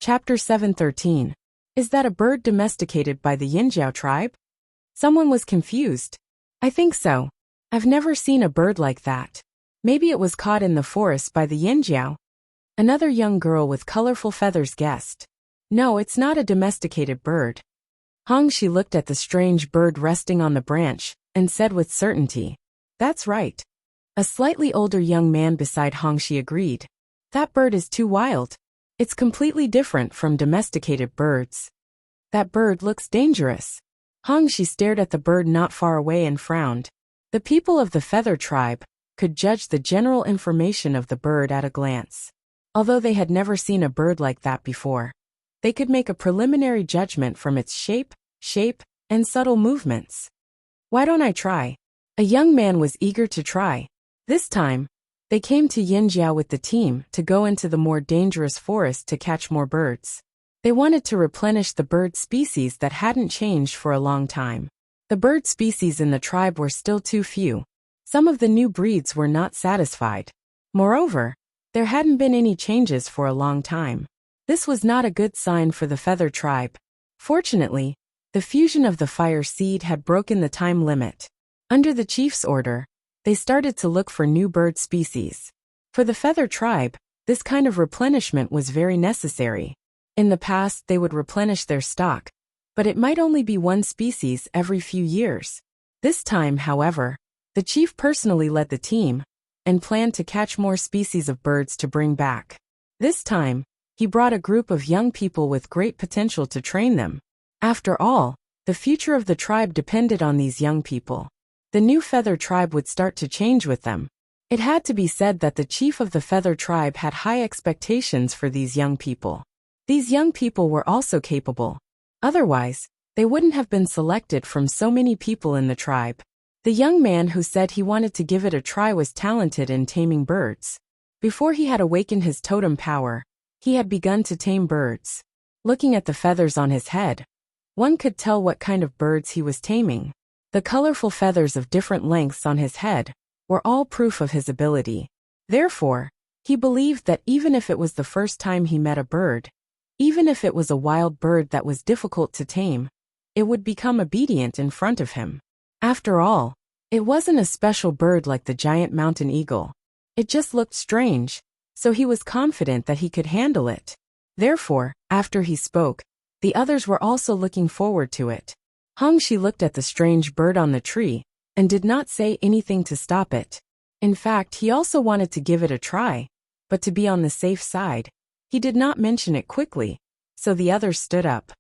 Chapter 713. Is that a bird domesticated by the Yinjiao tribe? Someone was confused. I think so. I've never seen a bird like that. Maybe it was caught in the forest by the Yinjiao. Another young girl with colorful feathers guessed. No, it's not a domesticated bird. Hongxi looked at the strange bird resting on the branch, and said with certainty. That's right. A slightly older young man beside Hongxi agreed. That bird is too wild. It's completely different from domesticated birds. That bird looks dangerous. Hongxi stared at the bird not far away and frowned. The people of the feather tribe could judge the general information of the bird at a glance. Although they had never seen a bird like that before, they could make a preliminary judgment from its shape, and subtle movements. Why don't I try? A young man was eager to try. This time, they came to Yinjiao with the team to go into the more dangerous forest to catch more birds. They wanted to replenish the bird species that hadn't changed for a long time. The bird species in the tribe were still too few. Some of the new breeds were not satisfied. Moreover, there hadn't been any changes for a long time. This was not a good sign for the feather tribe. Fortunately, the fusion of the fire seed had broken the time limit. Under the chief's order, they started to look for new bird species. For the feather tribe, this kind of replenishment was very necessary. In the past, they would replenish their stock, but it might only be one species every few years. This time, however, the chief personally led the team and planned to catch more species of birds to bring back. This time, he brought a group of young people with great potential to train them. After all, the future of the tribe depended on these young people. The new feather tribe would start to change with them. It had to be said that the chief of the feather tribe had high expectations for these young people. These young people were also capable. Otherwise, they wouldn't have been selected from so many people in the tribe. The young man who said he wanted to give it a try was talented in taming birds. Before he had awakened his totem power, he had begun to tame birds. Looking at the feathers on his head, one could tell what kind of birds he was taming. The colorful feathers of different lengths on his head were all proof of his ability. Therefore, he believed that even if it was the first time he met a bird, even if it was a wild bird that was difficult to tame, it would become obedient in front of him. After all, it wasn't a special bird like the giant mountain eagle. It just looked strange, so he was confident that he could handle it. Therefore, after he spoke, the others were also looking forward to it. Hongxi looked at the strange bird on the tree and did not say anything to stop it. In fact, he also wanted to give it a try, but to be on the safe side, he did not mention it quickly, so the others stood up.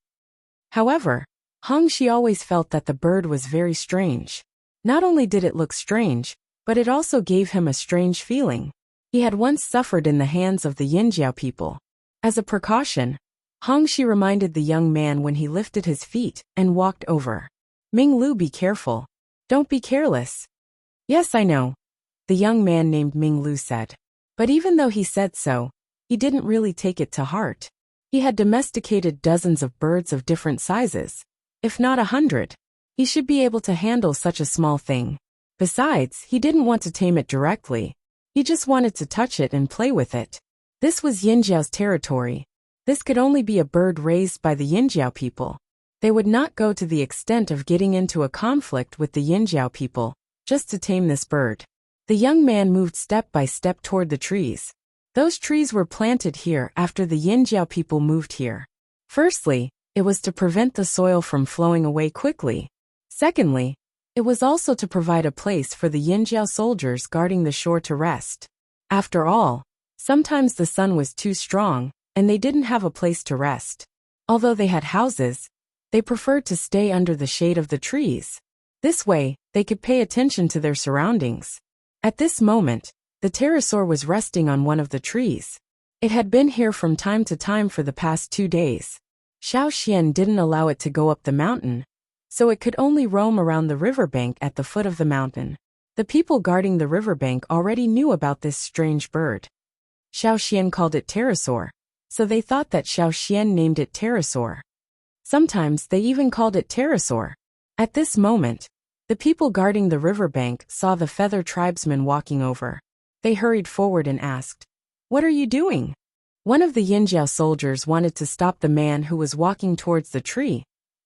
However, Hongxi always felt that the bird was very strange. Not only did it look strange, but it also gave him a strange feeling. He had once suffered in the hands of the Yinjiao people. As a precaution, Hongxi reminded the young man when he lifted his feet and walked over. Ming Lu, be careful. Don't be careless. Yes, I know, the young man named Ming Lu said. But even though he said so, he didn't really take it to heart. He had domesticated dozens of birds of different sizes. If not 100, he should be able to handle such a small thing. Besides, he didn't want to tame it directly. He just wanted to touch it and play with it. This was Yinjiao's territory. This could only be a bird raised by the Yinjiao people. They would not go to the extent of getting into a conflict with the Yinjiao people, just to tame this bird. The young man moved step by step toward the trees. Those trees were planted here after the Yinjiao people moved here. Firstly, it was to prevent the soil from flowing away quickly. Secondly, it was also to provide a place for the Yinjiao soldiers guarding the shore to rest. After all, sometimes the sun was too strong, and they didn't have a place to rest. Although they had houses, they preferred to stay under the shade of the trees. This way, they could pay attention to their surroundings. At this moment, the pterosaur was resting on one of the trees. It had been here from time to time for the past 2 days. Xiao Xian didn't allow it to go up the mountain, so it could only roam around the riverbank at the foot of the mountain. The people guarding the riverbank already knew about this strange bird. Xiao Xian called it pterosaur, so they thought that Xiao Xian named it pterosaur. Sometimes they even called it pterosaur. At this moment, the people guarding the riverbank saw the feather tribesman walking over. They hurried forward and asked, "What are you doing?" One of the Yinjiao soldiers wanted to stop the man who was walking towards the tree,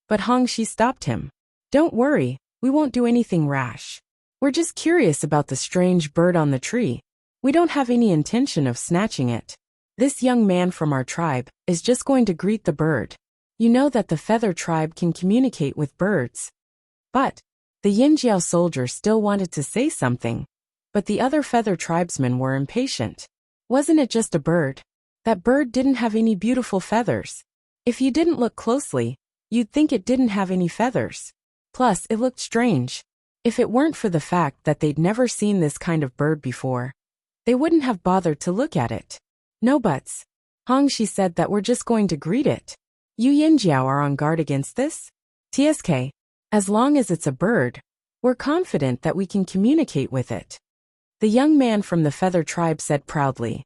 but Hongxi stopped him. Don't worry, we won't do anything rash. We're just curious about the strange bird on the tree. We don't have any intention of snatching it. This young man from our tribe is just going to greet the bird. You know that the feather tribe can communicate with birds. But the Yinjiao soldier still wanted to say something, but the other feather tribesmen were impatient. Wasn't it just a bird? That bird didn't have any beautiful feathers. If you didn't look closely, you'd think it didn't have any feathers. Plus, it looked strange. If it weren't for the fact that they'd never seen this kind of bird before, they wouldn't have bothered to look at it. No buts. Hongxi said that we're just going to greet it. You Yinjiao are on guard against this? TSK. As long as it's a bird, we're confident that we can communicate with it. The young man from the feather tribe said proudly.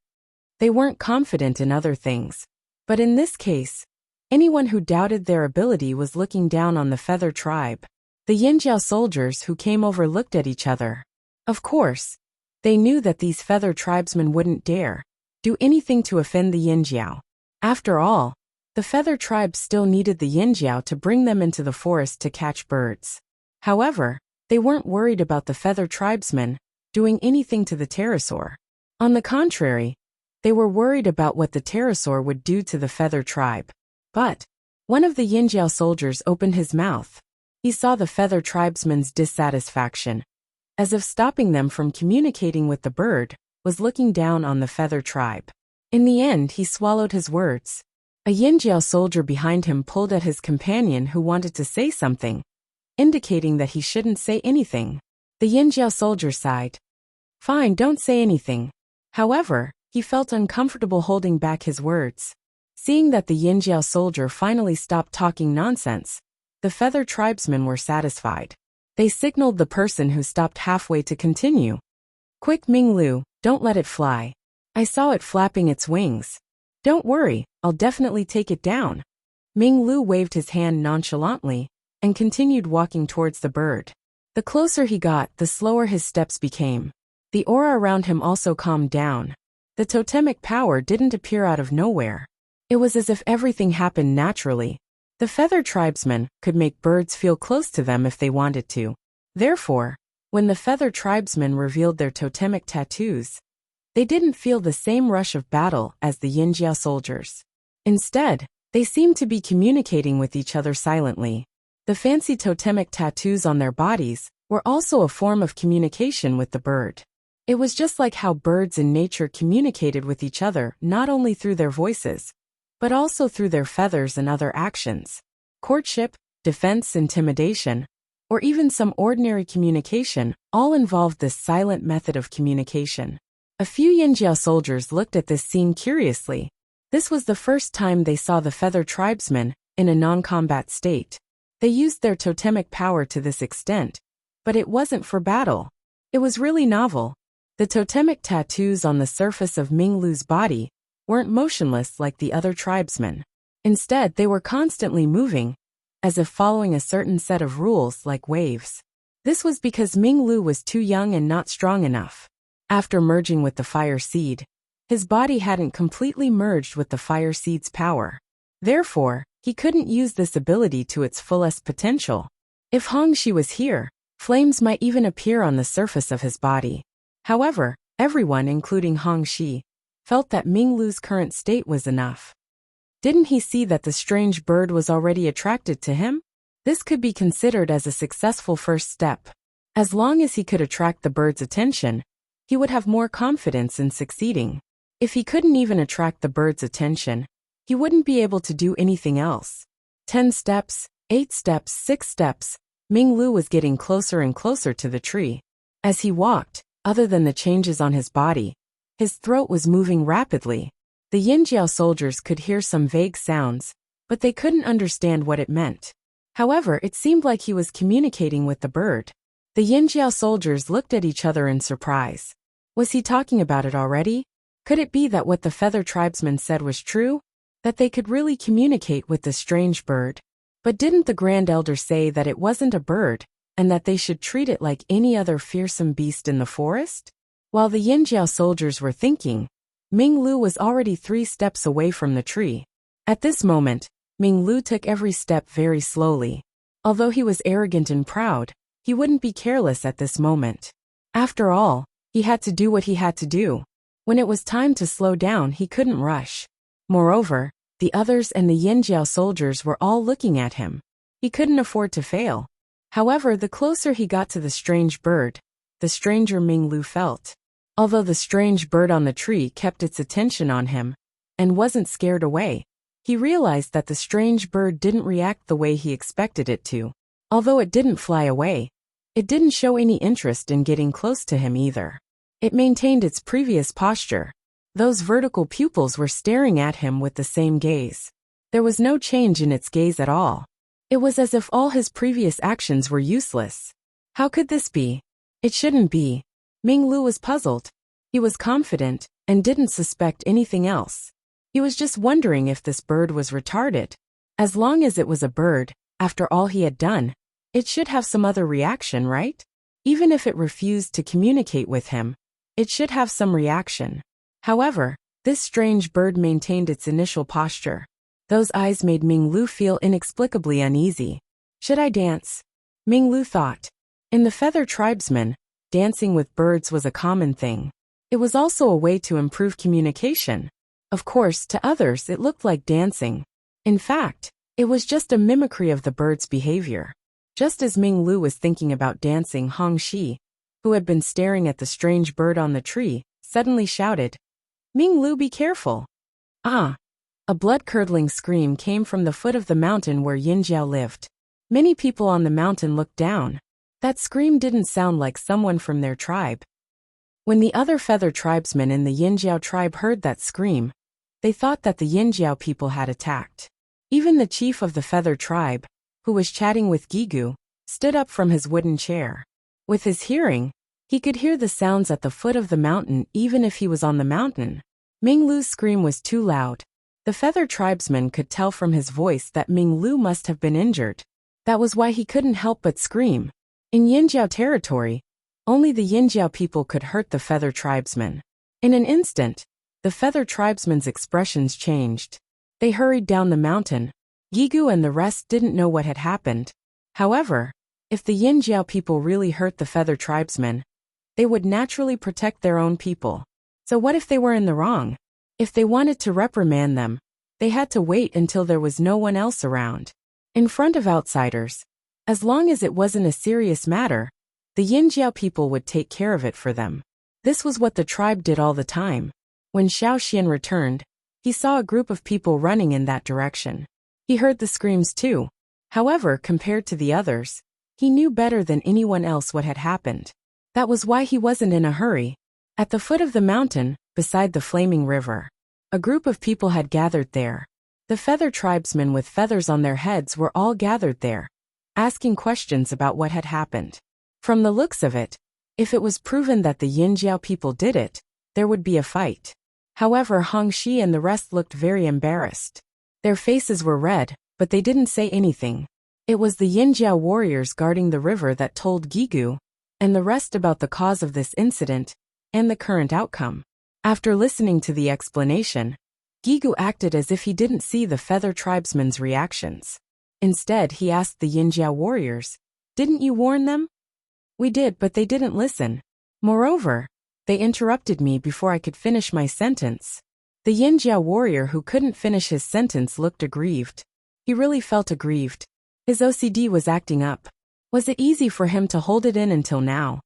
They weren't confident in other things, but in this case, anyone who doubted their ability was looking down on the feather tribe. The Yinjiao soldiers who came over looked at each other. Of course, they knew that these feather tribesmen wouldn't dare do anything to offend the Yinjiao. After all, the feather tribe still needed the Yinjiao to bring them into the forest to catch birds. However, they weren't worried about the feather tribesmen doing anything to the pterosaur. On the contrary, they were worried about what the pterosaur would do to the feather tribe. But one of the Yinjiao soldiers opened his mouth. He saw the feather tribesmen's dissatisfaction, as if stopping them from communicating with the bird was looking down on the feather tribe. In the end, he swallowed his words. A Yinjiao soldier behind him pulled at his companion who wanted to say something, indicating that he shouldn't say anything. The Yinjiao soldier sighed. Fine, don't say anything. However, he felt uncomfortable holding back his words. Seeing that the Yinjiao soldier finally stopped talking nonsense, the feather tribesmen were satisfied. They signaled the person who stopped halfway to continue. Quick Minglu, don't let it fly. I saw it flapping its wings. Don't worry, I'll definitely take it down. Minglu waved his hand nonchalantly and continued walking towards the bird. The closer he got, the slower his steps became. The aura around him also calmed down. The totemic power didn't appear out of nowhere. It was as if everything happened naturally. The feather tribesmen could make birds feel close to them if they wanted to. Therefore, when the feather tribesmen revealed their totemic tattoos, they didn't feel the same rush of battle as the Yinjiao soldiers. Instead, they seemed to be communicating with each other silently. The fancy totemic tattoos on their bodies were also a form of communication with the bird. It was just like how birds in nature communicated with each other not only through their voices, but also through their feathers and other actions. Courtship, defense, intimidation, or even some ordinary communication all involved this silent method of communication. A few Yinjiao soldiers looked at this scene curiously. This was the first time they saw the feather tribesmen in a non-combat state. They used their totemic power to this extent, but it wasn't for battle. It was really novel. The totemic tattoos on the surface of Minglu's body weren't motionless like the other tribesmen. Instead, they were constantly moving, as if following a certain set of rules like waves. This was because Minglu was too young and not strong enough. After merging with the fire seed, his body hadn't completely merged with the fire seed's power. Therefore, he couldn't use this ability to its fullest potential. If Hongxi was here, flames might even appear on the surface of his body. However, everyone, including Hongxi, felt that Minglu's current state was enough. Didn't he see that the strange bird was already attracted to him? This could be considered as a successful first step. As long as he could attract the bird's attention, he would have more confidence in succeeding. If he couldn't even attract the bird's attention, he wouldn't be able to do anything else. 10 steps, 8 steps, 6 steps, Minglu was getting closer and closer to the tree. As he walked, other than the changes on his body, his throat was moving rapidly. The Yinjiao soldiers could hear some vague sounds, but they couldn't understand what it meant. However, it seemed like he was communicating with the bird. The Yinjiao soldiers looked at each other in surprise. Was he talking about it already? Could it be that what the feather tribesman said was true? That they could really communicate with the strange bird? But didn't the Grand Elder say that it wasn't a bird, and that they should treat it like any other fearsome beast in the forest? While the Yinjiao soldiers were thinking, Ming Lu was already 3 steps away from the tree. At this moment, Ming Lu took every step very slowly. Although he was arrogant and proud, he wouldn't be careless at this moment. After all, he had to do what he had to do. When it was time to slow down, he couldn't rush. Moreover, the others and the Yinjiao soldiers were all looking at him. He couldn't afford to fail. However, the closer he got to the strange bird, the stranger Ming Lu felt. Although the strange bird on the tree kept its attention on him and wasn't scared away, he realized that the strange bird didn't react the way he expected it to. Although it didn't fly away, it didn't show any interest in getting close to him either. It maintained its previous posture. Those vertical pupils were staring at him with the same gaze. There was no change in its gaze at all. It was as if all his previous actions were useless. How could this be? It shouldn't be. Ming Lu was puzzled. He was confident and didn't suspect anything else. He was just wondering if this bird was retarded. As long as it was a bird, after all he had done, it should have some other reaction, right? Even if it refused to communicate with him, it should have some reaction. However, this strange bird maintained its initial posture. Those eyes made Ming Lu feel inexplicably uneasy. Should I dance? Ming Lu thought. In the Feather Tribesmen, dancing with birds was a common thing. It was also a way to improve communication. Of course, to others it looked like dancing. In fact, it was just a mimicry of the bird's behavior. Just as Ming Lu was thinking about dancing, Hong Shi, who had been staring at the strange bird on the tree, suddenly shouted, "Ming Lu, be careful!" Ah! A blood-curdling scream came from the foot of the mountain where Yinjiao lived. Many people on the mountain looked down. That scream didn't sound like someone from their tribe. When the other Feather Tribesmen in the Yinjiao tribe heard that scream, they thought that the Yinjiao people had attacked. Even the chief of the Feather tribe, who was chatting with Gigu, stood up from his wooden chair. With his hearing, he could hear the sounds at the foot of the mountain even if he was on the mountain. Ming Lu's scream was too loud. The Feather Tribesman could tell from his voice that Ming Lu must have been injured. That was why he couldn't help but scream. In Yinjiao territory, only the Yinjiao people could hurt the Feather Tribesmen. In an instant, the Feather Tribesmen's expressions changed. They hurried down the mountain. Gigu and the rest didn't know what had happened. However, if the Yinjiao people really hurt the Feather Tribesmen, they would naturally protect their own people. So what if they were in the wrong? If they wanted to reprimand them, they had to wait until there was no one else around. In front of outsiders, as long as it wasn't a serious matter, the Yinjiao people would take care of it for them. This was what the tribe did all the time. When Xiao Xian returned, he saw a group of people running in that direction. He heard the screams too. However, compared to the others, he knew better than anyone else what had happened. That was why he wasn't in a hurry. At the foot of the mountain, beside the flaming river, a group of people had gathered there. The Feather Tribesmen with feathers on their heads were all gathered there, asking questions about what had happened. From the looks of it, if it was proven that the Yinjiao people did it, there would be a fight. However, Hong Shi and the rest looked very embarrassed. Their faces were red, but they didn't say anything. It was the Yinjiao warriors guarding the river that told Gigu and the rest about the cause of this incident and the current outcome. After listening to the explanation, Gigu acted as if he didn't see the Feather Tribesmen's reactions. Instead, he asked the Yinjiao warriors, "Didn't you warn them?" "We did, but they didn't listen. Moreover, they interrupted me before I could finish my sentence." The Yinjiao warrior who couldn't finish his sentence looked aggrieved. He really felt aggrieved. His OCD was acting up. Was it easy for him to hold it in until now?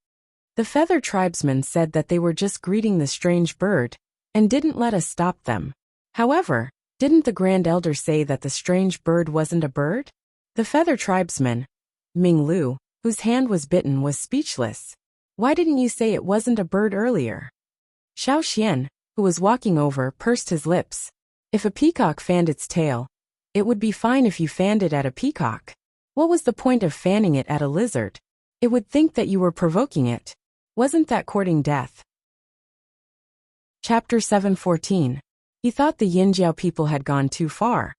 The Feather Tribesmen said that they were just greeting the strange bird and didn't let us stop them. However, didn't the Grand Elder say that the strange bird wasn't a bird? The Feather Tribesman, Ming Lu, whose hand was bitten, was speechless. "Why didn't you say it wasn't a bird earlier?" Xiao Xian, who was walking over, pursed his lips. If a peacock fanned its tail, it would be fine if you fanned it at a peacock. What was the point of fanning it at a lizard? It would think that you were provoking it. Wasn't that courting death? Chapter 7:14. He thought the Yinjiao people had gone too far,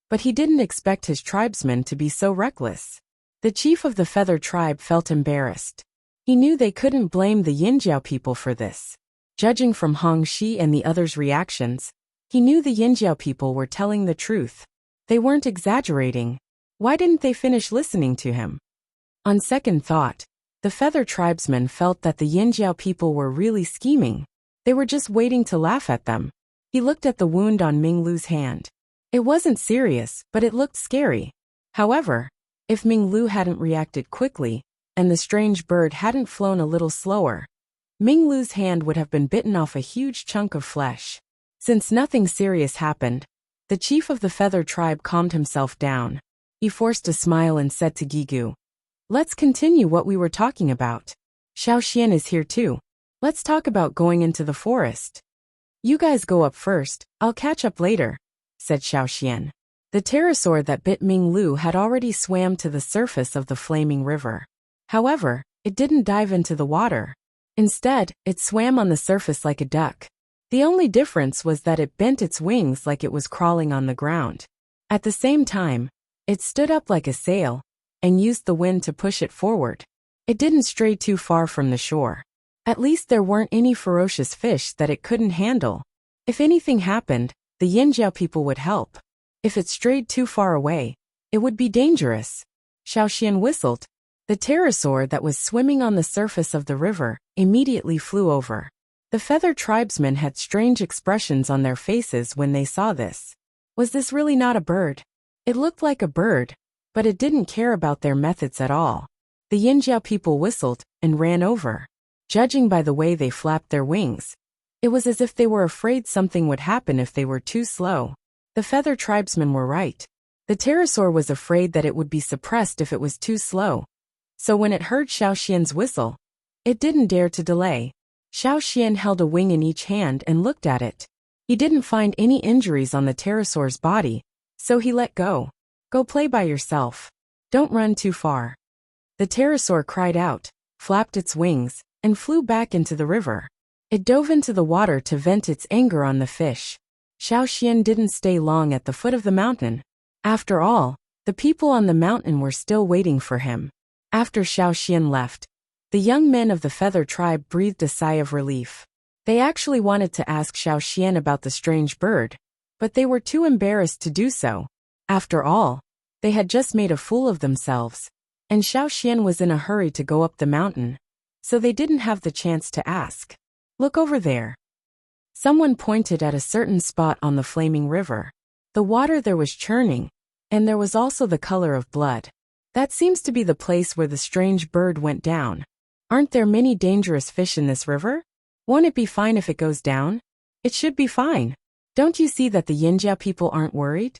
but he didn't expect his tribesmen to be so reckless. The chief of the Feather tribe felt embarrassed. He knew they couldn't blame the Yinjiao people for this. Judging from Hong Shi and the others' reactions, he knew the Yinjiao people were telling the truth. They weren't exaggerating. Why didn't they finish listening to him? On second thought, the feather tribesmen felt that the Yinjiao people were really scheming. They were just waiting to laugh at them. He looked at the wound on Minglu's hand. It wasn't serious, but it looked scary. However, if Minglu hadn't reacted quickly, and the strange bird hadn't flown a little slower, Minglu's hand would have been bitten off a huge chunk of flesh. Since nothing serious happened, the chief of the feather tribe calmed himself down. He forced a smile and said to Gigu, "Let's continue what we were talking about. Xiao Xian is here too. Let's talk about going into the forest. You guys go up first, I'll catch up later," said Xiao Xian. The pterosaur that bit Minglu had already swam to the surface of the flaming river. However, it didn't dive into the water. Instead, it swam on the surface like a duck. The only difference was that it bent its wings like it was crawling on the ground. At the same time, it stood up like a sail and used the wind to push it forward. It didn't stray too far from the shore. At least there weren't any ferocious fish that it couldn't handle. If anything happened, the Yinjiao people would help. If it strayed too far away, it would be dangerous. Xiao Xian whistled. The pterosaur that was swimming on the surface of the river immediately flew over. The feather tribesmen had strange expressions on their faces when they saw this. Was this really not a bird? It looked like a bird, but it didn't care about their methods at all. The Yinjiao people whistled and ran over. Judging by the way they flapped their wings, it was as if they were afraid something would happen if they were too slow. The feather tribesmen were right. The pterosaur was afraid that it would be suppressed if it was too slow. So when it heard Xiao Xian's whistle, it didn't dare to delay. Xiao Xian held a wing in each hand and looked at it. He didn't find any injuries on the pterosaur's body, so he let go. "Go play by yourself. Don't run too far." The pterosaur cried out, flapped its wings, and flew back into the river. It dove into the water to vent its anger on the fish. Xiao Xian didn't stay long at the foot of the mountain. After all, the people on the mountain were still waiting for him. After Xiao Xian left, the young men of the feather tribe breathed a sigh of relief. They actually wanted to ask Xiao Xian about the strange bird, but they were too embarrassed to do so. After all, they had just made a fool of themselves, and Xiao Xian was in a hurry to go up the mountain, so they didn't have the chance to ask. "Look over there." Someone pointed at a certain spot on the flaming river. The water there was churning, and there was also the color of blood. That seems to be the place where the strange bird went down. Aren't there many dangerous fish in this river? Won't it be fine if it goes down? It should be fine. Don't you see that the Yinjiao people aren't worried?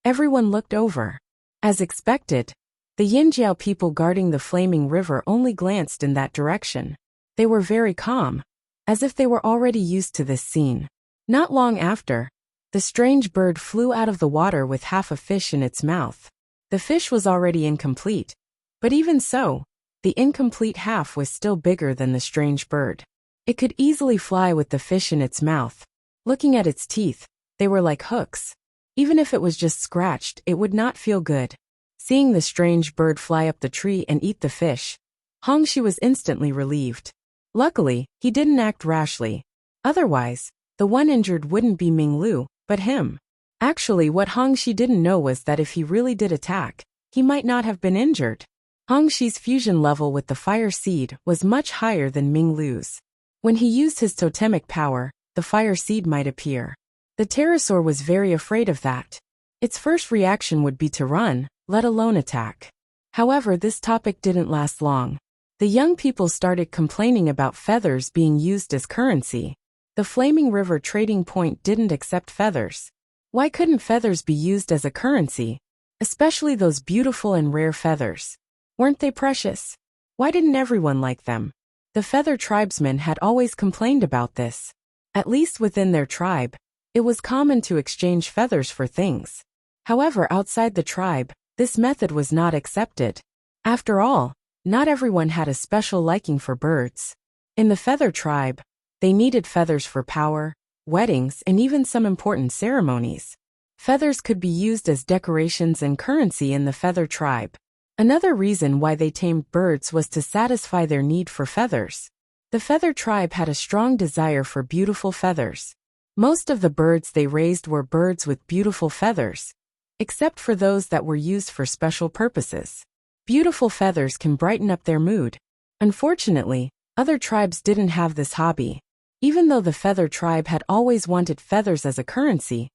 Everyone looked over. As expected, the Yinjiao people guarding the flaming river only glanced in that direction. They were very calm, as if they were already used to this scene. Not long after, the strange bird flew out of the water with half a fish in its mouth. The fish was already incomplete, but even so, the incomplete half was still bigger than the strange bird. It could easily fly with the fish in its mouth. Looking at its teeth, they were like hooks. Even if it was just scratched, it would not feel good. Seeing the strange bird fly up the tree and eat the fish, Hong Shi was instantly relieved. Luckily, he didn't act rashly. Otherwise, the one injured wouldn't be Minglu, but him. Actually, what Hong Shi didn't know was that if he really did attack, he might not have been injured. Hong Shi's fusion level with the fire seed was much higher than Minglu's. When he used his totemic power, the fire seed might appear. The pterosaur was very afraid of that. Its first reaction would be to run, let alone attack. However, this topic didn't last long. The young people started complaining about feathers being used as currency. The Flaming River trading point didn't accept feathers. Why couldn't feathers be used as a currency? Especially those beautiful and rare feathers. Weren't they precious? Why didn't everyone like them? The feather tribesmen had always complained about this. At least within their tribe, it was common to exchange feathers for things. However, outside the tribe, this method was not accepted. After all, not everyone had a special liking for birds. In the feather tribe, they needed feathers for power, weddings, and even some important ceremonies. Feathers could be used as decorations and currency in the feather tribe. Another reason why they tamed birds was to satisfy their need for feathers. The feather tribe had a strong desire for beautiful feathers. Most of the birds they raised were birds with beautiful feathers, except for those that were used for special purposes. Beautiful feathers can brighten up their mood. Unfortunately, other tribes didn't have this hobby. Even though the feather tribe had always wanted feathers as a currency,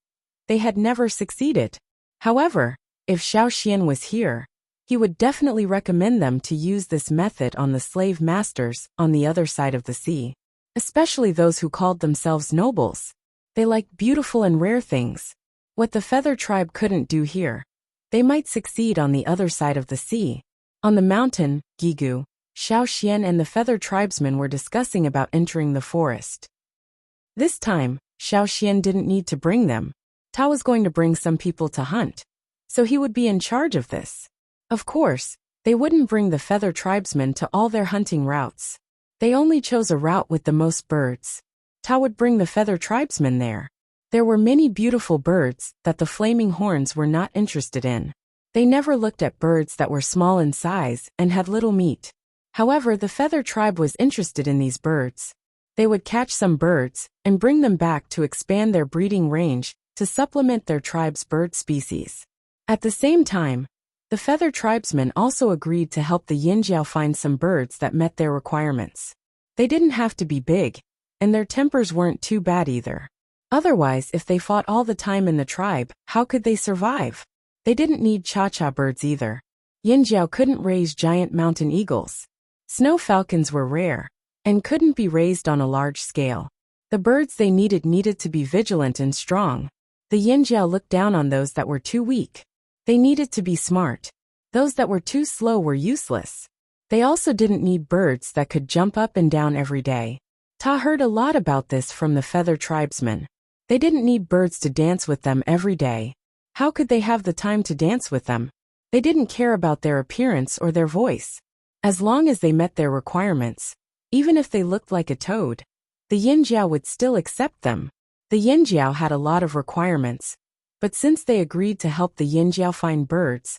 they had never succeeded. However, if Xiaoxian was here, he would definitely recommend them to use this method on the slave masters on the other side of the sea, especially those who called themselves nobles. They liked beautiful and rare things. What the feather tribe couldn't do here, they might succeed on the other side of the sea. On the mountain, Gigu, Xiaoxian and the feather tribesmen were discussing about entering the forest. This time, Xiaoxian didn't need to bring them. Ta was going to bring some people to hunt, so he would be in charge of this. Of course, they wouldn't bring the feather tribesmen to all their hunting routes. They only chose a route with the most birds. Ta would bring the feather tribesmen there. There were many beautiful birds that the flaming horns were not interested in. They never looked at birds that were small in size and had little meat. However, the feather tribe was interested in these birds. They would catch some birds and bring them back to expand their breeding range to supplement their tribe's bird species. At the same time, the feather tribesmen also agreed to help the Yinjiao find some birds that met their requirements. They didn't have to be big, and their tempers weren't too bad either. Otherwise, if they fought all the time in the tribe, how could they survive? They didn't need cha-cha birds either. Yinjiao couldn't raise giant mountain eagles. Snow falcons were rare, and couldn't be raised on a large scale. The birds they needed to be vigilant and strong. The Yinjiao looked down on those that were too weak. They needed to be smart. Those that were too slow were useless. They also didn't need birds that could jump up and down every day. Ta heard a lot about this from the feather tribesmen. They didn't need birds to dance with them every day. How could they have the time to dance with them? They didn't care about their appearance or their voice. As long as they met their requirements, even if they looked like a toad, the Yinjiao would still accept them. The Yinjiao had a lot of requirements, but since they agreed to help the Yinjiao find birds,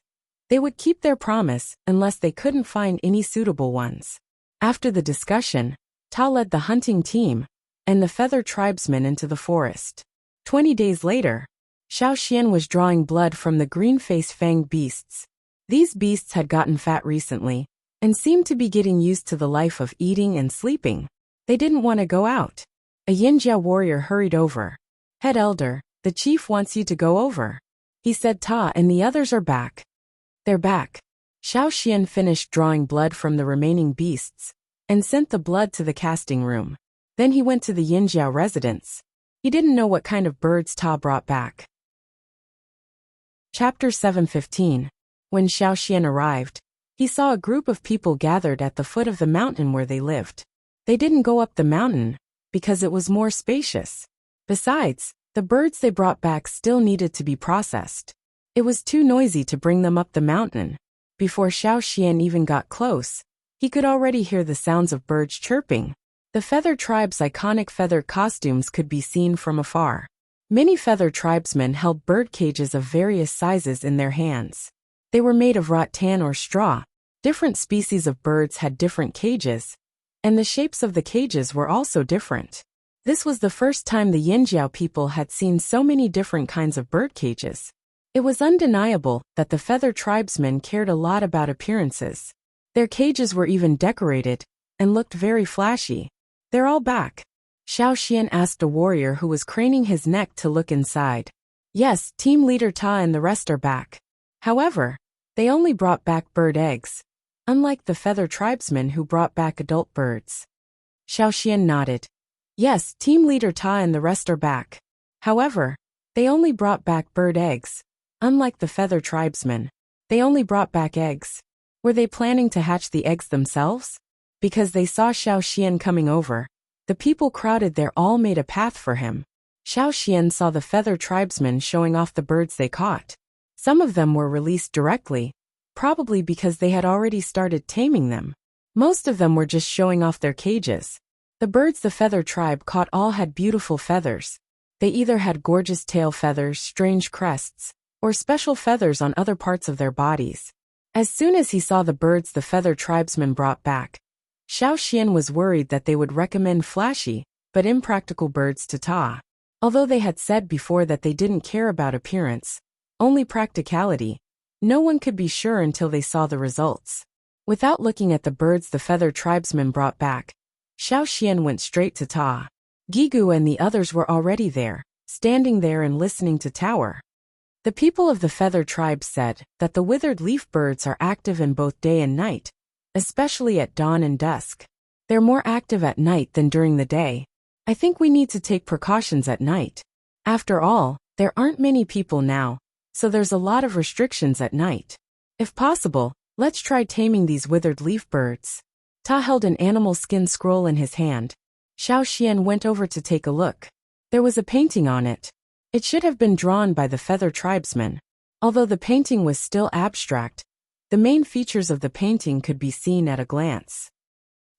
they would keep their promise unless they couldn't find any suitable ones. After the discussion, Ta led the hunting team and the feather tribesmen into the forest. 20 days later, Xiaoxian was drawing blood from the green-faced fanged beasts. These beasts had gotten fat recently and seemed to be getting used to the life of eating and sleeping. They didn't want to go out. A Yinjiao warrior hurried over. "Head elder, the chief wants you to go over," he said. Ta and the others are back. They're back. Xiaoxian finished drawing blood from the remaining beasts and sent the blood to the casting room. Then he went to the Yinjiao residence. He didn't know what kind of birds Ta brought back. Chapter 7:15. When Xiaoxian arrived, he saw a group of people gathered at the foot of the mountain where they lived. They didn't go up the mountain because it was more spacious. Besides, the birds they brought back still needed to be processed. It was too noisy to bring them up the mountain. Before Xiaoxian even got close, he could already hear the sounds of birds chirping. The feather tribe's iconic feather costumes could be seen from afar. Many feather tribesmen held bird cages of various sizes in their hands. They were made of rattan or straw. Different species of birds had different cages, and the shapes of the cages were also different. This was the first time the Yinjiao people had seen so many different kinds of bird cages. It was undeniable that the feather tribesmen cared a lot about appearances. Their cages were even decorated and looked very flashy. "They're all back?" Xiaoxian asked a warrior who was craning his neck to look inside. "Yes, team leader Ta and the rest are back. However, they only brought back bird eggs, unlike the feather tribesmen who brought back adult birds." Xiaoxian nodded. "Yes, team leader Ta and the rest are back. However, they only brought back bird eggs, unlike the feather tribesmen. They only brought back eggs." Were they planning to hatch the eggs themselves? Because they saw Xiaoxian coming over, the people crowded there all made a path for him. Xiaoxian saw the feather tribesmen showing off the birds they caught. Some of them were released directly, probably because they had already started taming them. Most of them were just showing off their cages. The birds the feather tribe caught all had beautiful feathers. They either had gorgeous tail feathers, strange crests, or special feathers on other parts of their bodies. As soon as he saw the birds the feather tribesmen brought back, Xiao Xian was worried that they would recommend flashy, but impractical birds to Ta. Although they had said before that they didn't care about appearance, only practicality, no one could be sure until they saw the results. Without looking at the birds the feathered tribesman brought back, Xiao Xian went straight to Ta. Gigu and the others were already there, standing there and listening to Tower. The people of the feathered tribe said that the withered leaf birds are active in both day and night, especially at dawn and dusk. They're more active at night than during the day. I think we need to take precautions at night. After all, there aren't many people now, so there's a lot of restrictions at night. If possible, let's try taming these withered leaf birds. Ta held an animal skin scroll in his hand. Xiao Xian went over to take a look. There was a painting on it. It should have been drawn by the feather tribesman. Although the painting was still abstract, the main features of the painting could be seen at a glance.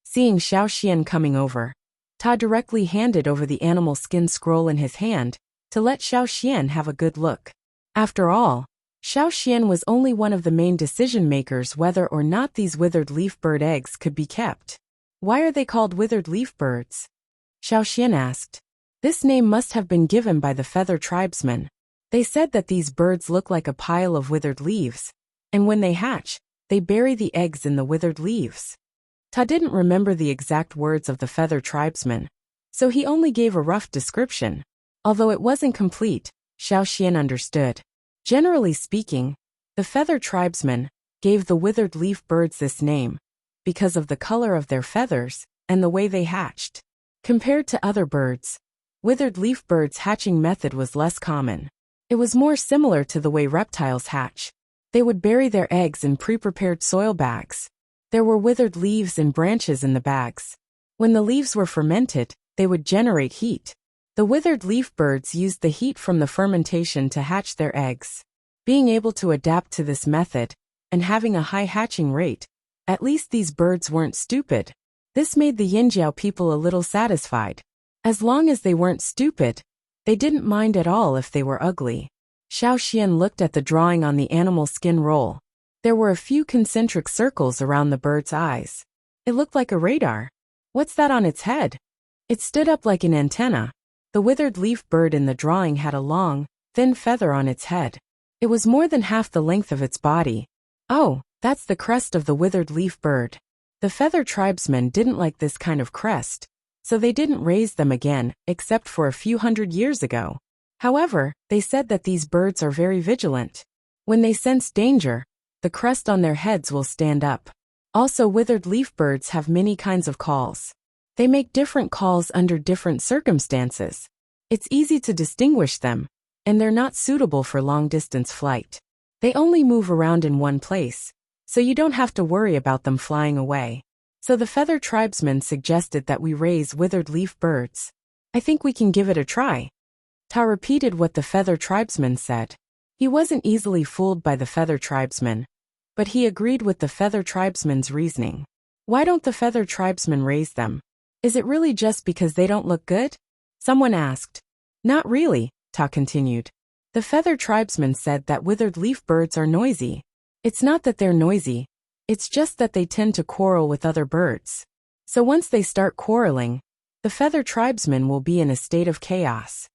Seeing Xiao Xian coming over, Ta directly handed over the animal skin scroll in his hand to let Xiao Xian have a good look. After all, Xiao Xian was only one of the main decision-makers whether or not these withered leaf bird eggs could be kept. Why are they called withered leaf birds? Xiao Xian asked. This name must have been given by the feather tribesmen. They said that these birds look like a pile of withered leaves, and when they hatch, they bury the eggs in the withered leaves. Ta didn't remember the exact words of the feather tribesman, so he only gave a rough description. Although it wasn't complete, Xiao Xian understood. Generally speaking, the feather tribesmen gave the withered leaf birds this name because of the color of their feathers and the way they hatched. Compared to other birds, withered leaf birds' hatching method was less common. It was more similar to the way reptiles hatch. They would bury their eggs in pre-prepared soil bags. There were withered leaves and branches in the bags. When the leaves were fermented, they would generate heat. The withered leaf birds used the heat from the fermentation to hatch their eggs. Being able to adapt to this method, and having a high hatching rate, at least these birds weren't stupid. This made the Yinjiao people a little satisfied. As long as they weren't stupid, they didn't mind at all if they were ugly. Xiao Xian looked at the drawing on the animal skin roll. There were a few concentric circles around the bird's eyes. It looked like a radar. What's that on its head? It stood up like an antenna. The withered leaf bird in the drawing had a long, thin feather on its head. It was more than half the length of its body. Oh, that's the crest of the withered leaf bird. The feather tribesmen didn't like this kind of crest, so they didn't raise them again, except for a few hundred years ago. However, they said that these birds are very vigilant. When they sense danger, the crest on their heads will stand up. Also, withered leaf birds have many kinds of calls. They make different calls under different circumstances. It's easy to distinguish them, and they're not suitable for long-distance flight. They only move around in one place, so you don't have to worry about them flying away. So the feather tribesmen suggested that we raise withered leaf birds. I think we can give it a try. Ta repeated what the feather tribesman said. He wasn't easily fooled by the feather tribesman, but he agreed with the feather tribesman's reasoning. Why don't the feather tribesmen raise them? Is it really just because they don't look good? Someone asked. Not really, Ta continued. The feather tribesman said that withered leaf birds are noisy. It's not that they're noisy, it's just that they tend to quarrel with other birds. So once they start quarreling, the feather tribesmen will be in a state of chaos.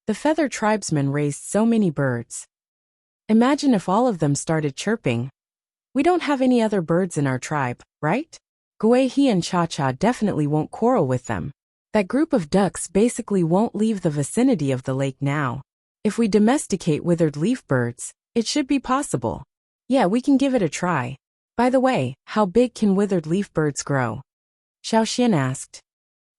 The feather tribesmen raised so many birds. Imagine if all of them started chirping. We don't have any other birds in our tribe, right? Guihe and Cha-Cha definitely won't quarrel with them. That group of ducks basically won't leave the vicinity of the lake now. If we domesticate withered leaf birds, it should be possible. Yeah, we can give it a try. By the way, how big can withered leaf birds grow? Xiao Xian asked.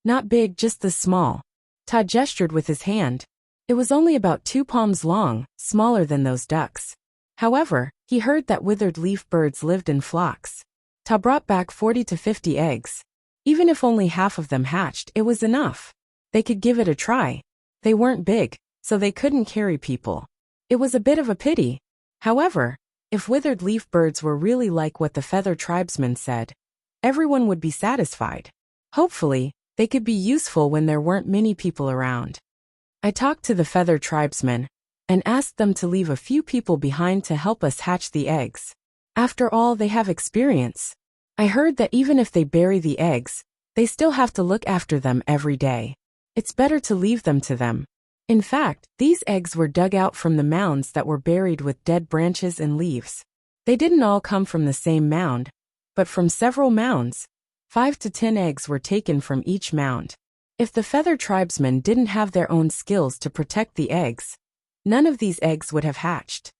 Not big, just this small. Ta gestured with his hand. It was only about 2 palms long, smaller than those ducks. However, he heard that withered leaf birds lived in flocks. Ta brought back 40 to 50 eggs. Even if only half of them hatched, it was enough. They could give it a try. They weren't big, so they couldn't carry people. It was a bit of a pity. However, if withered leaf birds were really like what the feather tribesman said, everyone would be satisfied. Hopefully, they could be useful when there weren't many people around. I talked to the feather tribesmen and asked them to leave a few people behind to help us hatch the eggs. After all, they have experience. I heard that even if they bury the eggs, they still have to look after them every day. It's better to leave them to them. In fact, these eggs were dug out from the mounds that were buried with dead branches and leaves. They didn't all come from the same mound, but from several mounds. 5 to 10 eggs were taken from each mound. If the feather tribesmen didn't have their own skills to protect the eggs, none of these eggs would have hatched.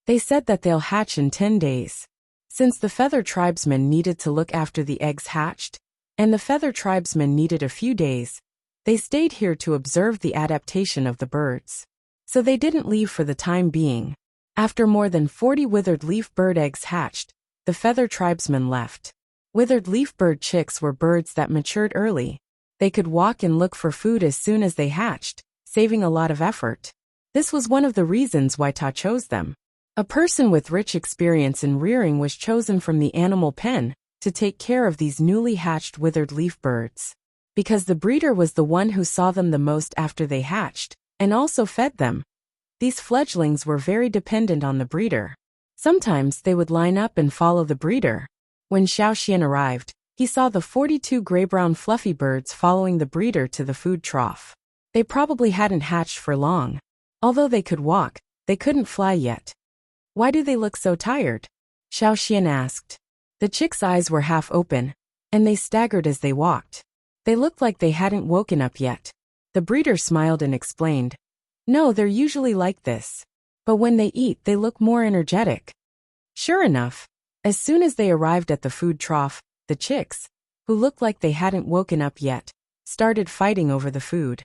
They said that they'll hatch in 10 days. Since the feather tribesmen needed to look after the eggs hatched, and the feather tribesmen needed a few days, they stayed here to observe the adaptation of the birds. So they didn't leave for the time being. After more than 40 withered leaf bird eggs hatched, the feather tribesmen left. Withered leaf bird chicks were birds that matured early. They could walk and look for food as soon as they hatched, saving a lot of effort. This was one of the reasons why Ta chose them. A person with rich experience in rearing was chosen from the animal pen to take care of these newly hatched withered leaf birds. Because the breeder was the one who saw them the most after they hatched, and also fed them. These fledglings were very dependent on the breeder. Sometimes they would line up and follow the breeder. When Xiao Xian arrived, he saw the 42 gray-brown fluffy birds following the breeder to the food trough. They probably hadn't hatched for long. Although they could walk, they couldn't fly yet. Why do they look so tired? Xiao Xian asked. The chicks' eyes were half open, and they staggered as they walked. They looked like they hadn't woken up yet. The breeder smiled and explained. No, they're usually like this. But when they eat, they look more energetic. Sure enough, as soon as they arrived at the food trough, the chicks, who looked like they hadn't woken up yet, started fighting over the food.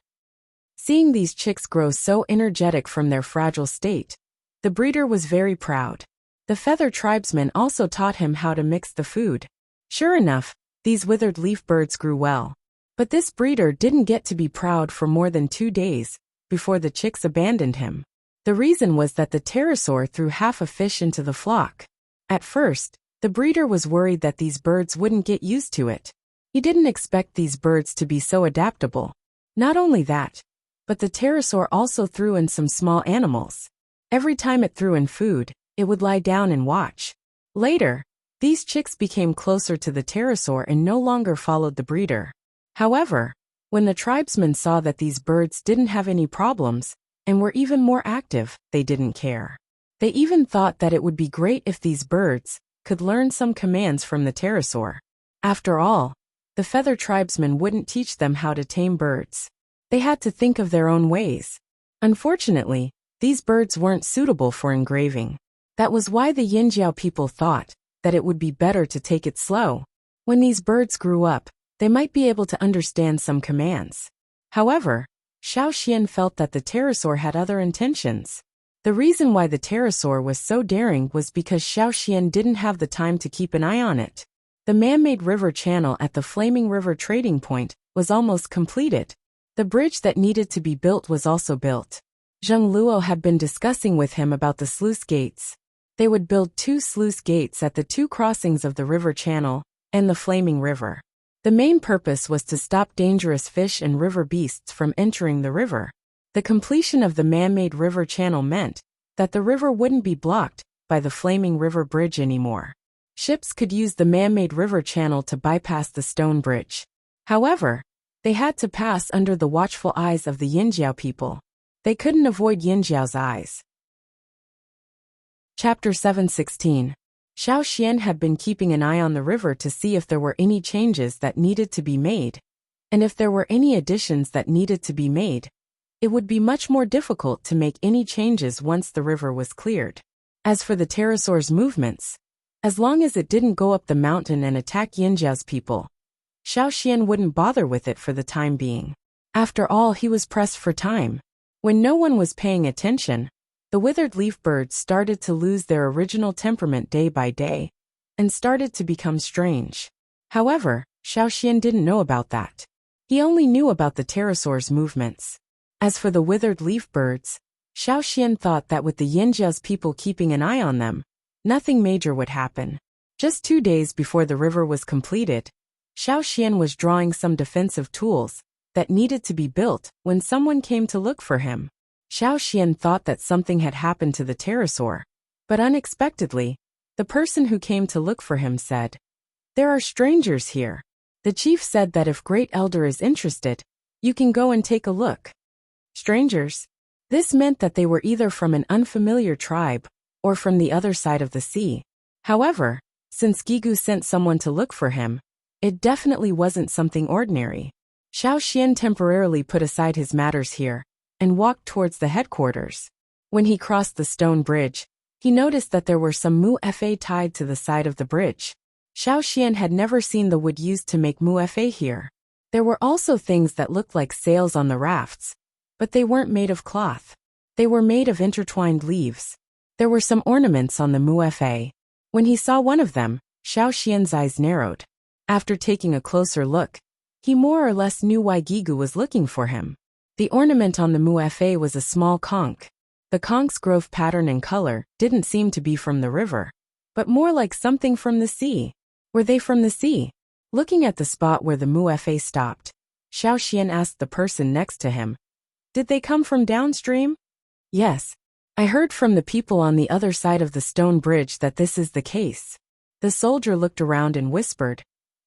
Seeing these chicks grow so energetic from their fragile state, the breeder was very proud. The feather tribesmen also taught him how to mix the food. Sure enough, these withered leaf birds grew well. But this breeder didn't get to be proud for more than 2 days before the chicks abandoned him. The reason was that the pterosaur threw half a fish into the flock. At first, the breeder was worried that these birds wouldn't get used to it. He didn't expect these birds to be so adaptable. Not only that, but the pterosaur also threw in some small animals. Every time it threw in food, it would lie down and watch. Later, these chicks became closer to the pterosaur and no longer followed the breeder. However, when the tribesmen saw that these birds didn't have any problems and were even more active, they didn't care. They even thought that it would be great if these birds could learn some commands from the pterosaur. After all, the feather tribesmen wouldn't teach them how to tame birds. They had to think of their own ways. Unfortunately, these birds weren't suitable for engraving. That was why the Yinjiao people thought that it would be better to take it slow. When these birds grew up, they might be able to understand some commands. However, Xiao Xian felt that the pterosaur had other intentions. The reason why the pterosaur was so daring was because Xiao Xian didn't have the time to keep an eye on it. The man-made river channel at the Flaming River trading point was almost completed. The bridge that needed to be built was also built. Zheng Luo had been discussing with him about the sluice gates. They would build 2 sluice gates at the 2 crossings of the river channel and the Flaming River. The main purpose was to stop dangerous fish and river beasts from entering the river. The completion of the man-made river channel meant that the river wouldn't be blocked by the Flaming River Bridge anymore. Ships could use the man-made river channel to bypass the stone bridge. However, they had to pass under the watchful eyes of the Yinjiao people. They couldn't avoid Yinjiao's eyes. Chapter 716. Xiao Xian had been keeping an eye on the river to see if there were any changes that needed to be made. And if there were any additions that needed to be made, it would be much more difficult to make any changes once the river was cleared. As for the pterosaur's movements, as long as it didn't go up the mountain and attack Yinjiao's people, Xiao Xian wouldn't bother with it for the time being. After all, he was pressed for time. When no one was paying attention, the withered leaf birds started to lose their original temperament day by day, and started to become strange. However, Xiao Xian didn't know about that. He only knew about the pterosaur's movements. As for the withered leaf birds, Xiao Xian thought that with the Yinjiao's people keeping an eye on them, nothing major would happen. Just 2 days before the river was completed, Xiao Xian was drawing some defensive tools that needed to be built when someone came to look for him. Xiao Xian thought that something had happened to the pterosaur, but unexpectedly, the person who came to look for him said, There are strangers here. The chief said that if Great Elder is interested, you can go and take a look. Strangers? This meant that they were either from an unfamiliar tribe or from the other side of the sea. However, since Gigu sent someone to look for him, it definitely wasn't something ordinary. Xiao Xian temporarily put aside his matters here and walked towards the headquarters. When he crossed the stone bridge, he noticed that there were some mu-fa tied to the side of the bridge. Xiao Xian had never seen the wood used to make mu-fa here. There were also things that looked like sails on the rafts, but they weren't made of cloth. They were made of intertwined leaves. There were some ornaments on the mu-fa. When he saw one of them, Xiao Xian's eyes narrowed. After taking a closer look, he more or less knew why Gigu was looking for him. The ornament on the mu-fa was a small conch. The conch's growth pattern and color didn't seem to be from the river, but more like something from the sea. Were they from the sea? Looking at the spot where the mu-fa stopped, Xiao Xian asked the person next to him, "Did they come from downstream?" "Yes. I heard from the people on the other side of the stone bridge that this is the case." The soldier looked around and whispered,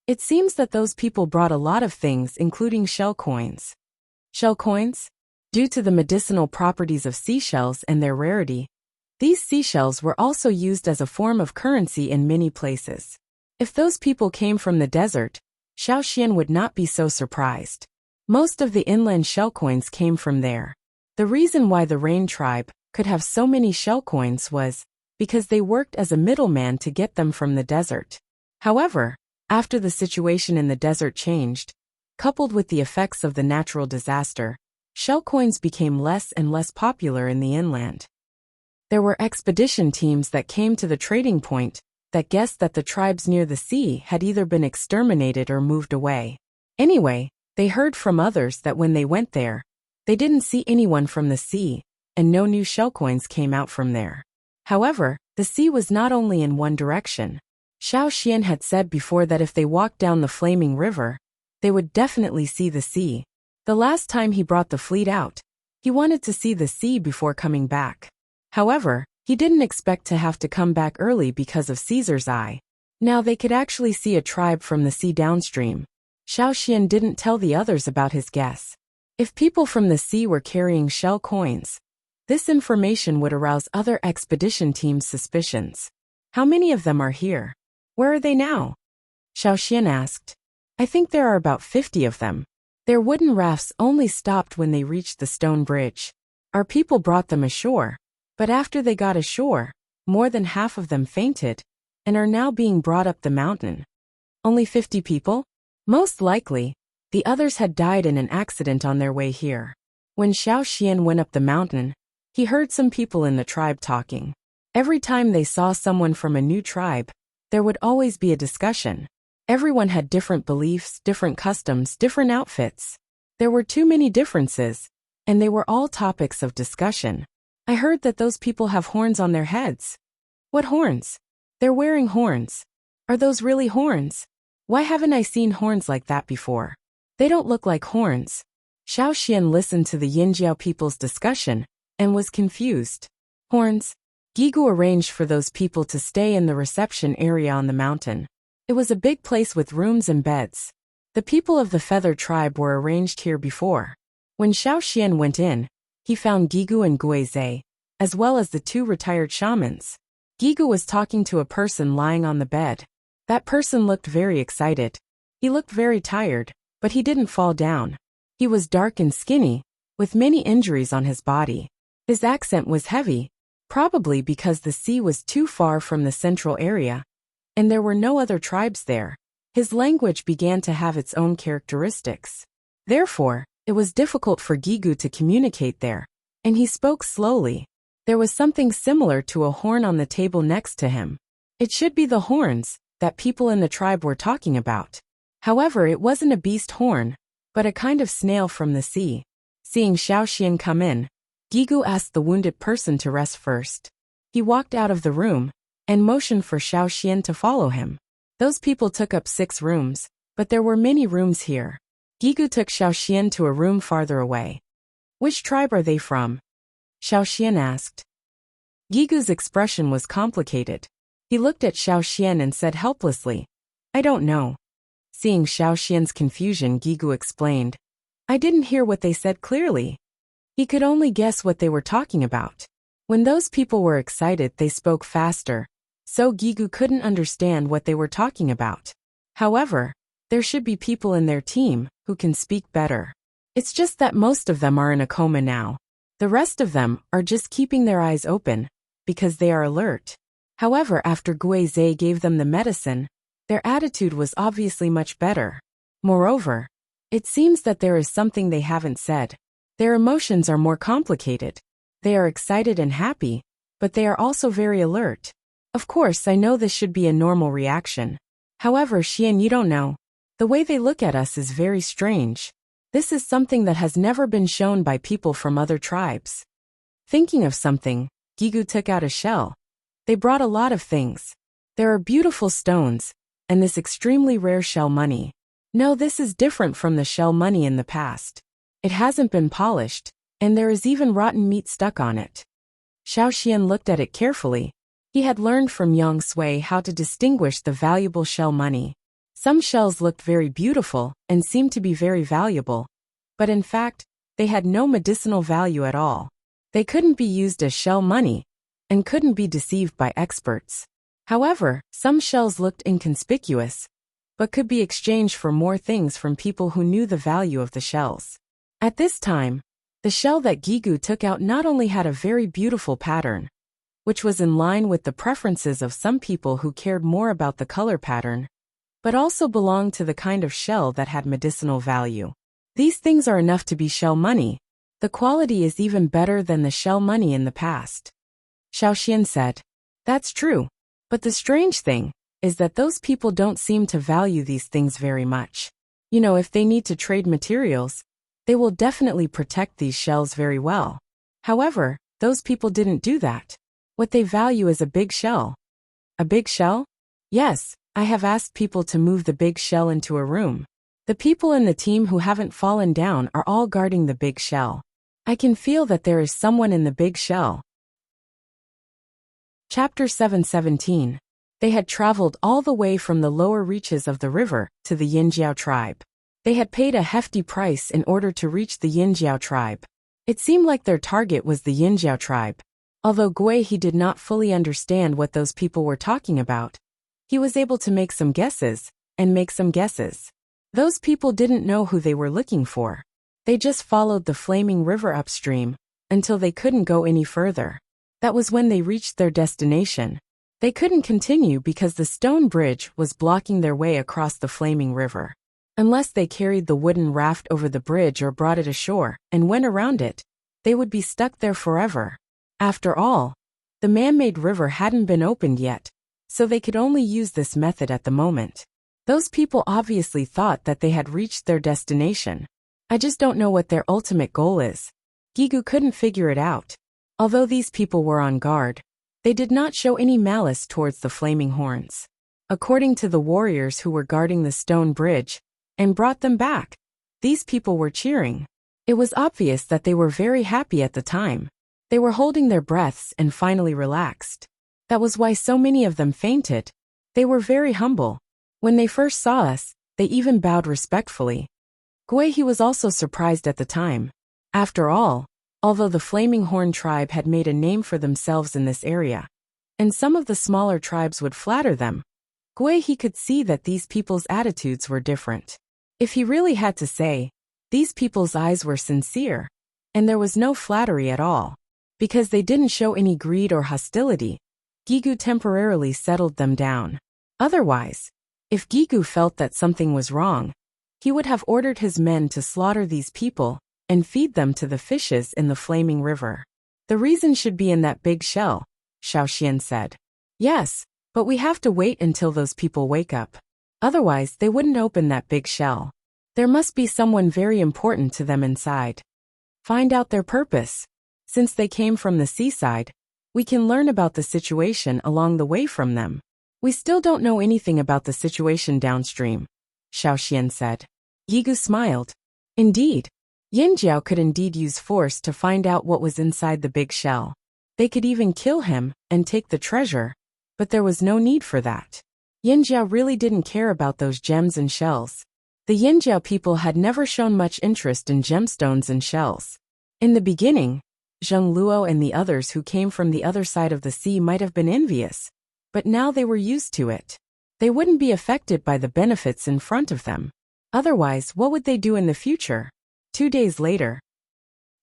"It seems that those people brought a lot of things including shell coins." Shell coins? Due to the medicinal properties of seashells and their rarity, these seashells were also used as a form of currency in many places. If those people came from the desert, Xiao Xian would not be so surprised. Most of the inland shell coins came from there. The reason why the Rain tribe could have so many shell coins was because they worked as a middleman to get them from the desert. However, after the situation in the desert changed, coupled with the effects of the natural disaster, shell coins became less and less popular in the inland. There were expedition teams that came to the trading point that guessed that the tribes near the sea had either been exterminated or moved away. Anyway, they heard from others that when they went there, they didn't see anyone from the sea, and no new shell coins came out from there. However, the sea was not only in one direction. Xiao Xian had said before that if they walked down the flaming river, they would definitely see the sea. The last time he brought the fleet out, he wanted to see the sea before coming back. However, he didn't expect to have to come back early because of Caesar's eye. Now they could actually see a tribe from the sea downstream. Xiao Xian didn't tell the others about his guess. If people from the sea were carrying shell coins, this information would arouse other expedition teams' suspicions. How many of them are here? Where are they now? Xiao Xian asked. I think there are about 50 of them. Their wooden rafts only stopped when they reached the stone bridge. Our people brought them ashore, but after they got ashore, more than half of them fainted and are now being brought up the mountain. Only 50 people? Most likely, the others had died in an accident on their way here. When Xiao Xian went up the mountain, he heard some people in the tribe talking. Every time they saw someone from a new tribe, there would always be a discussion. Everyone had different beliefs, different customs, different outfits. There were too many differences, and they were all topics of discussion. I heard that those people have horns on their heads. What horns? They're wearing horns. Are those really horns? Why haven't I seen horns like that before? They don't look like horns. Xiao Xian listened to the Yinjiao people's discussion and was confused. Horns? Gigu arranged for those people to stay in the reception area on the mountain. It was a big place with rooms and beds. The people of the Feather tribe were arranged here before. When Xiao Xian went in, he found Gigu and Guizhe, as well as the 2 retired shamans. Gigu was talking to a person lying on the bed. That person looked very excited. He looked very tired, but he didn't fall down. He was dark and skinny, with many injuries on his body. His accent was heavy, probably because the sea was too far from the central area, and there were no other tribes there. His language began to have its own characteristics. Therefore, it was difficult for Gigu to communicate there, and he spoke slowly. There was something similar to a horn on the table next to him. It should be the horns that people in the tribe were talking about. However, it wasn't a beast horn, but a kind of snail from the sea. Seeing Xiao Xian come in, Gigu asked the wounded person to rest first. He walked out of the room and motioned for Xiao Xian to follow him. Those people took up 6 rooms, but there were many rooms here. Gigu took Xiao Xian to a room farther away. Which tribe are they from? Xiao Xian asked. Gigu's expression was complicated. He looked at Xiao Xian and said helplessly, I don't know. Seeing Xiaoxian's confusion, Gigu explained. I didn't hear what they said clearly. He could only guess what they were talking about. When those people were excited, they spoke faster, so Gigu couldn't understand what they were talking about. However, there should be people in their team who can speak better. It's just that most of them are in a coma now. The rest of them are just keeping their eyes open, because they are alert. However, after Guizhe gave them the medicine, their attitude was obviously much better. Moreover, it seems that there is something they haven't said. Their emotions are more complicated. They are excited and happy, but they are also very alert. Of course, I know this should be a normal reaction. However, Xian, you don't know. The way they look at us is very strange. This is something that has never been shown by people from other tribes. Thinking of something, Gigu took out a shell. They brought a lot of things. There are beautiful stones, and this extremely rare shell money. No, this is different from the shell money in the past. It hasn't been polished, and there is even rotten meat stuck on it. Xiaoxian looked at it carefully. He had learned from Yang Sui how to distinguish the valuable shell money. Some shells looked very beautiful and seemed to be very valuable, but in fact, they had no medicinal value at all. They couldn't be used as shell money, and couldn't be deceived by experts. However, some shells looked inconspicuous, but could be exchanged for more things from people who knew the value of the shells. At this time, the shell that Gigu took out not only had a very beautiful pattern, which was in line with the preferences of some people who cared more about the color pattern, but also belonged to the kind of shell that had medicinal value. These things are enough to be shell money. The quality is even better than the shell money in the past. Xiaoxian said. That's true. But the strange thing is that those people don't seem to value these things very much. You know, if they need to trade materials, they will definitely protect these shells very well. However, those people didn't do that. What they value is a big shell. A big shell? Yes, I have asked people to move the big shell into a room. The people in the team who haven't fallen down are all guarding the big shell. I can feel that there is someone in the big shell. Chapter 7:17. They had traveled all the way from the lower reaches of the river to the Yinjiao tribe. They had paid a hefty price in order to reach the Yinjiao tribe. It seemed like their target was the Yinjiao tribe. Although Gui did not fully understand what those people were talking about, he was able to make some guesses, and make some guesses. Those people didn't know who they were looking for. They just followed the flaming river upstream, until they couldn't go any further. That was when they reached their destination. They couldn't continue because the stone bridge was blocking their way across the flaming river. Unless they carried the wooden raft over the bridge or brought it ashore and went around it, they would be stuck there forever. After all, the man-made river hadn't been opened yet, so they could only use this method at the moment. Those people obviously thought that they had reached their destination. I just don't know what their ultimate goal is. Gigu couldn't figure it out. Although these people were on guard, they did not show any malice towards the flaming horns. According to the warriors who were guarding the stone bridge and brought them back, these people were cheering. It was obvious that they were very happy at the time. They were holding their breaths and finally relaxed. That was why so many of them fainted. They were very humble. When they first saw us, they even bowed respectfully. Gui was also surprised at the time. After all, although the Flaming Horn tribe had made a name for themselves in this area, and some of the smaller tribes would flatter them, Gui could see that these people's attitudes were different. If he really had to say, these people's eyes were sincere, and there was no flattery at all. Because they didn't show any greed or hostility, Gigu temporarily settled them down. Otherwise, if Gigu felt that something was wrong, he would have ordered his men to slaughter these people and feed them to the fishes in the flaming river. The reason should be in that big shell, Xiaoxian said. Yes, but we have to wait until those people wake up. Otherwise, they wouldn't open that big shell. There must be someone very important to them inside. Find out their purpose. Since they came from the seaside, we can learn about the situation along the way from them. We still don't know anything about the situation downstream, Xiaoxian said. Gigu smiled. Indeed. Yinjiao could indeed use force to find out what was inside the big shell. They could even kill him and take the treasure, but there was no need for that. Yinjiao really didn't care about those gems and shells. The Yinjiao people had never shown much interest in gemstones and shells. In the beginning, Zheng Luo and the others who came from the other side of the sea might have been envious, but now they were used to it. They wouldn't be affected by the benefits in front of them. Otherwise, what would they do in the future? 2 days later,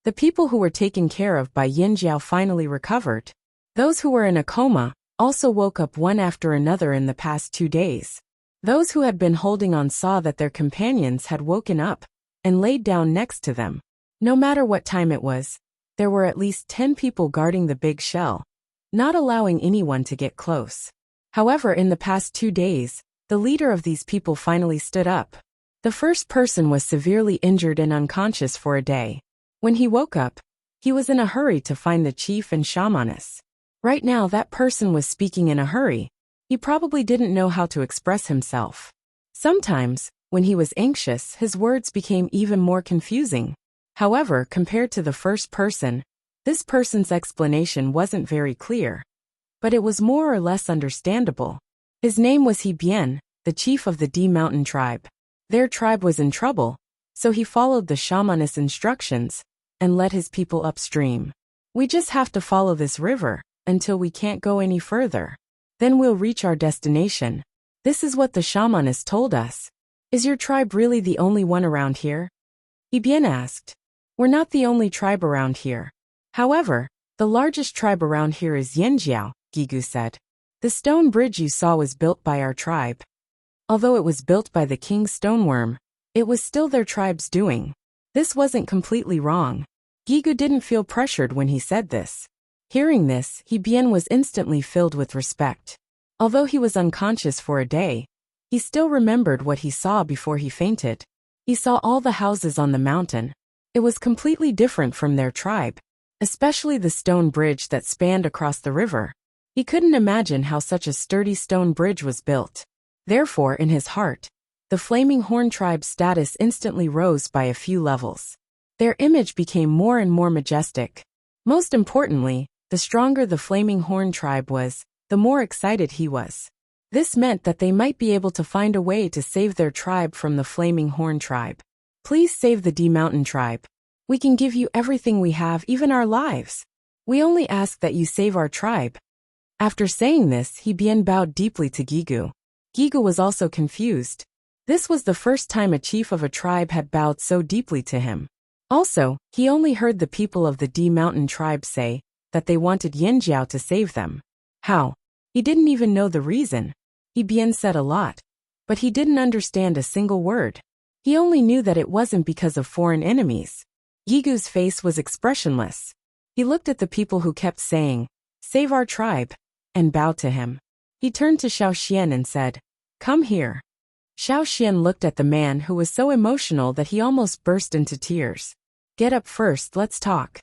the people who were taken care of by Yinjiao finally recovered. Those who were in a coma also woke up one after another in the past 2 days. Those who had been holding on saw that their companions had woken up and laid down next to them. No matter what time it was, there were at least 10 people guarding the big shell, not allowing anyone to get close. However, in the past 2 days, the leader of these people finally stood up. The first person was severely injured and unconscious for a day. When he woke up, he was in a hurry to find the chief and shamaness. Right now, that person was speaking in a hurry. He probably didn't know how to express himself. Sometimes, when he was anxious, his words became even more confusing. However, compared to the first person, this person's explanation wasn't very clear, but it was more or less understandable. His name was He Bian, the chief of the D Mountain tribe. Their tribe was in trouble, so he followed the shamaness instructions and led his people upstream. We just have to follow this river until we can't go any further. Then we'll reach our destination. This is what the shamaness told us. Is your tribe really the only one around here? Ibian asked. We're not the only tribe around here. However, the largest tribe around here is Yinjiao, Gigu said. The stone bridge you saw was built by our tribe. Although it was built by the king's stoneworm, it was still their tribe's doing. This wasn't completely wrong. Gigu didn't feel pressured when he said this. Hearing this, Bian was instantly filled with respect. Although he was unconscious for a day, he still remembered what he saw before he fainted. He saw all the houses on the mountain. It was completely different from their tribe, especially the stone bridge that spanned across the river. He couldn't imagine how such a sturdy stone bridge was built. Therefore, in his heart, the Flaming Horn tribe's status instantly rose by a few levels. Their image became more and more majestic. Most importantly, the stronger the Flaming Horn tribe was, the more excited he was. This meant that they might be able to find a way to save their tribe from the Flaming Horn tribe. Please save the D Mountain tribe. We can give you everything we have, even our lives. We only ask that you save our tribe. After saying this, Bian bowed deeply to Gigu. Gigu was also confused. This was the first time a chief of a tribe had bowed so deeply to him. Also, he only heard the people of the D Mountain tribe say that they wanted Yinjiao to save them. How? He didn't even know the reason. Bian said a lot, but he didn't understand a single word. He only knew that it wasn't because of foreign enemies. Yigu's face was expressionless. He looked at the people who kept saying, "Save our tribe," and bowed to him. He turned to Xiao Xian and said, "Come here." Xiao Xian looked at the man who was so emotional that he almost burst into tears. "Get up first, let's talk."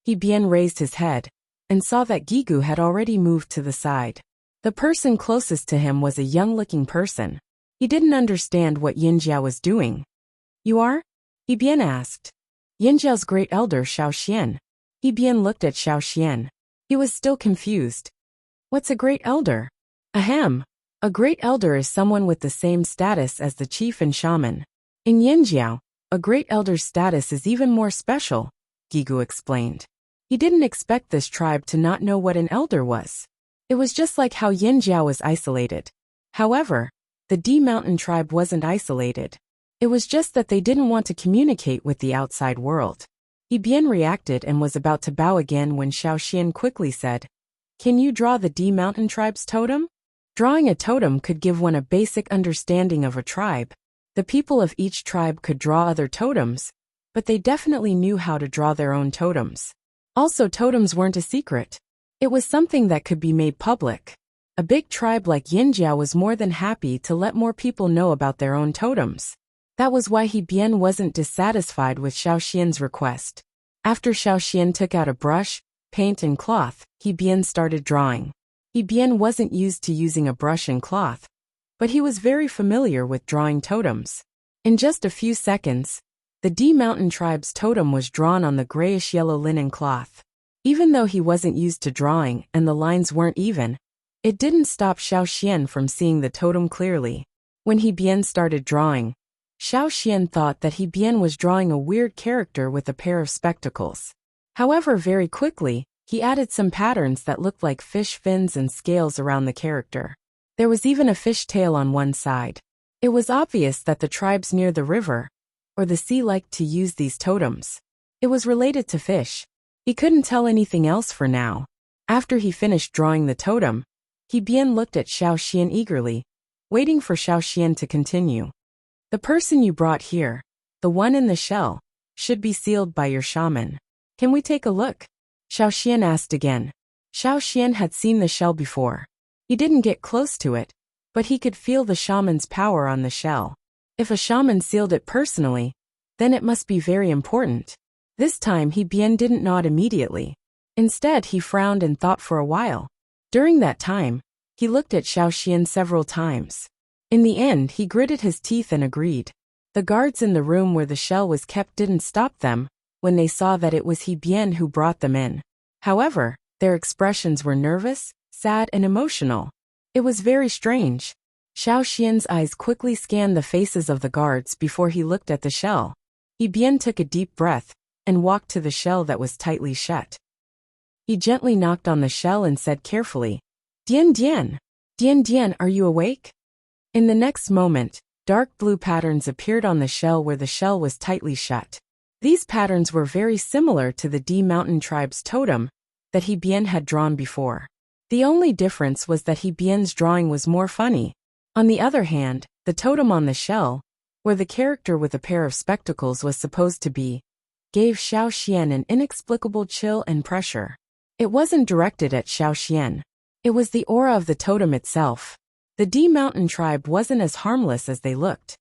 Bian raised his head and saw that Gigu had already moved to the side. The person closest to him was a young-looking person. He didn't understand what Yinjiao was doing. "You are?" Bian asked. "Yinjiao's great elder Xiao Xian." Bian looked at Xiao Xian. He was still confused. "What's a great elder?" "Ahem. A great elder is someone with the same status as the chief and shaman. In Yinjiao, a great elder's status is even more special," Gigu explained. He didn't expect this tribe to not know what an elder was. It was just like how Yinjiao was isolated. However, the D Mountain tribe wasn't isolated. It was just that they didn't want to communicate with the outside world. Bian reacted and was about to bow again when Xiao Xian quickly said, "Can you draw the D Mountain tribe's totem?" Drawing a totem could give one a basic understanding of a tribe. The people of each tribe could draw other totems, but they definitely knew how to draw their own totems. Also, totems weren't a secret. It was something that could be made public. A big tribe like Yinjiao was more than happy to let more people know about their own totems. That was why Bian wasn't dissatisfied with Xiao Xian's request. After Xiao Xian took out a brush, paint and cloth, Bian started drawing. Bian wasn't used to using a brush and cloth, but he was very familiar with drawing totems. In just a few seconds, the D Mountain tribe's totem was drawn on the grayish-yellow linen cloth. Even though he wasn't used to drawing and the lines weren't even, It didn't stop Xiao Xian from seeing the totem clearly. When He Bian started drawing, Xiao Xian thought that He Bian was drawing a weird character with a pair of spectacles. However, very quickly, he added some patterns that looked like fish fins and scales around the character. There was even a fish tail on one side. It was obvious that the tribes near the river or the sea liked to use these totems. It was related to fish. He couldn't tell anything else for now. After he finished drawing the totem, He Bian looked at Xiao Xian eagerly, waiting for Xiao Xian to continue. The person you brought here, the one in the shell, should be sealed by your shaman. Can we take a look? Xiao Xian asked again. Xiao Xian had seen the shell before. He didn't get close to it, but he could feel the shaman's power on the shell. If a shaman sealed it personally, then it must be very important. This time He Bian didn't nod immediately. Instead, he frowned and thought for a while. During that time, he looked at Xiao Xian several times. In the end, he gritted his teeth and agreed. The guards in the room where the shell was kept didn't stop them when they saw that it was He Bian who brought them in. However, their expressions were nervous, sad, and emotional. It was very strange. Xiao Xian's eyes quickly scanned the faces of the guards before he looked at the shell. He Bian took a deep breath and walked to the shell that was tightly shut. He gently knocked on the shell and said carefully, "Dian Dian, Dian Dian, are you awake?" In the next moment, dark blue patterns appeared on the shell where the shell was tightly shut. These patterns were very similar to the D Mountain tribe's totem that He Bian had drawn before. The only difference was that He Bian's drawing was more funny. On the other hand, the totem on the shell, where the character with a pair of spectacles was supposed to be, gave Xiao Xian an inexplicable chill and pressure. It wasn't directed at Xiao Xian. It was the aura of the totem itself. The D Mountain tribe wasn't as harmless as they looked.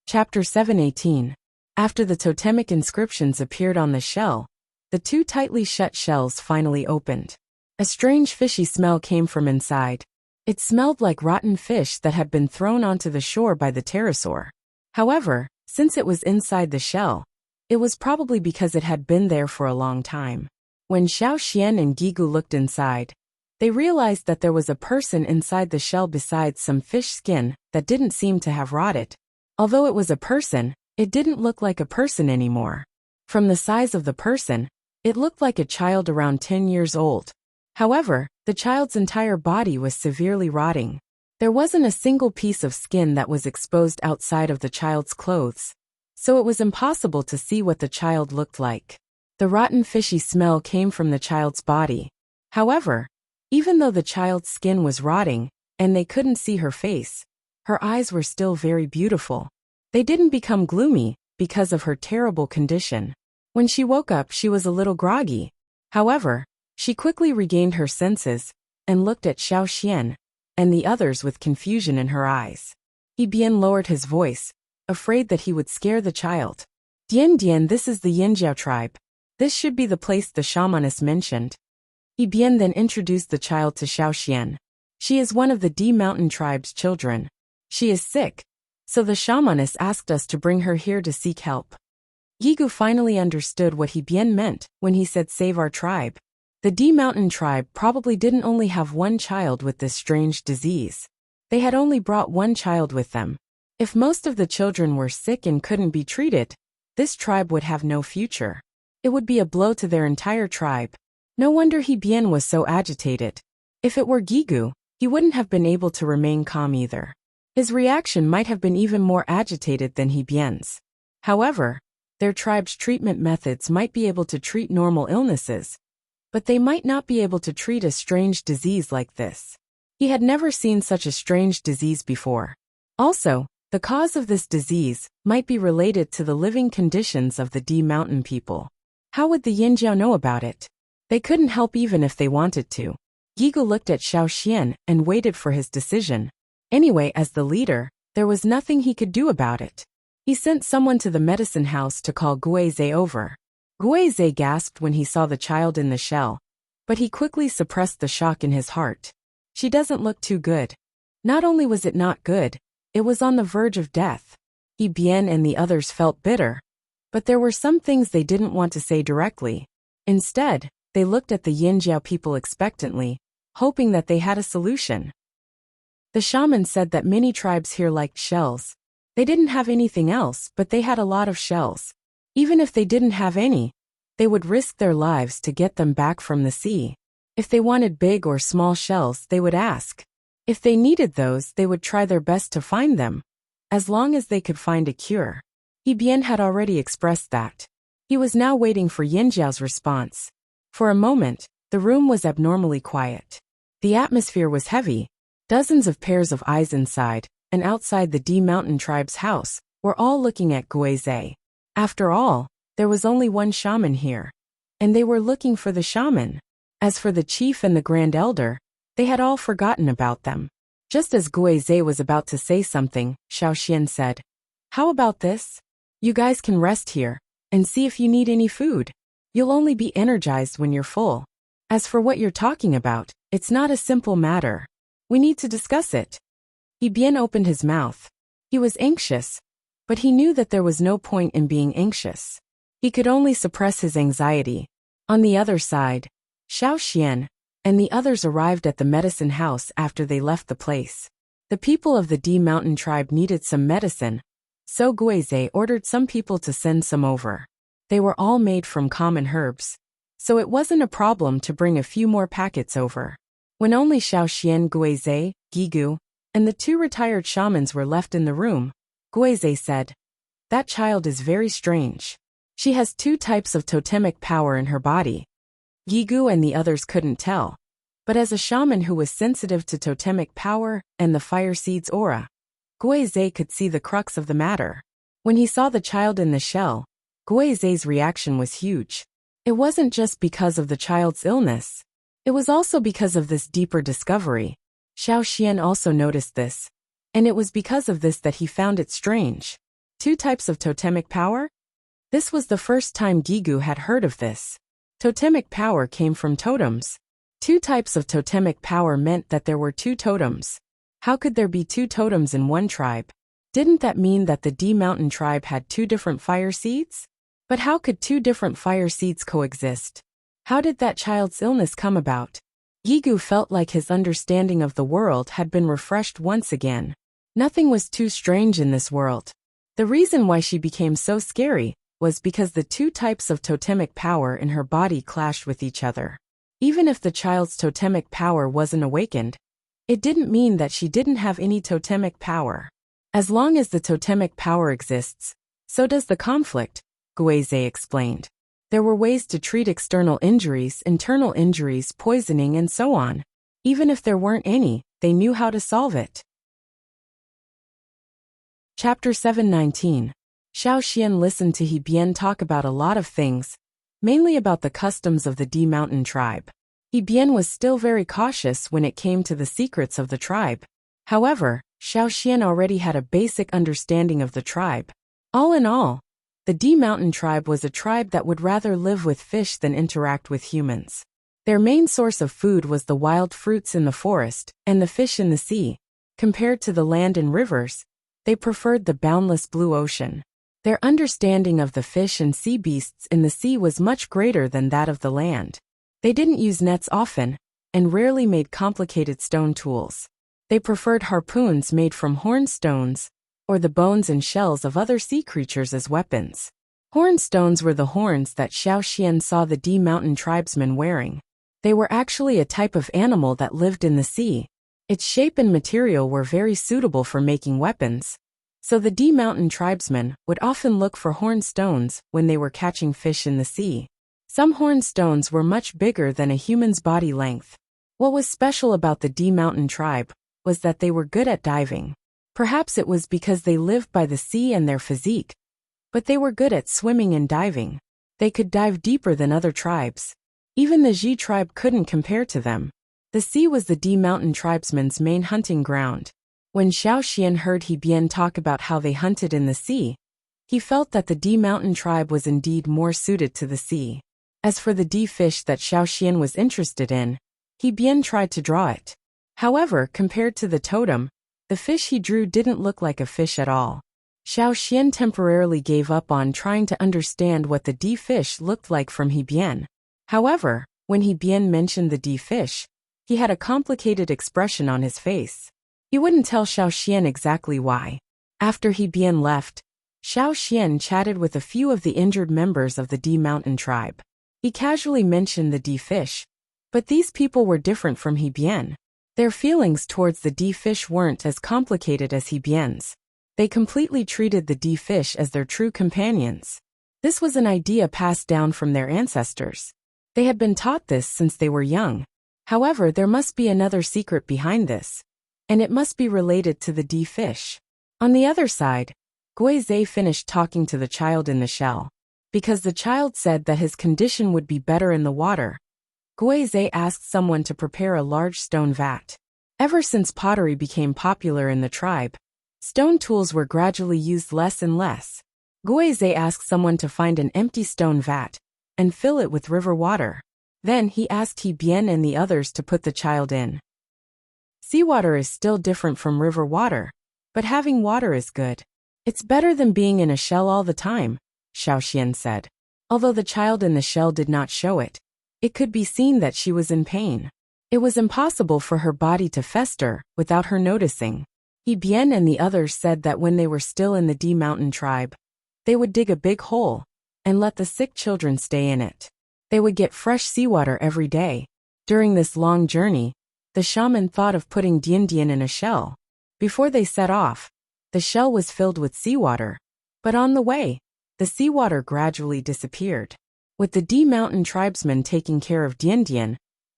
Chapter 7:18. After the totemic inscriptions appeared on the shell, the two tightly shut shells finally opened. A strange fishy smell came from inside. It smelled like rotten fish that had been thrown onto the shore by the pterosaur. However, since it was inside the shell, it was probably because it had been there for a long time. When Xiao Xian and Gigu looked inside, they realized that there was a person inside the shell besides some fish skin that didn't seem to have rotted. Although it was a person, it didn't look like a person anymore. From the size of the person, it looked like a child around 10 years old. However, the child's entire body was severely rotting. There wasn't a single piece of skin that was exposed outside of the child's clothes, so it was impossible to see what the child looked like. The rotten fishy smell came from the child's body. However, even though the child's skin was rotting, and they couldn't see her face, her eyes were still very beautiful. They didn't become gloomy because of her terrible condition. When she woke up, she was a little groggy. However, she quickly regained her senses and looked at Xiao Xian and the others with confusion in her eyes. He Bian lowered his voice, afraid that he would scare the child. "Dian Dian, this is the Yinjiao tribe. This should be the place the shamaness mentioned." He Bian then introduced the child to Xiao Xian. "She is one of the D Mountain tribe's children. She is sick, so the shamaness asked us to bring her here to seek help." Gigu finally understood what He Bian meant when he said save our tribe. The D Mountain tribe probably didn't only have one child with this strange disease. They had only brought one child with them. If most of the children were sick and couldn't be treated, this tribe would have no future. It would be a blow to their entire tribe. No wonder He Bian was so agitated. If it were Gigu, he wouldn't have been able to remain calm either. His reaction might have been even more agitated than He Bian's. However, their tribe's treatment methods might be able to treat normal illnesses, but they might not be able to treat a strange disease like this. He had never seen such a strange disease before. Also, the cause of this disease might be related to the living conditions of the D Mountain people. How would the Yinjiao know about it? They couldn't help even if they wanted to. Gigu looked at Xiao Xian and waited for his decision. Anyway, as the leader, there was nothing he could do about it. He sent someone to the medicine house to call Guizhe over. Guizhe gasped when he saw the child in the shell, but he quickly suppressed the shock in his heart. She doesn't look too good. Not only was it not good, it was on the verge of death. He Bian and the others felt bitter, but there were some things they didn't want to say directly. Instead, they looked at the Yinjiao people expectantly, hoping that they had a solution. The shaman said that many tribes here liked shells. They didn't have anything else, but they had a lot of shells. Even if they didn't have any, they would risk their lives to get them back from the sea. If they wanted big or small shells, they would ask. If they needed those, they would try their best to find them, as long as they could find a cure. Bien had already expressed that. He was now waiting for Yinjiao's response. For a moment, the room was abnormally quiet. The atmosphere was heavy. Dozens of pairs of eyes inside and outside the D Mountain tribe's house were all looking at Guizhe. After all, there was only one shaman here, and they were looking for the shaman. As for the chief and the grand elder, they had all forgotten about them. Just as Guizhe was about to say something, Xiaoxian said, "How about this? You guys can rest here and see if you need any food. You'll only be energized when you're full. As for what you're talking about, it's not a simple matter. We need to discuss it." Bien opened his mouth. He was anxious, but he knew that there was no point in being anxious. He could only suppress his anxiety. On the other side, Xiaoxian and the others arrived at the medicine house after they left the place. The people of the D Mountain tribe needed some medicine, so Guizhe ordered some people to send some over. They were all made from common herbs, so it wasn't a problem to bring a few more packets over. When only Xiaoxian, Guizhe, Gigu, and the two retired shamans were left in the room, Guizhe said, "That child is very strange. She has 2 types of totemic power in her body." Gigu and the others couldn't tell, but as a shaman who was sensitive to totemic power and the fire seed's aura, Guizhe could see the crux of the matter. When he saw the child in the shell, Guizhe's reaction was huge. It wasn't just because of the child's illness. It was also because of this deeper discovery. Xiaoxian also noticed this, and it was because of this that he found it strange. 2 types of totemic power? This was the first time Gigu had heard of this. Totemic power came from totems. 2 types of totemic power meant that there were 2 totems. How could there be 2 totems in one tribe? Didn't that mean that the D Mountain tribe had 2 different fire seeds? But how could 2 different fire seeds coexist? How did that child's illness come about? Gigu felt like his understanding of the world had been refreshed once again. Nothing was too strange in this world. The reason why she became so scary was because the 2 types of totemic power in her body clashed with each other. Even if the child's totemic power wasn't awakened, it didn't mean that she didn't have any totemic power. As long as the totemic power exists, so does the conflict, Guizhe explained. There were ways to treat external injuries, internal injuries, poisoning, and so on. Even if there weren't any, they knew how to solve it. Chapter 719. Xiaoxian listened to Bien talk about a lot of things, mainly about the customs of the D Mountain tribe. Bien was still very cautious when it came to the secrets of the tribe. However, Xiaoxian already had a basic understanding of the tribe. All in all, the D Mountain tribe was a tribe that would rather live with fish than interact with humans. Their main source of food was the wild fruits in the forest and the fish in the sea. Compared to the land and rivers, they preferred the boundless blue ocean. Their understanding of the fish and sea beasts in the sea was much greater than that of the land. They didn't use nets often, and rarely made complicated stone tools. They preferred harpoons made from horn stones, or the bones and shells of other sea creatures as weapons. Horn stones were the horns that Xiaoxian saw the D Mountain tribesmen wearing. They were actually a type of animal that lived in the sea. Its shape and material were very suitable for making weapons, so the D Mountain tribesmen would often look for horn stones when they were catching fish in the sea. Some horn stones were much bigger than a human's body length. What was special about the D Mountain tribe was that they were good at diving. Perhaps it was because they lived by the sea and their physique, but they were good at swimming and diving. They could dive deeper than other tribes. Even the Ji tribe couldn't compare to them. The sea was the D Mountain tribesmen's main hunting ground. When Xiaoxian heard Bien talk about how they hunted in the sea, he felt that the D Mountain tribe was indeed more suited to the sea. As for the D fish that Xiaoxian was interested in, Bien tried to draw it. However, compared to the totem, the fish he drew didn't look like a fish at all. Xiaoxian temporarily gave up on trying to understand what the D fish looked like from Bien. However, when Bien mentioned the D fish, He had a complicated expression on his face. He wouldn't tell Xiao Xian exactly why. After He Bian left, Xiao Xian chatted with a few of the injured members of the D Mountain tribe. He casually mentioned the D fish, but these people were different from He Bian. Their feelings towards the D fish weren't as complicated as He Bian's. They completely treated the D fish as their true companions. This was an idea passed down from their ancestors. They had been taught this since they were young. However, there must be another secret behind this, and it must be related to the D fish. On the other side, Guizhe finished talking to the child in the shell. Because the child said that his condition would be better in the water, Guizhe asked someone to prepare a large stone vat. Ever since pottery became popular in the tribe, stone tools were gradually used less and less. Guizhe asked someone to find an empty stone vat and fill it with river water. Then he asked He Bian and the others to put the child in. Seawater is still different from river water, but having water is good. It's better than being in a shell all the time, Xiao Xian said. Although the child in the shell did not show it, it could be seen that she was in pain. It was impossible for her body to fester without her noticing. He Bian and the others said that when they were still in the D Mountain tribe, they would dig a big hole and let the sick children stay in it. They would get fresh seawater every day. During this long journey, the shaman thought of putting Dian in a shell. Before they set off, the shell was filled with seawater, but on the way, the seawater gradually disappeared. With the D Mountain tribesmen taking care of Dian,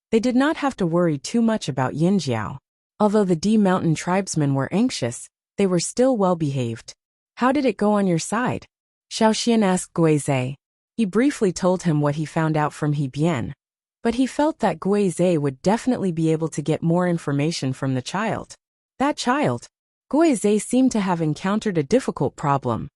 they did not have to worry too much about Yinjiao. Although the D Mountain tribesmen were anxious, they were still well behaved. How did it go on your side? Xiao Xian asked Guizhe. He briefly told him what he found out from He Bian, but he felt that Guizhe would definitely be able to get more information from the child. That child? Guizhe seemed to have encountered a difficult problem.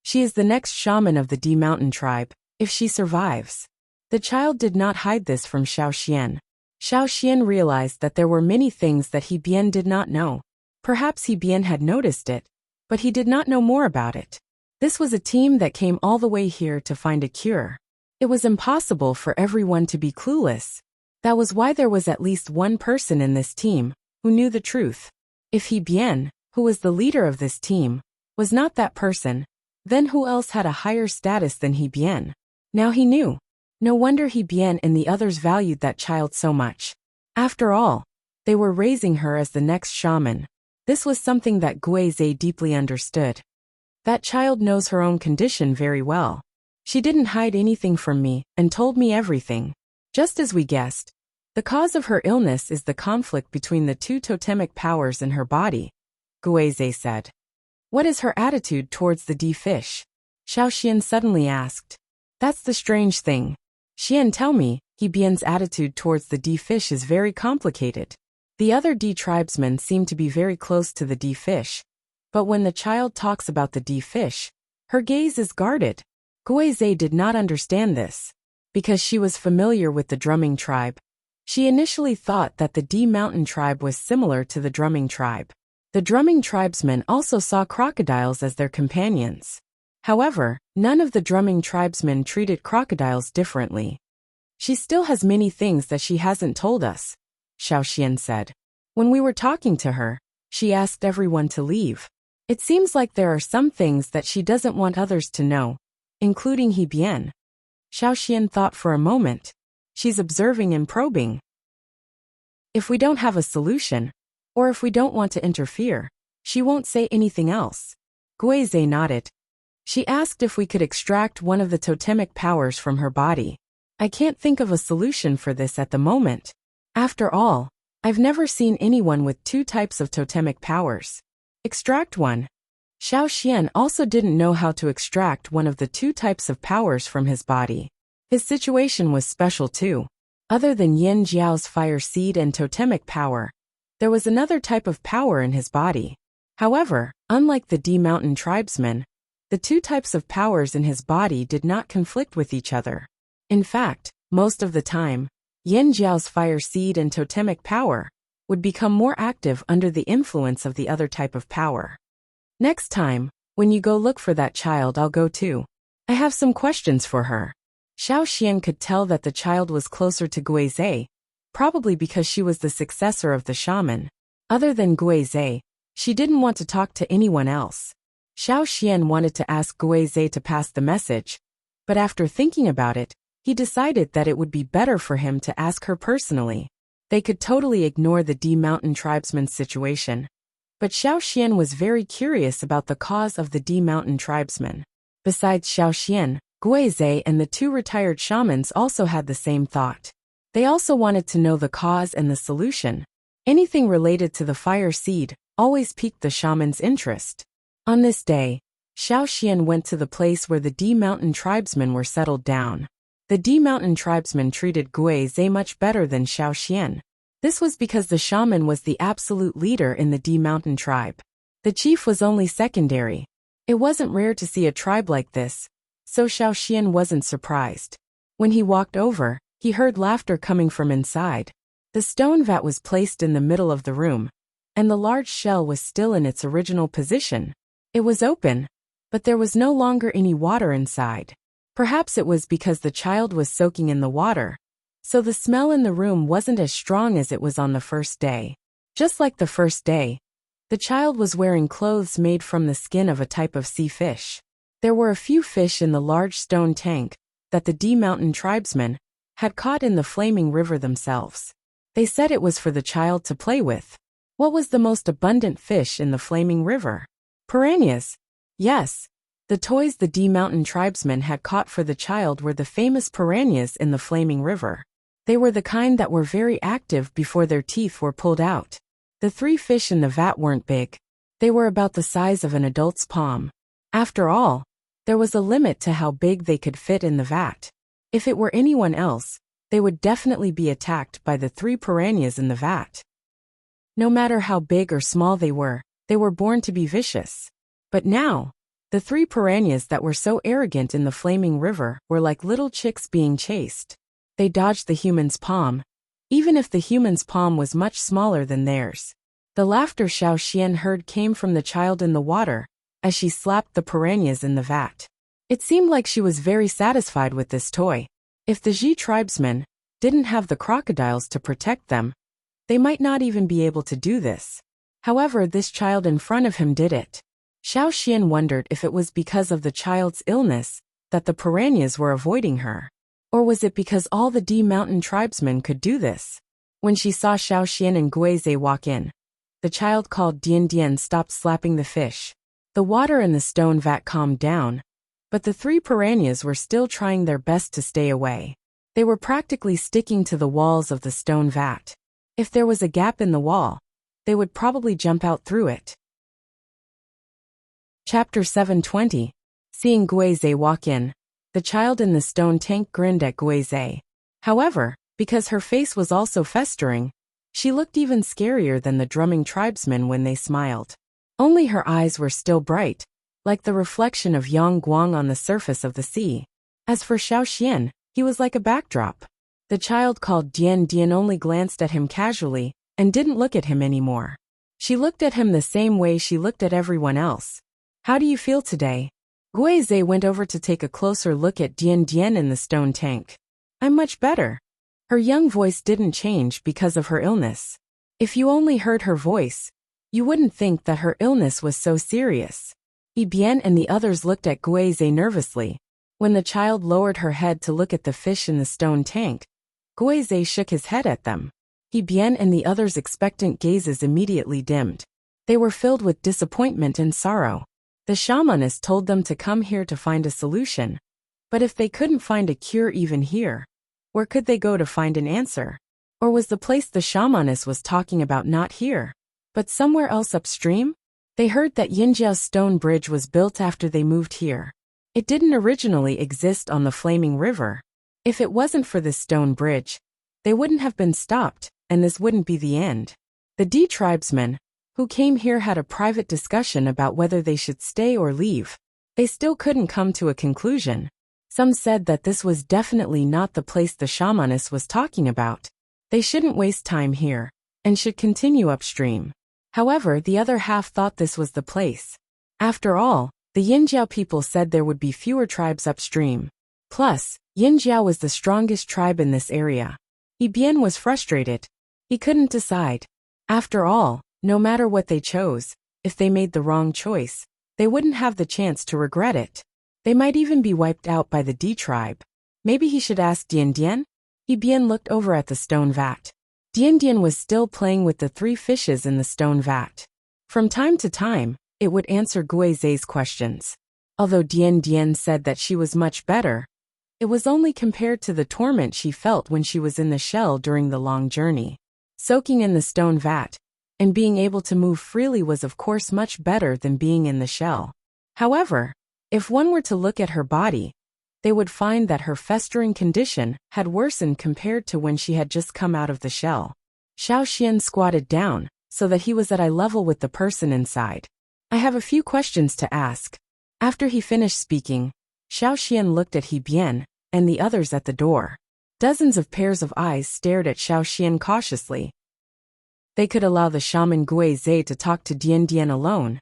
She is the next shaman of the D Mountain tribe, if she survives. The child did not hide this from Xiao Xian. Xiao Xian realized that there were many things that He Bian did not know. Perhaps He Bian had noticed it, but he did not know more about it. This was a team that came all the way here to find a cure. It was impossible for everyone to be clueless. That was why there was at least one person in this team who knew the truth. If He Bian, who was the leader of this team, was not that person, then who else had a higher status than He Bian? Now he knew. No wonder He Bian and the others valued that child so much. After all, they were raising her as the next shaman. This was something that Guizhe deeply understood. That child knows her own condition very well. She didn't hide anything from me and told me everything. Just as we guessed, the cause of her illness is the conflict between the two totemic powers in her body, Guizhe said. What is her attitude towards the D fish? Xiao Xian suddenly asked. That's the strange thing. Xian, tell me, He Bian's attitude towards the D fish is very complicated. The other D tribesmen seem to be very close to the D fish, but when the child talks about the D fish, her gaze is guarded. Guizhe did not understand this. Because she was familiar with the drumming tribe, she initially thought that the D Mountain tribe was similar to the drumming tribe. The drumming tribesmen also saw crocodiles as their companions. However, none of the drumming tribesmen treated crocodiles differently. She still has many things that she hasn't told us, Xiao Xian said. When we were talking to her, she asked everyone to leave. It seems like there are some things that she doesn't want others to know, including He Bian. Xiao Xian thought for a moment. She's observing and probing. If we don't have a solution, or if we don't want to interfere, she won't say anything else. Guizhe nodded. She asked if we could extract one of the totemic powers from her body. I can't think of a solution for this at the moment. After all, I've never seen anyone with two types of totemic powers. Extract one. Xiao Xian also didn't know how to extract one of the two types of powers from his body. His situation was special too. Other than Yin Jiao's fire seed and totemic power, there was another type of power in his body. However, unlike the D Mountain tribesmen, the two types of powers in his body did not conflict with each other. In fact, most of the time, Yin Jiao's fire seed and totemic power would become more active under the influence of the other type of power. Next time, when you go look for that child, I'll go too. I have some questions for her. Xiao Xian could tell that the child was closer to Guizhe, probably because she was the successor of the shaman. Other than Guizhe, she didn't want to talk to anyone else. Xiao Xian wanted to ask Guizhe to pass the message, but after thinking about it, he decided that it would be better for him to ask her personally. They could totally ignore the D Mountain tribesman's situation. But Xiao Xian was very curious about the cause of the D Mountain tribesman. Besides Xiao Xian, Guizhe and the two retired shamans also had the same thought. They also wanted to know the cause and the solution. Anything related to the fire seed always piqued the shaman's interest. On this day, Xiao Xian went to the place where the D Mountain tribesmen were settled down. The D Mountain tribesmen treated Guizhe much better than Xiao Xian. This was because the shaman was the absolute leader in the D Mountain tribe. The chief was only secondary. It wasn't rare to see a tribe like this, so Xiao Xian wasn't surprised. When he walked over, he heard laughter coming from inside. The stone vat was placed in the middle of the room, and the large shell was still in its original position. It was open, but there was no longer any water inside. Perhaps it was because the child was soaking in the water, so the smell in the room wasn't as strong as it was on the first day. Just like the first day, the child was wearing clothes made from the skin of a type of sea fish. There were a few fish in the large stone tank that the D Mountain tribesmen had caught in the flaming river themselves. They said it was for the child to play with. What was the most abundant fish in the flaming river? Piranhas. Yes. The toys the D Mountain tribesmen had caught for the child were the famous piranhas in the flaming river. They were the kind that were very active before their teeth were pulled out. The 3 fish in the vat weren't big. They were about the size of an adult's palm. After all, there was a limit to how big they could fit in the vat. If it were anyone else, they would definitely be attacked by the 3 piranhas in the vat. No matter how big or small they were born to be vicious. But now, the 3 piranhas that were so arrogant in the flaming river were like little chicks being chased. They dodged the human's palm, even if the human's palm was much smaller than theirs. The laughter Xiao Xian heard came from the child in the water, as she slapped the piranhas in the vat. It seemed like she was very satisfied with this toy. If the Ji tribesmen didn't have the crocodiles to protect them, they might not even be able to do this. However, this child in front of him did it. Xiao Xian wondered if it was because of the child's illness that the piranhas were avoiding her. Or was it because all the D Mountain tribesmen could do this? When she saw Xiao Xian and Guizhe walk in, the child called Dian Dian stopped slapping the fish. The water in the stone vat calmed down, but the 3 piranhas were still trying their best to stay away. They were practically sticking to the walls of the stone vat. If there was a gap in the wall, they would probably jump out through it. Chapter 720. Seeing Guizhe walk in, the child in the stone tank grinned at Guizhe. However, because her face was also festering, she looked even scarier than the drumming tribesmen when they smiled. Only her eyes were still bright, like the reflection of Yang Guang on the surface of the sea. As for Xiao Xian, he was like a backdrop. The child called Dian Dian only glanced at him casually and didn't look at him anymore. She looked at him the same way she looked at everyone else. How do you feel today? Guizhe went over to take a closer look at Dian Dian in the stone tank. I'm much better. Her young voice didn't change because of her illness. If you only heard her voice, you wouldn't think that her illness was so serious. Bian and the others looked at Guizhe nervously. When the child lowered her head to look at the fish in the stone tank, Guizhe shook his head at them. Bian and the others' expectant gazes immediately dimmed. They were filled with disappointment and sorrow. The shamaness told them to come here to find a solution. But if they couldn't find a cure even here, where could they go to find an answer? Or was the place the shamaness was talking about not here, but somewhere else upstream? They heard that Yinjiao's stone bridge was built after they moved here. It didn't originally exist on the flaming river. If it wasn't for this stone bridge, they wouldn't have been stopped, and this wouldn't be the end. The D tribesmen who came here had a private discussion about whether they should stay or leave. They still couldn't come to a conclusion. Some said that this was definitely not the place the shamaness was talking about. They shouldn't waste time here, and should continue upstream. However, the other half thought this was the place. After all, the Yinjiao people said there would be fewer tribes upstream. Plus, Yinjiao was the strongest tribe in this area. Yi Bian was frustrated. He couldn't decide. After all, no matter what they chose, if they made the wrong choice, they wouldn't have the chance to regret it. They might even be wiped out by the D tribe. Maybe he should ask Dian Dian? Yi Bian looked over at the stone vat. Dian Dian was still playing with the 3 fishes in the stone vat. From time to time, it would answer Guizei's questions. Although Dian Dian said that she was much better, it was only compared to the torment she felt when she was in the shell during the long journey. Soaking in the stone vat and being able to move freely was of course much better than being in the shell. However, if one were to look at her body, they would find that her festering condition had worsened compared to when she had just come out of the shell. Xiao Xian squatted down so that he was at eye level with the person inside. I have a few questions to ask. After he finished speaking, Xiao Xian looked at Yi Bian and the others at the door. Dozens of pairs of eyes stared at Xiao Xian cautiously. They could allow the shaman Guizei to talk to Dian Dian alone,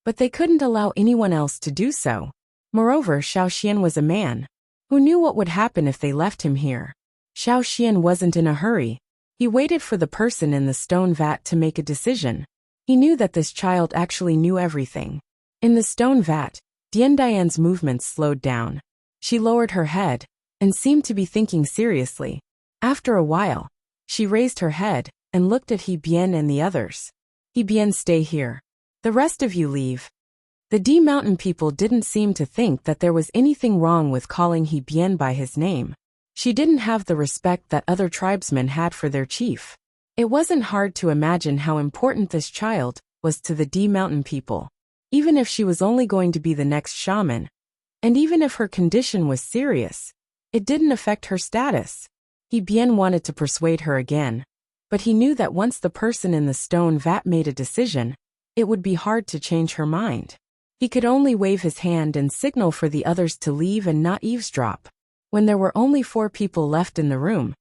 but they couldn't allow anyone else to do so. Moreover, Xiao Xian was a man who knew what would happen if they left him here. Xiao Xian wasn't in a hurry. He waited for the person in the stone vat to make a decision. He knew that this child actually knew everything. In the stone vat, Dian Dian's movements slowed down. She lowered her head and seemed to be thinking seriously. After a while, she raised her head and looked at Yi Bian and the others. Yi Bian, stay here. The rest of you leave. The D Mountain people didn't seem to think that there was anything wrong with calling Yi Bian by his name. She didn't have the respect that other tribesmen had for their chief. It wasn't hard to imagine how important this child was to the D Mountain people. Even if she was only going to be the next shaman, and even if her condition was serious, it didn't affect her status. Yi Bian wanted to persuade her again, but he knew that once the person in the stone vat made a decision, it would be hard to change her mind. He could only wave his hand and signal for the others to leave and not eavesdrop. When there were only 4 people left in the room,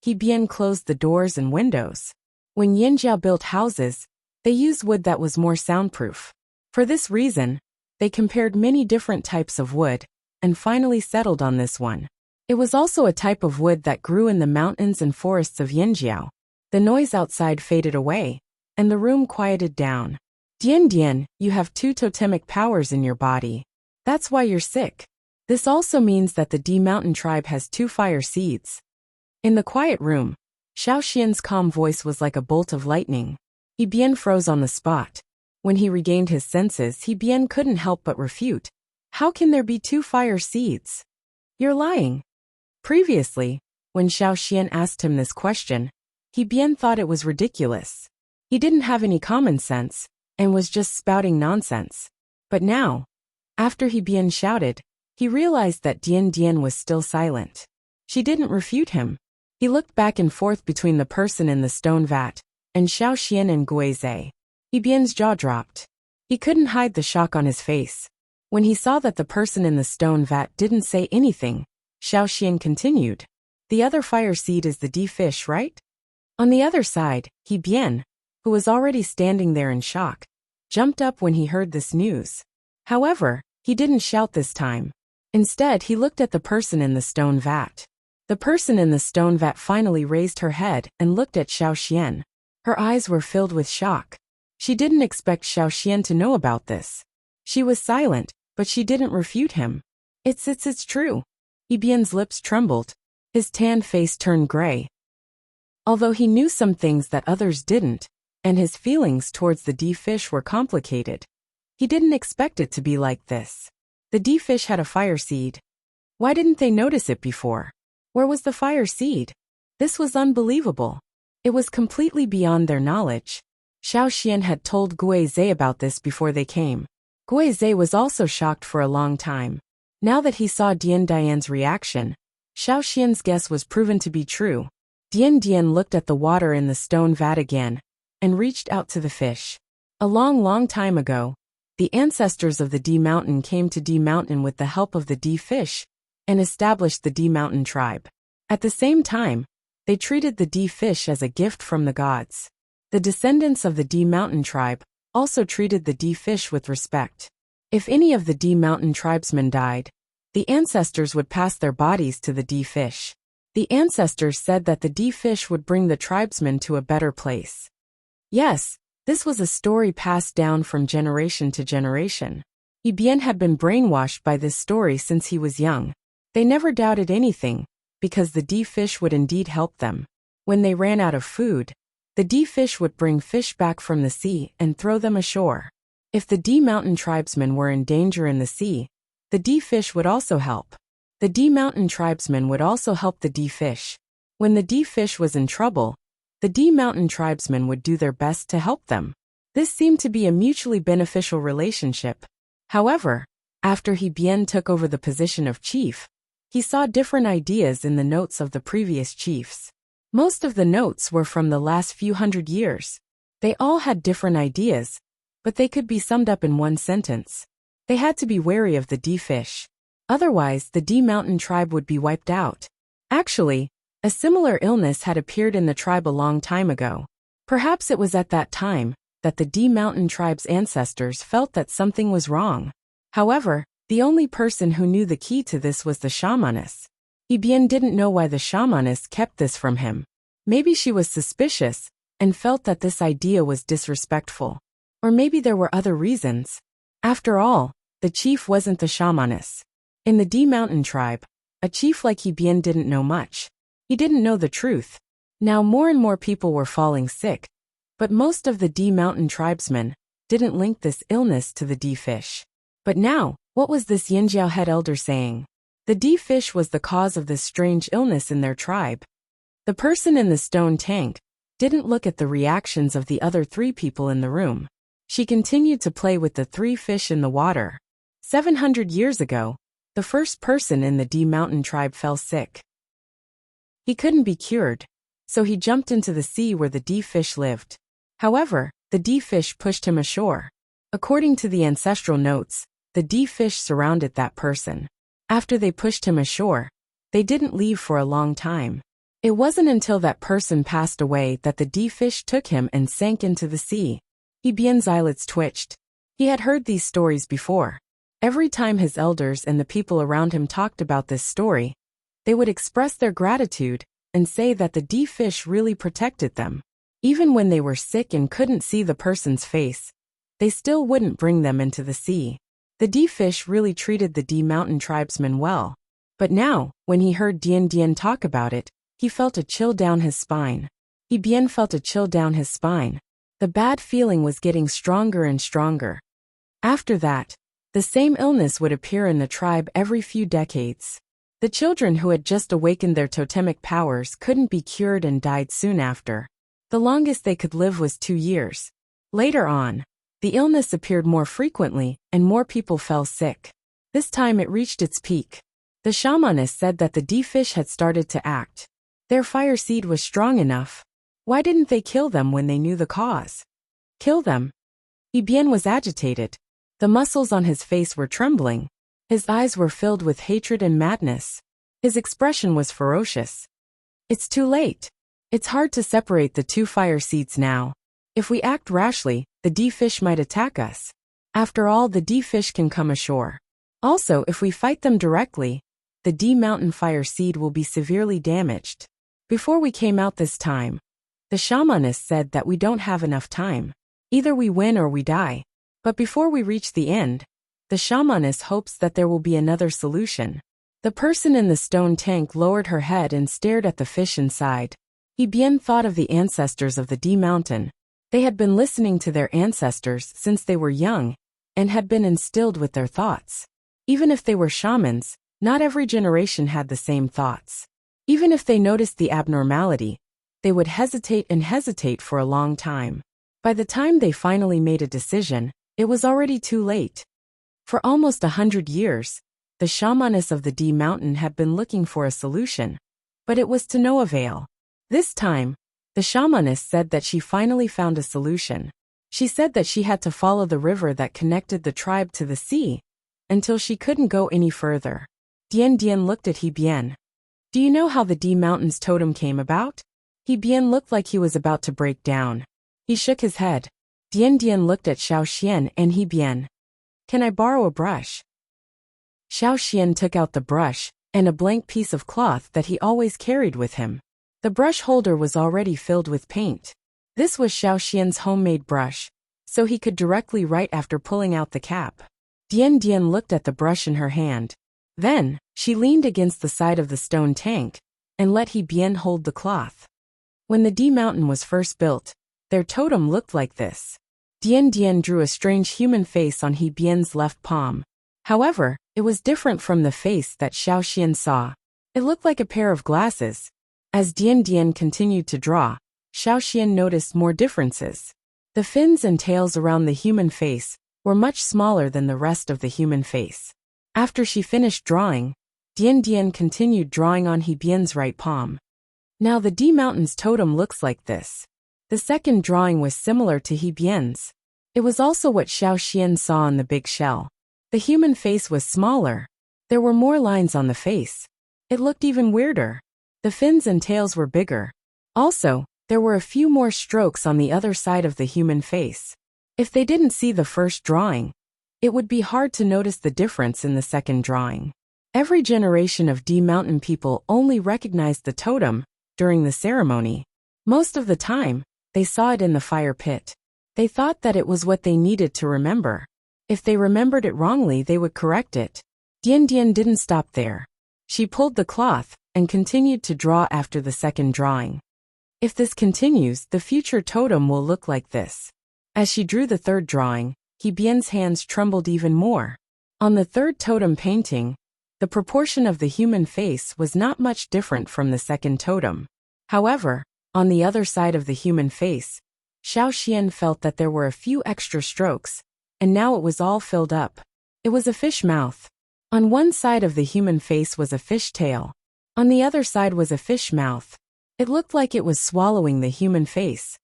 Yi Bian closed the doors and windows. When Yinjiao built houses, they used wood that was more soundproof. For this reason, they compared many different types of wood, and finally settled on this one. It was also a type of wood that grew in the mountains and forests of Yinjiao. The noise outside faded away, and the room quieted down. Dian Dian, you have 2 totemic powers in your body. That's why you're sick. This also means that the D Mountain tribe has 2 fire seeds. In the quiet room, Xiao Xian's calm voice was like a bolt of lightning. Yi Bian froze on the spot. When he regained his senses, Yi Bian couldn't help but refute. How can there be 2 fire seeds? You're lying. Previously, when Xiao Xian asked him this question, Yi Bian thought it was ridiculous. He didn't have any common sense, and was just spouting nonsense. But now, after Yi Bian shouted, he realized that Dian Dian was still silent. She didn't refute him. He looked back and forth between the person in the stone vat and Xiao Xian and Guizei. Yi Bian's jaw dropped. He couldn't hide the shock on his face. When he saw that the person in the stone vat didn't say anything, Xiao Xian continued. The other fire seed is the D fish, right? On the other side, Yi Bian, who was already standing there in shock, jumped up when he heard this news. However, he didn't shout this time. Instead, he looked at the person in the stone vat. The person in the stone vat finally raised her head and looked at Xiao Xian. Her eyes were filled with shock. She didn't expect Xiao Xian to know about this. She was silent, but she didn't refute him. It's true. Yi Bian's lips trembled. His tanned face turned gray. Although he knew some things that others didn't, and his feelings towards the D fish were complicated, he didn't expect it to be like this. The D fish had a fire seed. Why didn't they notice it before? Where was the fire seed? This was unbelievable. It was completely beyond their knowledge. Xiao Xian had told Guizei about this before they came. Guizei was also shocked for a long time. Now that he saw Dian Dian's reaction, Xiao Xian's guess was proven to be true. Dian Dian looked at the water in the stone vat again, and reached out to the fish. A long time ago, the ancestors of the D Mountain came to D Mountain with the help of the D fish, and established the D Mountain tribe. At the same time, they treated the D fish as a gift from the gods. The descendants of the D Mountain tribe also treated the D fish with respect. If any of the D Mountain tribesmen died, the ancestors would pass their bodies to the D fish. The ancestors said that the D fish would bring the tribesmen to a better place. Yes, this was a story passed down from generation to generation. Bien had been brainwashed by this story since he was young. They never doubted anything, because the D fish would indeed help them. When they ran out of food, the D fish would bring fish back from the sea and throw them ashore. If the D mountain tribesmen were in danger in the sea, the D fish would also help. The D mountain tribesmen would also help the D fish. When the D fish was in trouble, the D mountain tribesmen would do their best to help them. This seemed to be a mutually beneficial relationship. However, after Bien took over the position of chief, he saw different ideas in the notes of the previous chiefs. Most of the notes were from the last few hundred years. They all had different ideas, but they could be summed up in one sentence. They had to be wary of the D fish. Otherwise, the D mountain tribe would be wiped out. Actually, a similar illness had appeared in the tribe a long time ago. Perhaps it was at that time that the D mountain tribe's ancestors felt that something was wrong. However, the only person who knew the key to this was the shamaness. Bien didn't know why the shamaness kept this from him. Maybe she was suspicious and felt that this idea was disrespectful. Or maybe there were other reasons. After all, the chief wasn't the shamaness. In the D mountain tribe, a chief like Bien didn't know much. He didn't know the truth. Now more and more people were falling sick, but most of the D mountain tribesmen didn't link this illness to the D fish. But now, what was this Yinjiao head elder saying? The D fish was the cause of this strange illness in their tribe. The person in the stone tank didn't look at the reactions of the other 3 people in the room. She continued to play with the 3 fish in the water. 700 years ago, the first person in the D mountain tribe fell sick. He couldn't be cured, so he jumped into the sea where the D fish lived. However, the D fish pushed him ashore. According to the ancestral notes, the D fish surrounded that person. After they pushed him ashore, they didn't leave for a long time. It wasn't until that person passed away that the D fish took him and sank into the sea. Bien's eyelids twitched. He had heard these stories before. Every time his elders and the people around him talked about this story, they would express their gratitude and say that the D fish really protected them. Even when they were sick and couldn't see the person's face, they still wouldn't bring them into the sea. The D fish really treated the D mountain tribesmen well. But now, when he heard Dien talk about it, he felt a chill down his spine. Bien felt a chill down his spine. The bad feeling was getting stronger and stronger. After that, the same illness would appear in the tribe every few decades. The children who had just awakened their totemic powers couldn't be cured and died soon after. The longest they could live was 2 years. Later on, the illness appeared more frequently and more people fell sick. This time it reached its peak. The shamaness said that the D fish had started to act. Their fire seed was strong enough. Why didn't they kill them when they knew the cause? Kill them? Bien was agitated. The muscles on his face were trembling. His eyes were filled with hatred and madness. His expression was ferocious. It's too late. It's hard to separate the 2 fire seeds now. If we act rashly, the D fish might attack us. After all, the D fish can come ashore. Also, if we fight them directly, the D mountain fire seed will be severely damaged. Before we came out this time, the shamaness said that we don't have enough time. Either we win or we die. But before we reach the end, the shamaness hopes that there will be another solution. The person in the stone tank lowered her head and stared at the fish inside. Bien thought of the ancestors of the D mountain. They had been listening to their ancestors since they were young, and had been instilled with their thoughts. Even if they were shamans, not every generation had the same thoughts. Even if they noticed the abnormality, they would hesitate and hesitate for a long time. By the time they finally made a decision, it was already too late. For almost 100 years, the shamaness of the D mountain had been looking for a solution, but it was to no avail. This time, the shamaness said that she finally found a solution. She said that she had to follow the river that connected the tribe to the sea, until she couldn't go any further. Dien looked at Bien. Do you know how the D mountain's totem came about? Bien looked like he was about to break down. He shook his head. Dien looked at Xiao Xian and Bien. Can I borrow a brush? Xiao Xian took out the brush and a blank piece of cloth that he always carried with him. The brush holder was already filled with paint. This was Xiao Xian's homemade brush, so he could directly write after pulling out the cap. Dian Dian looked at the brush in her hand. Then, she leaned against the side of the stone tank and let He Bian hold the cloth. When the D Mountain was first built, their totem looked like this. Dian Dian drew a strange human face on He Bian's left palm. However, it was different from the face that Xiao Xian saw. It looked like a pair of glasses. As Dian Dian continued to draw, Xiao Xian noticed more differences. The fins and tails around the human face were much smaller than the rest of the human face. After she finished drawing, Dian Dian continued drawing on He Bian's right palm. Now the D Mountain's totem looks like this. The second drawing was similar to He Bian's. It was also what Xiao Xian saw on the big shell. The human face was smaller. There were more lines on the face. It looked even weirder. The fins and tails were bigger. Also, there were a few more strokes on the other side of the human face. If they didn't see the first drawing, it would be hard to notice the difference in the second drawing. Every generation of D Mountain people only recognized the totem during the ceremony. Most of the time, they saw it in the fire pit. They thought that it was what they needed to remember. If they remembered it wrongly, they would correct it. Dian Dian didn't stop there. She pulled the cloth and continued to draw after the second drawing. If this continues, the future totem will look like this. As she drew the third drawing, He Bian's hands trembled even more. On the third totem painting, the proportion of the human face was not much different from the second totem. However, on the other side of the human face, Xiao Xian felt that there were a few extra strokes, and now it was all filled up. It was a fish mouth. On one side of the human face was a fish tail. On the other side was a fish mouth. It looked like it was swallowing the human face.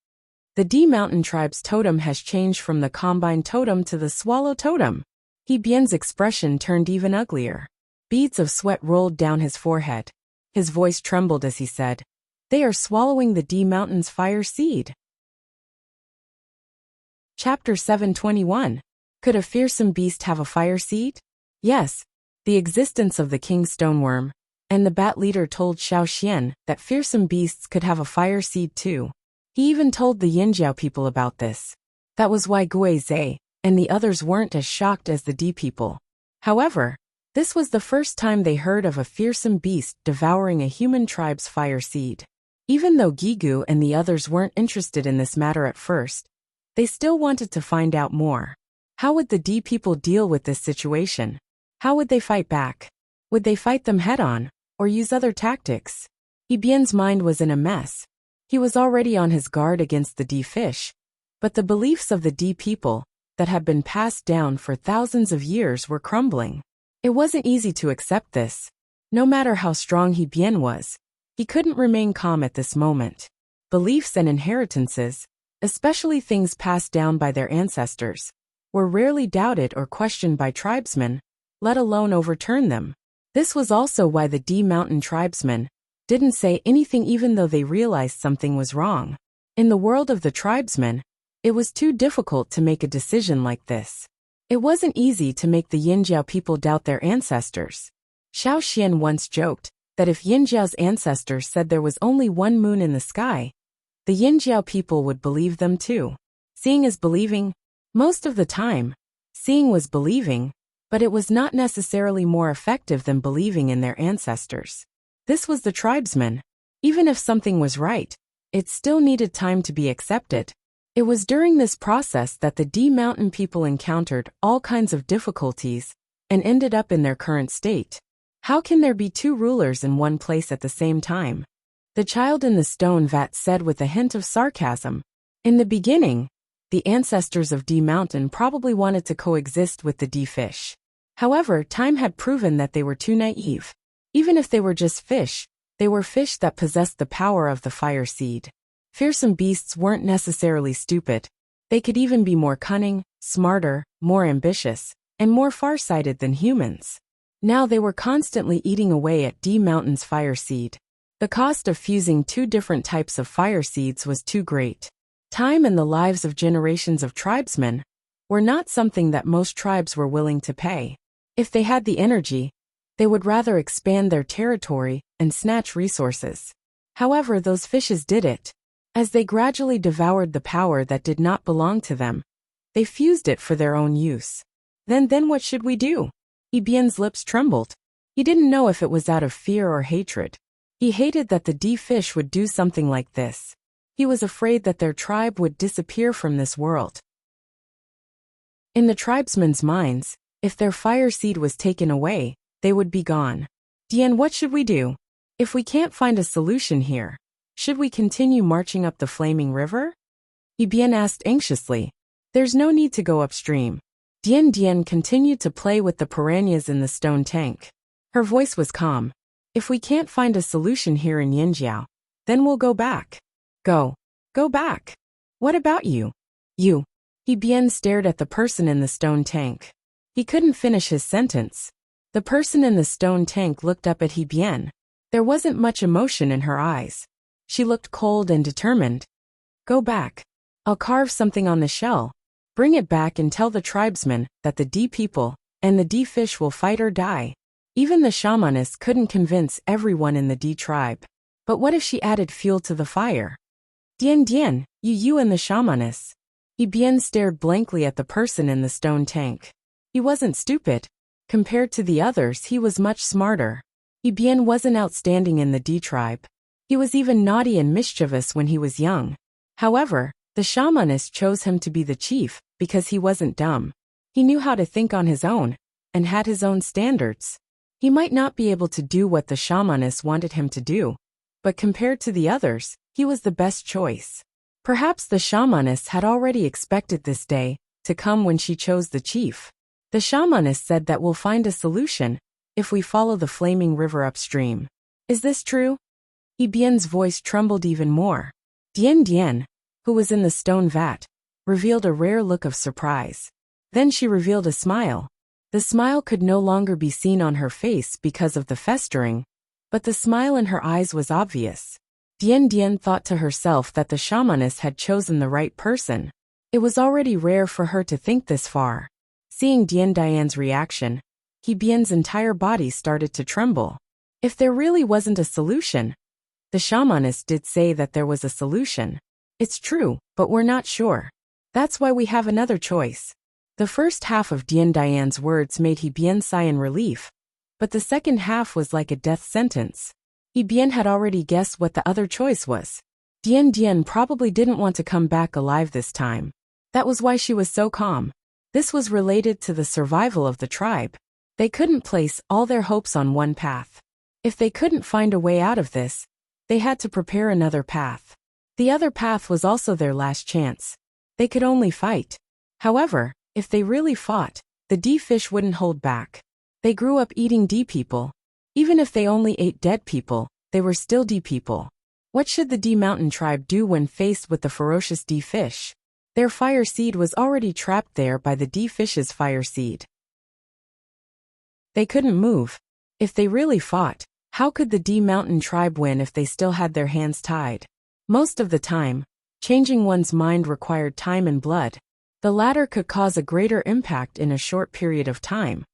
The D Mountain tribe's totem has changed from the combine totem to the swallow totem. He Bian's expression turned even uglier. Beads of sweat rolled down his forehead. His voice trembled as he said, "They are swallowing the D Mountain's fire seed." Chapter 721. Could a fearsome beast have a fire seed? Yes. The existence of the king stoneworm and the bat leader told Xiao Xian that fearsome beasts could have a fire seed too. He even told the Yinjiao people about this. That was why Gui Zhe and the others weren't as shocked as the D people. However, this was the first time they heard of a fearsome beast devouring a human tribe's fire seed. Even though Gigu and the others weren't interested in this matter at first, they still wanted to find out more. How would the D people deal with this situation? How would they fight back? Would they fight them head-on, or use other tactics? He Bian's mind was in a mess. He was already on his guard against the D fish, but the beliefs of the D people that had been passed down for thousands of years were crumbling. It wasn't easy to accept this. No matter how strong He Bian was, he couldn't remain calm at this moment. Beliefs and inheritances, especially things passed down by their ancestors, were rarely doubted or questioned by tribesmen, let alone overturn them. This was also why the D Mountain tribesmen didn't say anything even though they realized something was wrong. In the world of the tribesmen, it was too difficult to make a decision like this. It wasn't easy to make the Yinjiao people doubt their ancestors. Xiao Xian once joked that if Yinjiao's ancestors said there was only one moon in the sky, the Yinjiao people would believe them too. Seeing is believing. Most of the time, seeing was believing, but it was not necessarily more effective than believing in their ancestors. This was the tribesmen. Even if something was right, it still needed time to be accepted. It was during this process that the D Mountain people encountered all kinds of difficulties and ended up in their current state. How can there be two rulers in one place at the same time? The child in the stone vat said with a hint of sarcasm. In the beginning, the ancestors of D Mountain probably wanted to coexist with the D fish. However, time had proven that they were too naive. Even if they were just fish, they were fish that possessed the power of the fire seed. Fearsome beasts weren't necessarily stupid. They could even be more cunning, smarter, more ambitious, and more far-sighted than humans. Now they were constantly eating away at D Mountain's fire seed. The cost of fusing two different types of fire seeds was too great. Time and the lives of generations of tribesmen were not something that most tribes were willing to pay. If they had the energy, They would rather expand their territory and snatch resources. However, those fishes did it. As they gradually devoured the power that did not belong to them, they fused it for their own use. Then what should we do? Ibien's lips trembled. He didn't know if it was out of fear or hatred. He hated that the D-fish would do something like this. He was afraid that their tribe would disappear from this world. In the tribesmen's minds, if their fire seed was taken away, they would be gone. Dian, what should we do? If we can't find a solution here, should we continue marching up the flaming river? Ibien asked anxiously. There's no need to go upstream. Dian continued to play with the piranhas in the stone tank. Her voice was calm. If we can't find a solution here in Yinjiao, then we'll go back. Go back. What about you? You. Ibien stared at the person in the stone tank. He couldn't finish his sentence. The person in the stone tank looked up at Ibien. There wasn't much emotion in her eyes. She looked cold and determined. Go back. I'll carve something on the shell. Bring it back and tell the tribesmen that the D people and the D fish will fight or die. Even the shamaness couldn't convince everyone in the D tribe. But what if she added fuel to the fire? Dian, you and the shamaness. Ibien stared blankly at the person in the stone tank. He wasn't stupid. Compared to the others, he was much smarter. Ibien wasn't outstanding in the D tribe. He was even naughty and mischievous when he was young. However, the shamaness chose him to be the chief because he wasn't dumb. He knew how to think on his own and had his own standards. He might not be able to do what the shamaness wanted him to do, but compared to the others, he was the best choice. Perhaps the shamaness had already expected this day to come when she chose the chief. The shamaness said that we'll find a solution if we follow the flaming river upstream. Is this true? Ibien's voice trembled even more. Dian, who was in the stone vat, revealed a rare look of surprise. Then she revealed a smile. The smile could no longer be seen on her face because of the festering, but the smile in her eyes was obvious. Dian thought to herself that the shamaness had chosen the right person. It was already rare for her to think this far. Seeing Dian's reaction, Ibien's entire body started to tremble. If there really wasn't a solution, the shamaness did say that there was a solution. It's true, but we're not sure. That's why we have another choice. The first half of Dian's words made Ibien sigh in relief, but the second half was like a death sentence. Ibien had already guessed what the other choice was. Dian probably didn't want to come back alive this time. That was why she was so calm. This was related to the survival of the tribe. They couldn't place all their hopes on one path. If they couldn't find a way out of this, they had to prepare another path. The other path was also their last chance. They could only fight. However, if they really fought, the D fish wouldn't hold back. They grew up eating D people. Even if they only ate dead people, they were still D people. What should the D mountain tribe do when faced with the ferocious D fish? Their fire seed was already trapped there by the D fish's fire seed. They couldn't move. If they really fought, how could the D mountain tribe win if they still had their hands tied? Most of the time, changing one's mind required time and blood. The latter could cause a greater impact in a short period of time,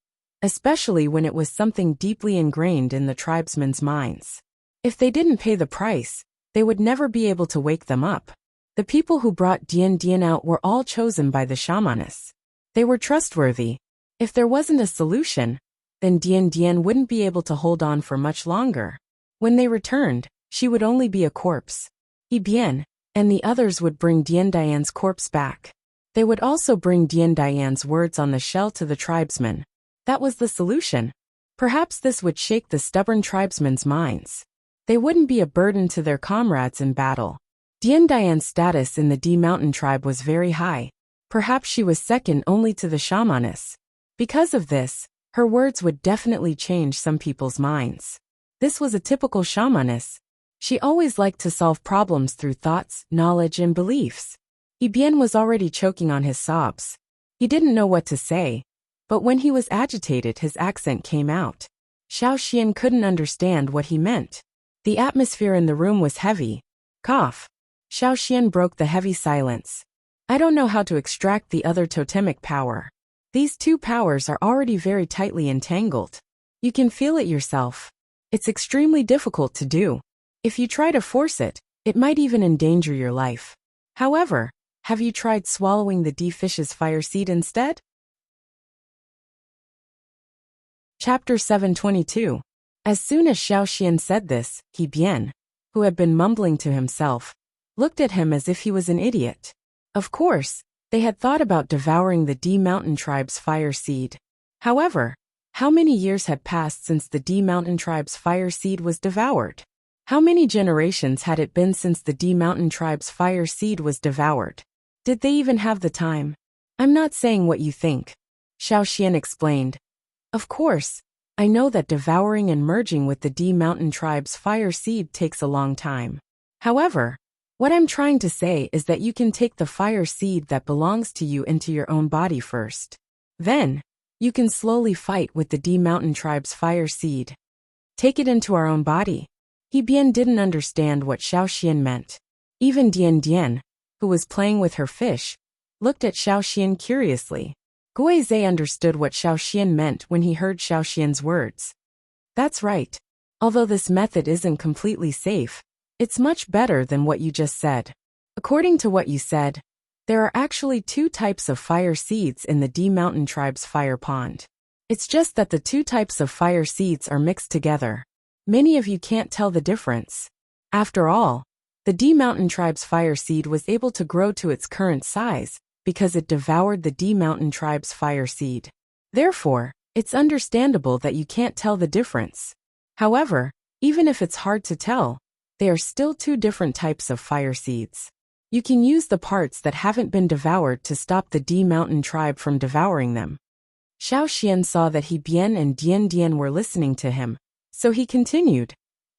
especially when it was something deeply ingrained in the tribesmen's minds. If they didn't pay the price, they would never be able to wake them up. The people who brought Dian out were all chosen by the shamaness. They were trustworthy. If there wasn't a solution, then Dian wouldn't be able to hold on for much longer. When they returned, she would only be a corpse. Ibien and the others would bring Dian's corpse back. They would also bring Dian's words on the shell to the tribesmen. That was the solution. Perhaps this would shake the stubborn tribesmen's minds. They wouldn't be a burden to their comrades in battle. Dian's status in the D mountain tribe was very high. Perhaps she was second only to the shamaness. Because of this, her words would definitely change some people's minds. This was a typical shamaness. She always liked to solve problems through thoughts, knowledge, and beliefs. Ibien was already choking on his sobs. He didn't know what to say, but when he was agitated his accent came out. Xiao Xian couldn't understand what he meant. The atmosphere in the room was heavy. Cough. Xiao Xian broke the heavy silence. I don't know how to extract the other totemic power. These two powers are already very tightly entangled. You can feel it yourself. It's extremely difficult to do. If you try to force it, it might even endanger your life. However, have you tried swallowing the D-fish's fire seed instead? Chapter 722. As soon as Xiao Xian said this, He Bian, who had been mumbling to himself, looked at him as if he was an idiot. Of course, they had thought about devouring the D Mountain tribe's fire seed. However, how many years had passed since the D Mountain tribe's fire seed was devoured? How many generations had it been since the D Mountain tribe's fire seed was devoured? Did they even have the time? I'm not saying what you think, Xiao Xian explained. Of course, I know that devouring and merging with the D Mountain tribe's fire seed takes a long time. However, what I'm trying to say is that you can take the fire seed that belongs to you into your own body first. Then, you can slowly fight with the D Mountain tribe's fire seed. Take it into our own body. He Bian didn't understand what Xiao Xian meant. Even Dian Dian, who was playing with her fish, looked at Xiao Xian curiously. Guizhe understood what Xiao Xian meant when he heard Xiao Xian's words. That's right. Although this method isn't completely safe, it's much better than what you just said. According to what you said, there are actually two types of fire seeds in the D Mountain tribe's fire pond. It's just that the two types of fire seeds are mixed together. Many of you can't tell the difference. After all, the D Mountain tribe's fire seed was able to grow to its current size because it devoured the D Mountain tribe's fire seed. Therefore, it's understandable that you can't tell the difference. However, even if it's hard to tell, they are still two different types of fire seeds. You can use the parts that haven't been devoured to stop the D Mountain tribe from devouring them. Xiao Xian saw that He Bian and Dian Dian were listening to him, so he continued.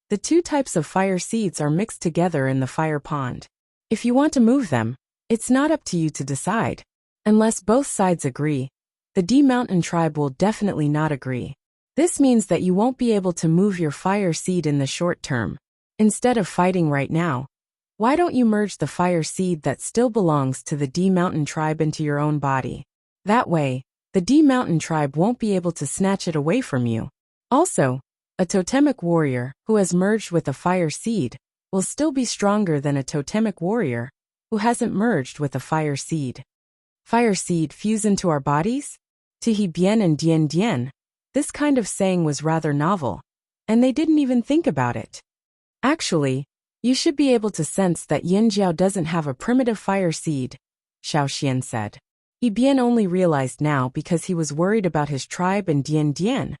The two types of fire seeds are mixed together in the fire pond. If you want to move them, it's not up to you to decide. Unless both sides agree, the D Mountain tribe will definitely not agree. This means that you won't be able to move your fire seed in the short term. Instead of fighting right now, why don't you merge the fire seed that still belongs to the D Mountain tribe into your own body? That way, the D Mountain tribe won't be able to snatch it away from you. Also, a totemic warrior who has merged with a fire seed will still be stronger than a totemic warrior who hasn't merged with a fire seed. Fire seed fuse into our bodies? To He Bian and Dian Dian, this kind of saying was rather novel, and they didn't even think about it. Actually, you should be able to sense that Yinjiao doesn't have a primitive fire seed, Xiao Xian said. He Bian only realized now because he was worried about his tribe and Dian Dian,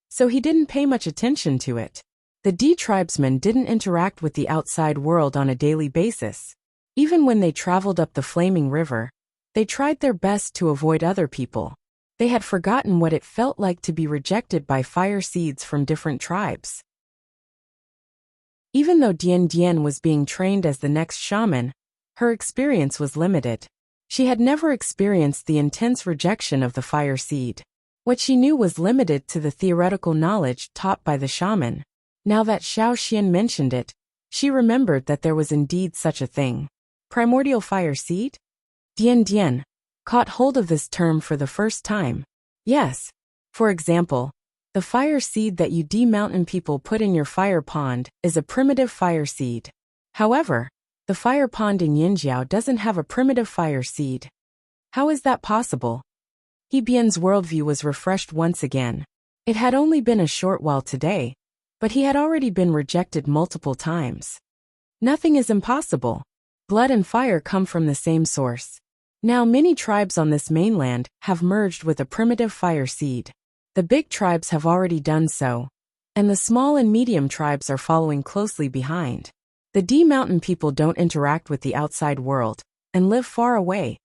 so he didn't pay much attention to it. The D tribesmen didn't interact with the outside world on a daily basis. Even when they traveled up the flaming river, they tried their best to avoid other people. They had forgotten what it felt like to be rejected by fire seeds from different tribes. Even though Dian Dian was being trained as the next shaman, her experience was limited. She had never experienced the intense rejection of the fire seed. What she knew was limited to the theoretical knowledge taught by the shaman. Now that Xiao Xian mentioned it, she remembered that there was indeed such a thing. Primordial fire seed? Dian Dian caught hold of this term for the first time. Yes. For example, the fire seed that you D Mountain people put in your fire pond is a primitive fire seed. However, the fire pond in Yinjiao doesn't have a primitive fire seed. How is that possible? He Bian's worldview was refreshed once again. It had only been a short while today, but he had already been rejected multiple times. Nothing is impossible. Blood and fire come from the same source. Now many tribes on this mainland have merged with a primitive fire seed. The big tribes have already done so, and the small and medium tribes are following closely behind. The D Mountain people don't interact with the outside world and live far away,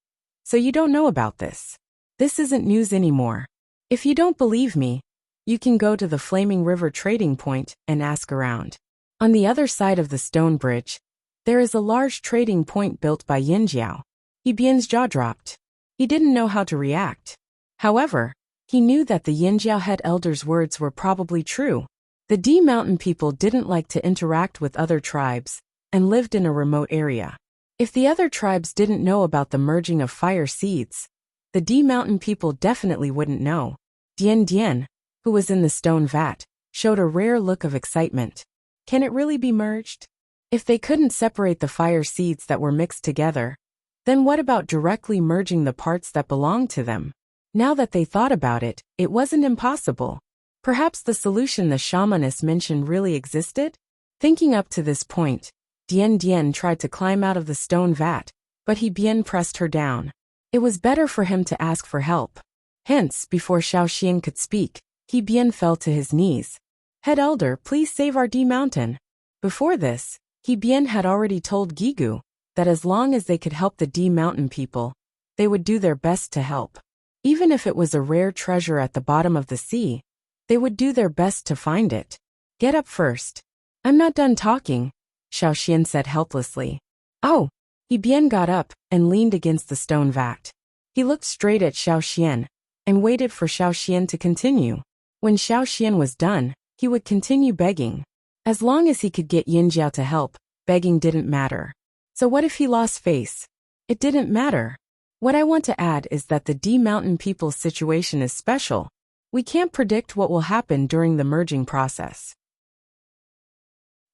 so you don't know about this. This isn't news anymore. If you don't believe me, you can go to the Flaming River trading point and ask around. On the other side of the stone bridge, there is a large trading point built by Yinjiao. He Bian's jaw dropped. He didn't know how to react. However, he knew that the Yinjiao head elder's words were probably true. The D Mountain people didn't like to interact with other tribes and lived in a remote area. If the other tribes didn't know about the merging of fire seeds, the D Mountain people definitely wouldn't know. Dian Dian, who was in the stone vat, showed a rare look of excitement. Can it really be merged? If they couldn't separate the fire seeds that were mixed together, then what about directly merging the parts that belonged to them? Now that they thought about it, it wasn't impossible. Perhaps the solution the shamaness mentioned really existed? Thinking up to this point, Dian Dian tried to climb out of the stone vat, but He Bian pressed her down. It was better for him to ask for help. Hence, before Xiao Xian could speak, He Bian fell to his knees. Head Elder, please save our D Mountain. Before this, He Bian had already told Gigu that as long as they could help the D Mountain people, they would do their best to help. Even if it was a rare treasure at the bottom of the sea, they would do their best to find it. Get up first. I'm not done talking, Xiao Xian said helplessly. Oh! He Bian got up and leaned against the stone vat. He looked straight at Xiao Xian and waited for Xiao Xian to continue. When Xiao Xian was done, he would continue begging. As long as he could get Yinjiao to help, begging didn't matter. So what if he lost face? It didn't matter. What I want to add is that the D Mountain people's situation is special. We can't predict what will happen during the merging process.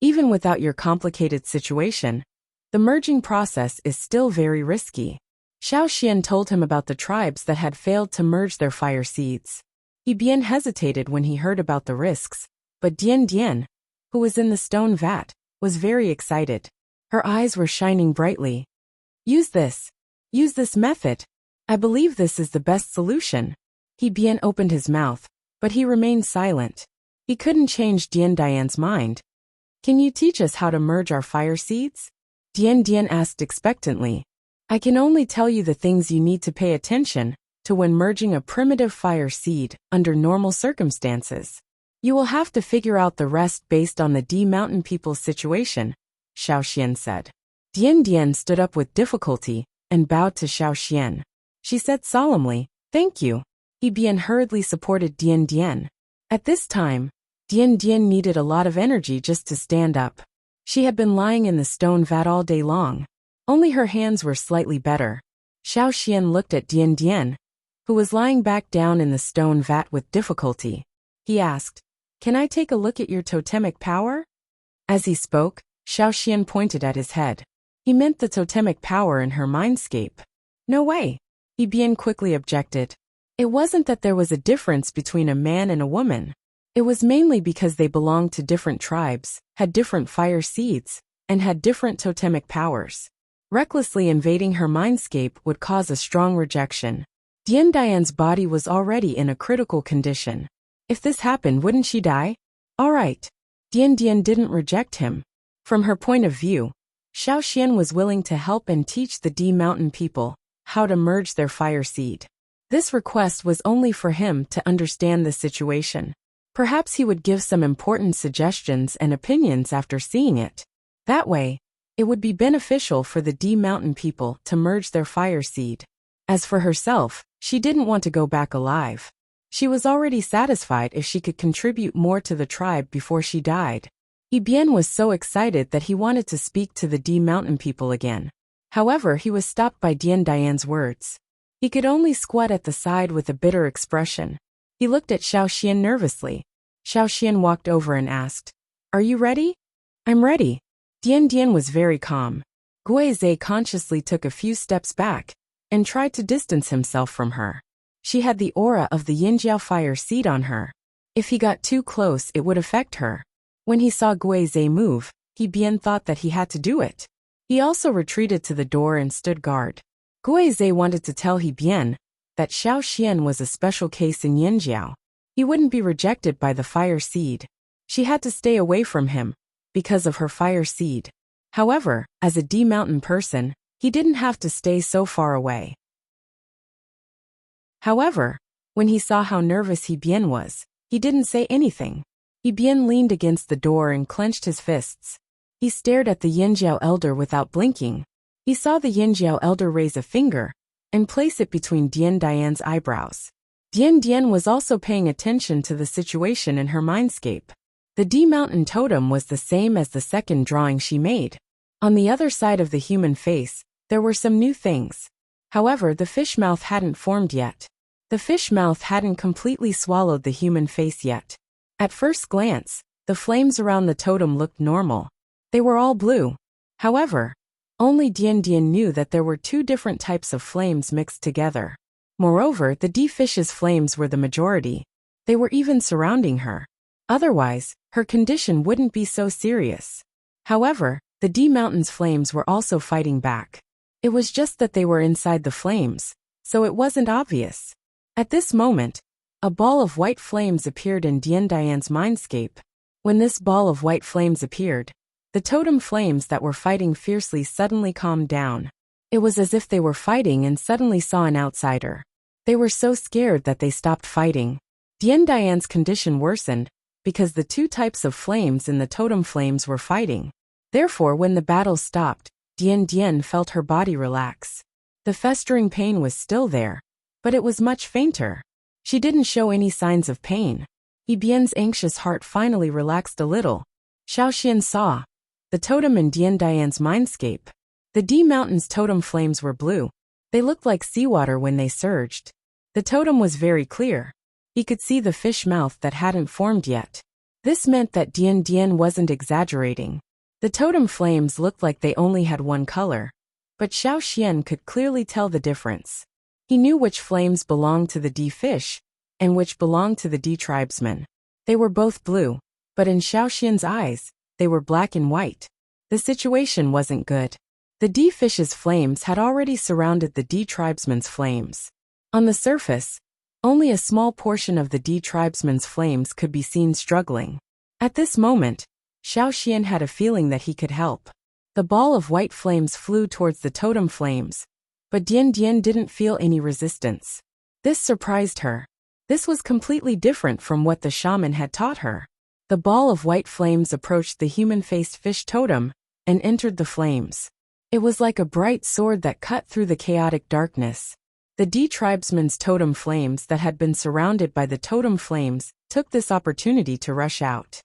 Even without your complicated situation, the merging process is still very risky. Xiao Xian told him about the tribes that had failed to merge their fire seeds. He Bian hesitated when he heard about the risks, but Dian Dian, who was in the stone vat, was very excited. Her eyes were shining brightly. Use this method. I believe this is the best solution. He Bian opened his mouth, but he remained silent. He couldn't change Dian Dian's mind. Can you teach us how to merge our fire seeds? Dian Dian asked expectantly. I can only tell you the things you need to pay attention to when merging a primitive fire seed under normal circumstances. You will have to figure out the rest based on the D Mountain people's situation, Xiao Xian said. Dian Dian stood up with difficulty and bowed to Xiao Xian. She said solemnly, "Thank you." He Bian hurriedly supported Dian Dian. At this time, Dian Dian needed a lot of energy just to stand up. She had been lying in the stone vat all day long. Only her hands were slightly better. Xiao Xian looked at Dian Dian, who was lying back down in the stone vat with difficulty. He asked, "Can I take a look at your totemic power?" As he spoke, Xiao Xian pointed at his head. He meant the totemic power in her mindscape. No way, He Bian quickly objected. It wasn't that there was a difference between a man and a woman. It was mainly because they belonged to different tribes, had different fire seeds, and had different totemic powers. Recklessly invading her mindscape would cause a strong rejection. Dian Dian's body was already in a critical condition. If this happened, wouldn't she die? All right. Dian Dian didn't reject him. From her point of view, Xiao Xian was willing to help and teach the D Mountain people how to merge their fire seed. This request was only for him to understand the situation. Perhaps he would give some important suggestions and opinions after seeing it. That way, it would be beneficial for the D Mountain people to merge their fire seed. As for herself, she didn't want to go back alive. She was already satisfied if she could contribute more to the tribe before she died. He Bian was so excited that he wanted to speak to the D Mountain people again. However, he was stopped by Dian Dian's words. He could only squat at the side with a bitter expression. He looked at Xiao Xian nervously. Xiao Xian walked over and asked, "Are you ready?" "I'm ready." Dian Dian was very calm. Guizhe consciously took a few steps back and tried to distance himself from her. She had the aura of the Yinjiao fire seed on her. If he got too close, it would affect her. When he saw Guizhe move, He Bian thought that he had to do it. He also retreated to the door and stood guard. Guizhe wanted to tell He Bian that Xiao Xian was a special case in Yinjiao. He wouldn't be rejected by the fire seed. She had to stay away from him because of her fire seed. However, as a D Mountain person, he didn't have to stay so far away. However, when he saw how nervous He Bian was, he didn't say anything. He Bian leaned against the door and clenched his fists. He stared at the Yinjiao elder without blinking. He saw the Yinjiao elder raise a finger and place it between Dian Dian's eyebrows. Dian Dian was also paying attention to the situation in her mindscape. The D Mountain totem was the same as the second drawing she made. On the other side of the human face, there were some new things. However, the fish mouth hadn't formed yet. The fish mouth hadn't completely swallowed the human face yet. At first glance, the flames around the totem looked normal. They were all blue. However, only Dian Dian knew that there were two different types of flames mixed together. Moreover, the D fish's flames were the majority. They were even surrounding her. Otherwise, her condition wouldn't be so serious. However, the D mountain's flames were also fighting back. It was just that they were inside the flames, so it wasn't obvious. At this moment, a ball of white flames appeared in Dian Dian's mindscape. When this ball of white flames appeared, the totem flames that were fighting fiercely suddenly calmed down. It was as if they were fighting and suddenly saw an outsider. They were so scared that they stopped fighting. Dian Dian's condition worsened, because the two types of flames in the totem flames were fighting. Therefore, when the battle stopped, Dian Dian felt her body relax. The festering pain was still there, but it was much fainter. She didn't show any signs of pain. Yi Bian's anxious heart finally relaxed a little. Xiao Xian saw the totem in Dian Dian's mindscape. The D mountain's totem flames were blue. They looked like seawater when they surged. The totem was very clear. He could see the fish mouth that hadn't formed yet. This meant that Dian Dian wasn't exaggerating. The totem flames looked like they only had one color, but Xiao Xian could clearly tell the difference. He knew which flames belonged to the D fish, and which belonged to the D tribesman. They were both blue, but in Xiao Xian's eyes, they were black and white. The situation wasn't good. The D fish's flames had already surrounded the D tribesman's flames. On the surface, only a small portion of the D tribesman's flames could be seen struggling. At this moment, Xiao Xian had a feeling that he could help. The ball of white flames flew towards the totem flames, but Dian Dian didn't feel any resistance. This surprised her. This was completely different from what the shaman had taught her. The ball of white flames approached the human-faced fish totem and entered the flames. It was like a bright sword that cut through the chaotic darkness. The D tribesman's totem flames that had been surrounded by the totem flames took this opportunity to rush out.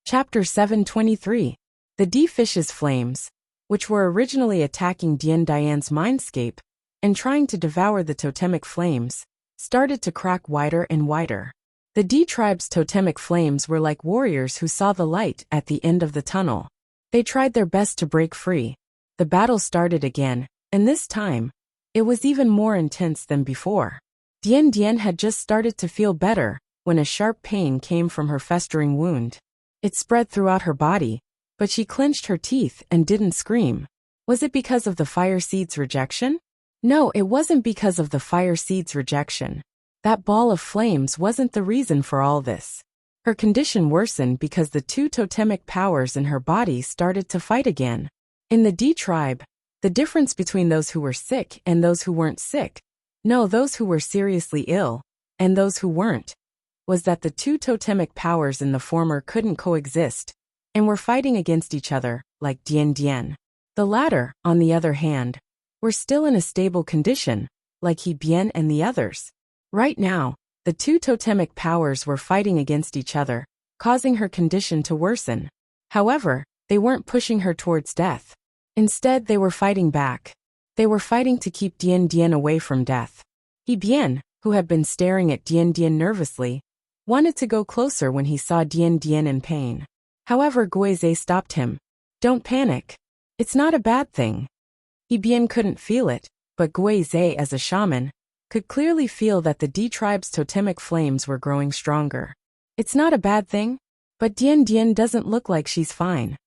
Chapter 723. The D fish's flames, which were originally attacking Dian Dian's mindscape and trying to devour the totemic flames, started to crack wider and wider. The D tribe's totemic flames were like warriors who saw the light at the end of the tunnel. They tried their best to break free. The battle started again, and this time, it was even more intense than before. Dian Dian had just started to feel better when a sharp pain came from her festering wound. It spread throughout her body, but she clenched her teeth and didn't scream. Was it because of the fire seed's rejection? No, it wasn't because of the fire seed's rejection. That ball of flames wasn't the reason for all this. Her condition worsened because the two totemic powers in her body started to fight again. In the D tribe, the difference between those who were sick and those who weren't sick, no, those who were seriously ill, and those who weren't, was that the two totemic powers in the former couldn't coexist, and were fighting against each other, like Dian Dian. The latter, on the other hand, were still in a stable condition, like Yi Bian and the others. Right now, the two totemic powers were fighting against each other, causing her condition to worsen. However, they weren't pushing her towards death. Instead, they were fighting back. They were fighting to keep Dian Dian away from death. Yi Bian, who had been staring at Dian Dian nervously, wanted to go closer when he saw Dian Dian in pain. However, Guizhe stopped him. Don't panic. It's not a bad thing. Yi Bian couldn't feel it, but Guizhe, as a shaman, could clearly feel that the D tribe's totemic flames were growing stronger. It's not a bad thing, but Dian Dian doesn't look like she's fine.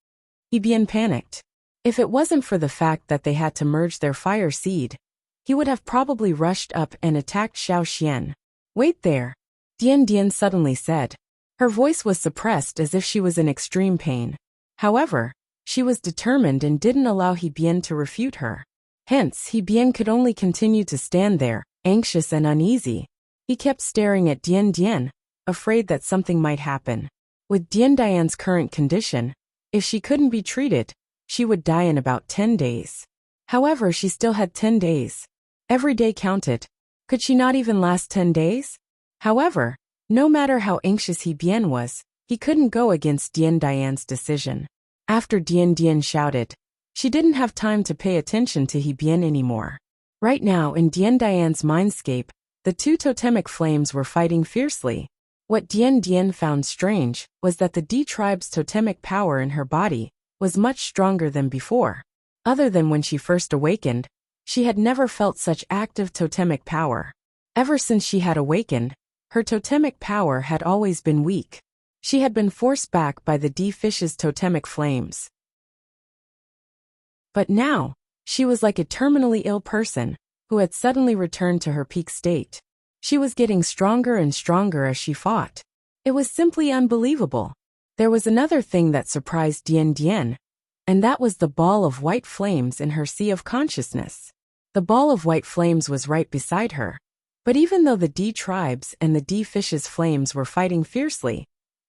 Yi Bian panicked. If it wasn't for the fact that they had to merge their fire seed, he would have probably rushed up and attacked Xiao Xian. Wait there, Dian Dian suddenly said. Her voice was suppressed as if she was in extreme pain. However, she was determined and didn't allow Yi Bian to refute her. Hence, Yi Bian could only continue to stand there, anxious and uneasy. He kept staring at Dian Dian, afraid that something might happen. With Dian Dian's current condition, if she couldn't be treated, she would die in about 10 days. However, she still had 10 days. Every day counted. Could she not even last 10 days? However, no matter how anxious Yi Bian was, he couldn't go against Dian Dian's decision. After Dian Dian shouted, she didn't have time to pay attention to Yi Bian anymore. Right now in Dien Dian's mindscape, the two totemic flames were fighting fiercely. What Dien Dien found strange was that the D tribe's totemic power in her body was much stronger than before. Other than when she first awakened, she had never felt such active totemic power. Ever since she had awakened, her totemic power had always been weak. She had been forced back by the D fish's totemic flames. But now, she was like a terminally ill person who had suddenly returned to her peak state. She was getting stronger and stronger as she fought. It was simply unbelievable. There was another thing that surprised Dien Dien, and that was the ball of white flames in her sea of consciousness. The ball of white flames was right beside her. But even though the D tribes and the D fish's flames were fighting fiercely,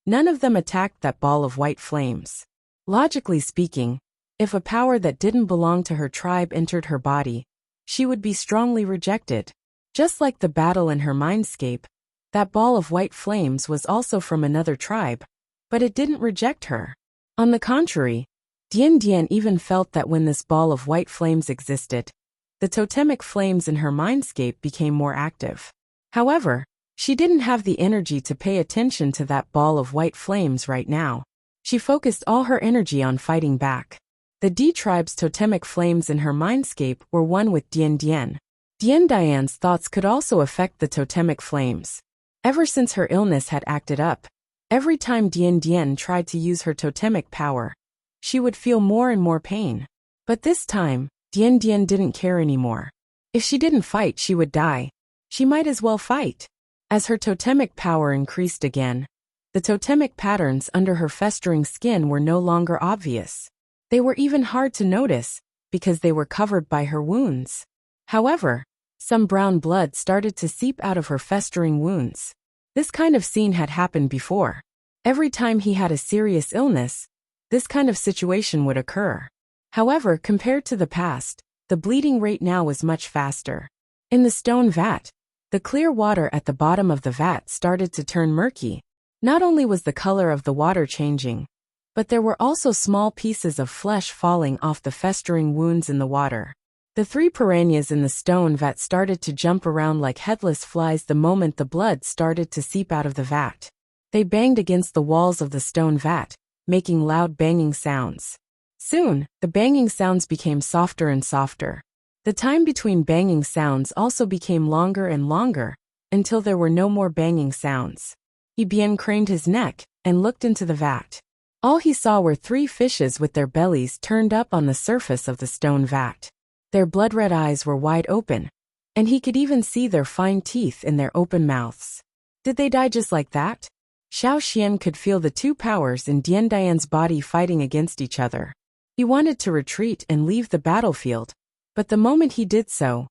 none of them attacked that ball of white flames. Logically speaking, if a power that didn't belong to her tribe entered her body, she would be strongly rejected. Just like the battle in her mindscape, that ball of white flames was also from another tribe, but it didn't reject her. On the contrary, Dien Dien even felt that when this ball of white flames existed, the totemic flames in her mindscape became more active. However, she didn't have the energy to pay attention to that ball of white flames right now. She focused all her energy on fighting back. The D tribe's totemic flames in her mindscape were one with Dien Dien. Dien Dian's thoughts could also affect the totemic flames. Ever since her illness had acted up, every time Dien Dien tried to use her totemic power, she would feel more and more pain. But this time, Dien Dien didn't care anymore. If she didn't fight, she would die. She might as well fight. As her totemic power increased again, the totemic patterns under her festering skin were no longer obvious. They were even hard to notice, because they were covered by her wounds. However, some brown blood started to seep out of her festering wounds. This kind of scene had happened before. Every time he had a serious illness, this kind of situation would occur. However, compared to the past, the bleeding rate now was much faster. In the stone vat, the clear water at the bottom of the vat started to turn murky. Not only was the color of the water changing, but there were also small pieces of flesh falling off the festering wounds in the water. The three piranhas in the stone vat started to jump around like headless flies the moment the blood started to seep out of the vat. They banged against the walls of the stone vat, making loud banging sounds. Soon, the banging sounds became softer and softer. The time between banging sounds also became longer and longer, until there were no more banging sounds. Bien craned his neck and looked into the vat. All he saw were three fishes with their bellies turned up on the surface of the stone vat. Their blood-red eyes were wide open, and he could even see their fine teeth in their open mouths. Did they die just like that? Xiao Xian could feel the two powers in Dien Dian's body fighting against each other. He wanted to retreat and leave the battlefield, but the moment he did so,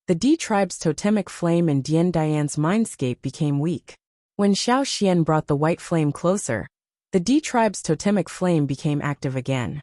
the D tribe's totemic flame in Dien Dian's mindscape became weak. When Xiao Xian brought the white flame closer, the D tribe's totemic flame became active again.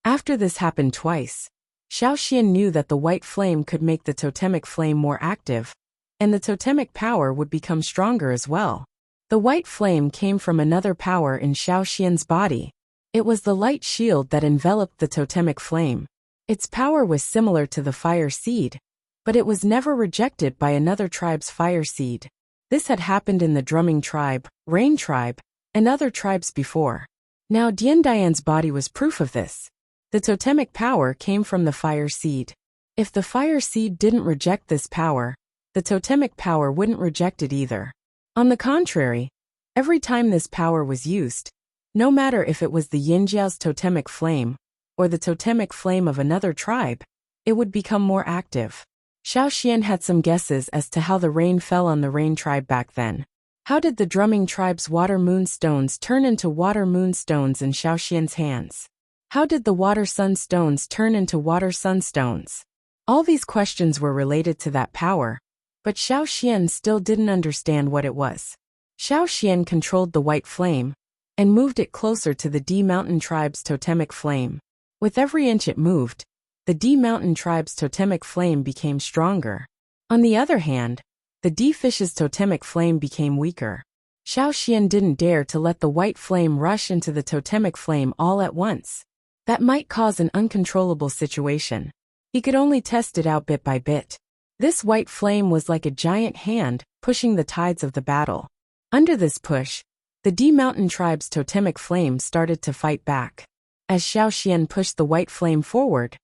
After this happened twice, Xiao Xian knew that the white flame could make the totemic flame more active, and the totemic power would become stronger as well. The white flame came from another power in Xiao Xian's body. It was the light shield that enveloped the totemic flame. Its power was similar to the fire seed, but it was never rejected by another tribe's fire seed. This had happened in the drumming tribe, rain tribe, and other tribes before. Now Dien Dian's body was proof of this. The totemic power came from the fire seed. If the fire seed didn't reject this power, the totemic power wouldn't reject it either. On the contrary, every time this power was used, no matter if it was the Yinjiao's totemic flame, or the totemic flame of another tribe, it would become more active. Xiao Xian had some guesses as to how the rain fell on the rain tribe back then. How did the drumming tribe's water moon stones turn into water moon stones in Xiao Xian's hands? How did the water sun stones turn into water sun stones? All these questions were related to that power, but Xiao Xian still didn't understand what it was. Xiao Xian controlled the white flame, and moved it closer to the D mountain tribe's totemic flame. With every inch it moved, the D mountain tribe's totemic flame became stronger. On the other hand, the D fish's totemic flame became weaker. Xiao Xian didn't dare to let the white flame rush into the totemic flame all at once. That might cause an uncontrollable situation. He could only test it out bit by bit. This white flame was like a giant hand, pushing the tides of the battle. Under this push, the D Mountain Tribe's totemic flame started to fight back. As Xiaoxian pushed the white flame forward,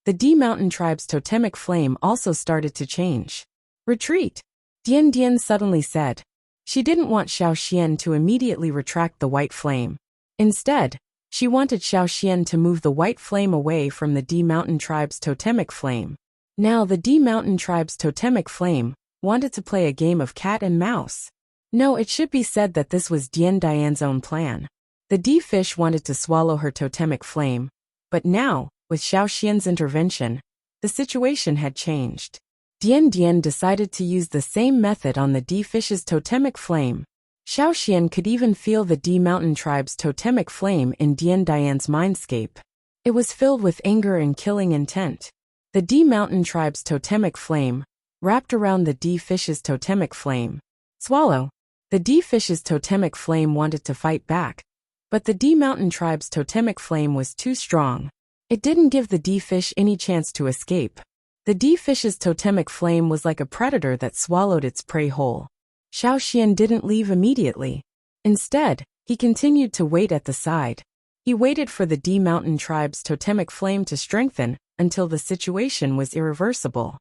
the D Mountain Tribe's totemic flame also started to change. Retreat! Dian Dian suddenly said. She didn't want Xiaoxian to immediately retract the white flame. Instead, she wanted Xiaoxian to move the white flame away from the D Mountain Tribe's totemic flame. Now the D Mountain Tribe's totemic flame wanted to play a game of cat and mouse. No, it should be said that this was Dian Dian's own plan. The D fish wanted to swallow her totemic flame, but now, with Xiaoxian's intervention, the situation had changed. Dian Dian decided to use the same method on the D fish's totemic flame. Xiaoxian could even feel the D Mountain Tribe's totemic flame in Dian Dian's mindscape. It was filled with anger and killing intent. The D Mountain Tribe's totemic flame wrapped around the D fish's totemic flame. Swallow. The D fish's totemic flame wanted to fight back, but the D Mountain Tribe's totemic flame was too strong. It didn't give the D fish any chance to escape. The D fish's totemic flame was like a predator that swallowed its prey whole. Xiaoxian didn't leave immediately. Instead, he continued to wait at the side. He waited for the D Mountain Tribe's totemic flame to strengthen until the situation was irreversible.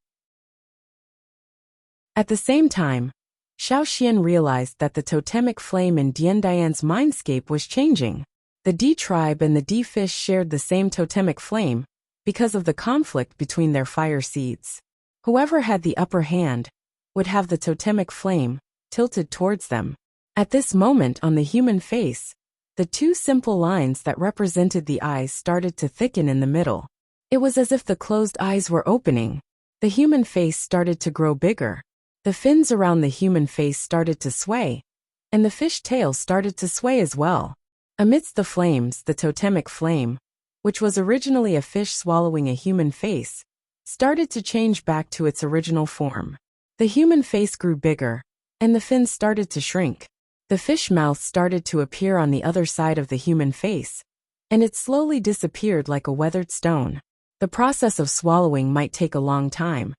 At the same time, Xiaoxian realized that the totemic flame in Dian Dian's mindscape was changing. The D tribe and the D fish shared the same totemic flame because of the conflict between their fire seeds. Whoever had the upper hand would have the totemic flame tilted towards them. At this moment on the human face, the two simple lines that represented the eyes started to thicken in the middle. It was as if the closed eyes were opening. The human face started to grow bigger. The fins around the human face started to sway, and the fish tail started to sway as well. Amidst the flames, the totemic flame, which was originally a fish swallowing a human face, started to change back to its original form. The human face grew bigger, and the fins started to shrink. The fish mouth started to appear on the other side of the human face, and it slowly disappeared like a weathered stone. The process of swallowing might take a long time,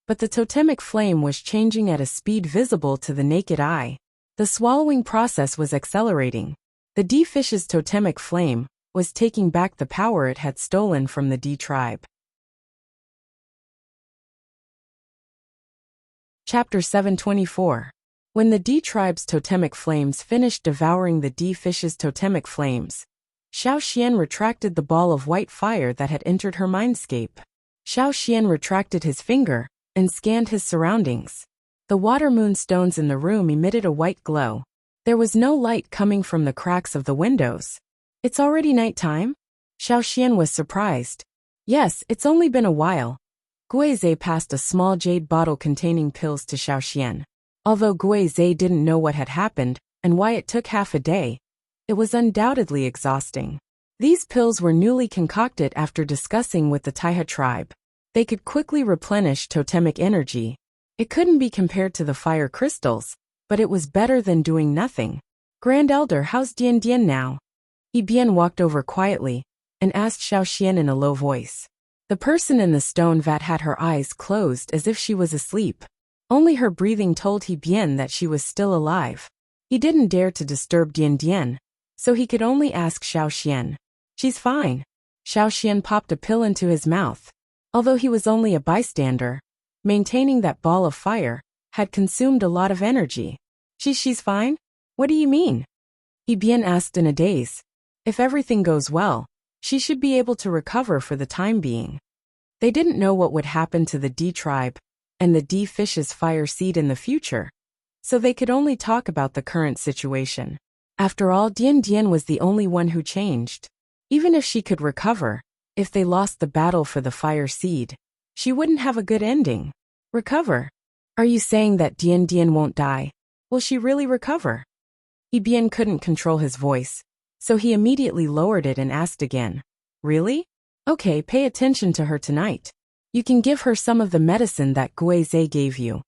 but the totemic flame was changing at a speed visible to the naked eye. The swallowing process was accelerating. The D fish's totemic flame was taking back the power it had stolen from the D tribe. Chapter 724. When the D tribe's totemic flames finished devouring the D fish's totemic flames, Xiaoxian retracted the ball of white fire that had entered her mindscape. Xiaoxian retracted his finger and scanned his surroundings. The water moonstones in the room emitted a white glow. There was no light coming from the cracks of the windows. It's already nighttime? Xiaoxian was surprised. Yes, it's only been a while. Guizhe passed a small jade bottle containing pills to Xiaoxian. Although Guizhe didn't know what had happened and why it took half a day, it was undoubtedly exhausting. These pills were newly concocted after discussing with the Taiha tribe. They could quickly replenish totemic energy. It couldn't be compared to the fire crystals, but it was better than doing nothing. Grand Elder, how's Dian Dian now? Yi Bian walked over quietly and asked Xiaoxian in a low voice. The person in the stone vat had her eyes closed as if she was asleep. Only her breathing told Yi Bian that she was still alive. He didn't dare to disturb Dian Dian, so he could only ask Xiaoxian. She's fine. Xiaoxian popped a pill into his mouth. Although he was only a bystander, maintaining that ball of fire had consumed a lot of energy. She's fine? What do you mean? Yi Bian asked in a daze. If everything goes well, she should be able to recover for the time being. They didn't know what would happen to the D tribe and the D fish's fire seed in the future, so they could only talk about the current situation. After all, Dian Dian was the only one who changed. Even if she could recover, if they lost the battle for the fire seed, she wouldn't have a good ending. Recover? Are you saying that Dian Dian won't die? Will she really recover? Yi Bian couldn't control his voice, so he immediately lowered it and asked again. Really? Okay, pay attention to her tonight. You can give her some of the medicine that Guizhe gave you.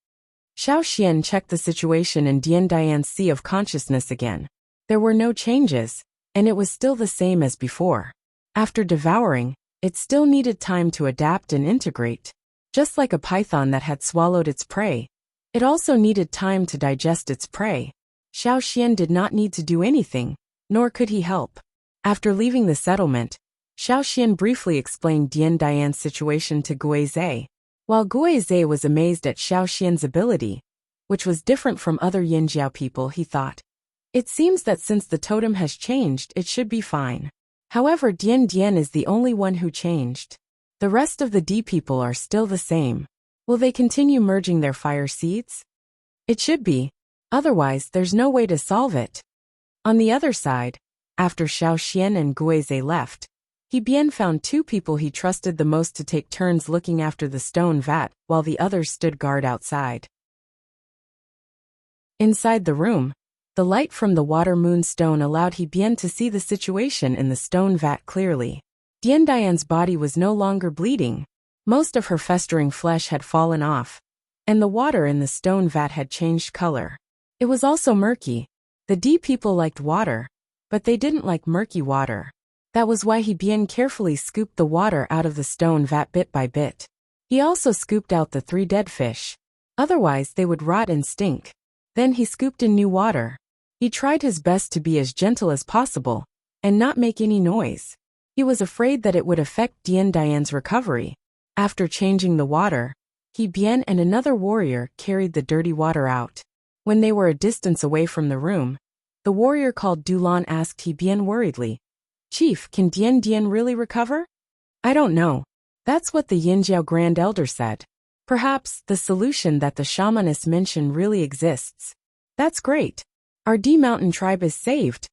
Xiaoxian checked the situation in Dian Dian's sea of consciousness again. There were no changes, and it was still the same as before. After devouring, it still needed time to adapt and integrate. Just like a python that had swallowed its prey, it also needed time to digest its prey. Xiao Xian did not need to do anything, nor could he help. After leaving the settlement, Xiao Xian briefly explained Dian Dian's situation to Guizhe. While Guizhe was amazed at Xiao Xian's ability, which was different from other Yinjiao people, he thought, "It seems that since the totem has changed, it should be fine." However, Dian Dian is the only one who changed. The rest of the D people are still the same. Will they continue merging their fire seeds? It should be. Otherwise, there's no way to solve it. On the other side, after Xiao Xian and Guizhe left, He Bian found two people he trusted the most to take turns looking after the stone vat, while the others stood guard outside. Inside the room, the light from the water moon stone allowed He Bian to see the situation in the stone vat clearly. Dian Dian's body was no longer bleeding. Most of her festering flesh had fallen off, and the water in the stone vat had changed color. It was also murky. The D people liked water, but they didn't like murky water. That was why He Bian carefully scooped the water out of the stone vat bit by bit. He also scooped out the 3 dead fish. Otherwise they would rot and stink. Then he scooped in new water. He tried his best to be as gentle as possible, and not make any noise. He was afraid that it would affect Dian Dian's recovery. After changing the water, He Bian and another warrior carried the dirty water out. When they were a distance away from the room, the warrior called Dulan asked He Bian worriedly, "Chief, can Dian Dian really recover?" "I don't know. That's what the Yinjiao Grand Elder said. Perhaps the solution that the shamaness mentioned really exists." "That's great. Our D Mountain tribe is saved."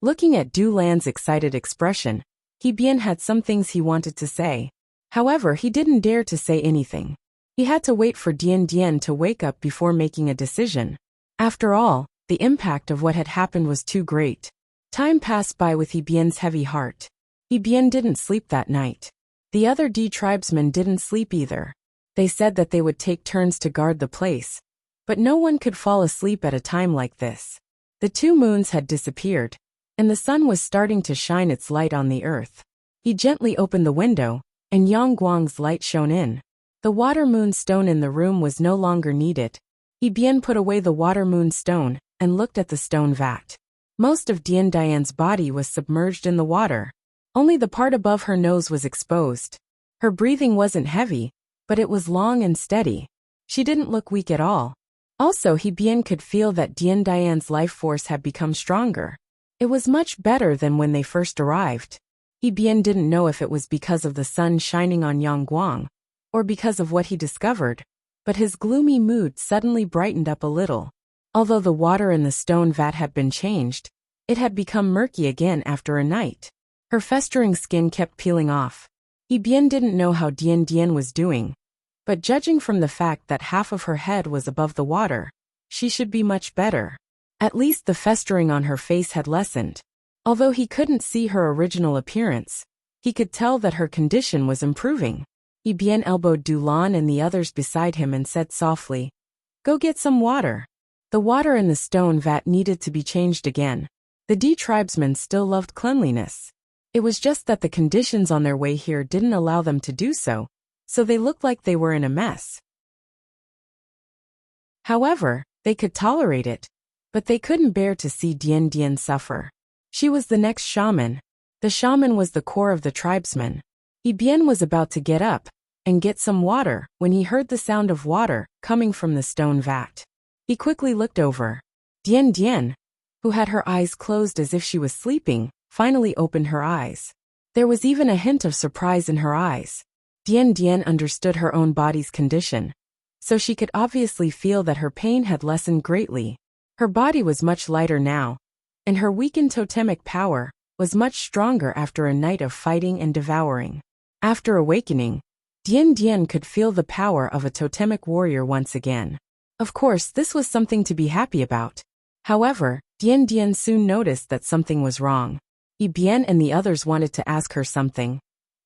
Looking at Du Lan's excited expression, He Bian had some things he wanted to say. However, he didn't dare to say anything. He had to wait for Dian Dian to wake up before making a decision. After all, the impact of what had happened was too great. Time passed by with He Bian's heavy heart. He Bian didn't sleep that night. The other D tribesmen didn't sleep either. They said that they would take turns to guard the place, but no one could fall asleep at a time like this. The 2 moons had disappeared, and the sun was starting to shine its light on the earth. He gently opened the window, and Yang Guang's light shone in. The water moon stone in the room was no longer needed. He Bian put away the water moon stone and looked at the stone vat. Most of Dian Dian's body was submerged in the water. Only the part above her nose was exposed. Her breathing wasn't heavy, but it was long and steady. She didn't look weak at all. Also, He Bian could feel that Dian Dian's life force had become stronger. It was much better than when they first arrived. He Bian didn't know if it was because of the sun shining on Yang Guang, or because of what he discovered, but his gloomy mood suddenly brightened up a little. Although the water in the stone vat had been changed, it had become murky again after a night. Her festering skin kept peeling off. He Bian didn't know how Dian Dian was doing, but judging from the fact that half of her head was above the water, she should be much better. At least the festering on her face had lessened. Although he couldn't see her original appearance, he could tell that her condition was improving. He Bian elbowed Dulan and the others beside him and said softly, "Go get some water." The water in the stone vat needed to be changed again. The D tribesmen still loved cleanliness. It was just that the conditions on their way here didn't allow them to do so, so they looked like they were in a mess. However, they could tolerate it, but they couldn't bear to see Dian Dian suffer. She was the next shaman. The shaman was the core of the tribesmen. He Bian was about to get up and get some water when he heard the sound of water coming from the stone vat. He quickly looked over. Dian Dian, who had her eyes closed as if she was sleeping, finally opened her eyes. There was even a hint of surprise in her eyes. Dian Dian understood her own body's condition, so she could obviously feel that her pain had lessened greatly. Her body was much lighter now, and her weakened totemic power was much stronger after a night of fighting and devouring. After awakening, Dian Dian could feel the power of a totemic warrior once again. Of course, this was something to be happy about. However, Dian Dian soon noticed that something was wrong. He Bian and the others wanted to ask her something,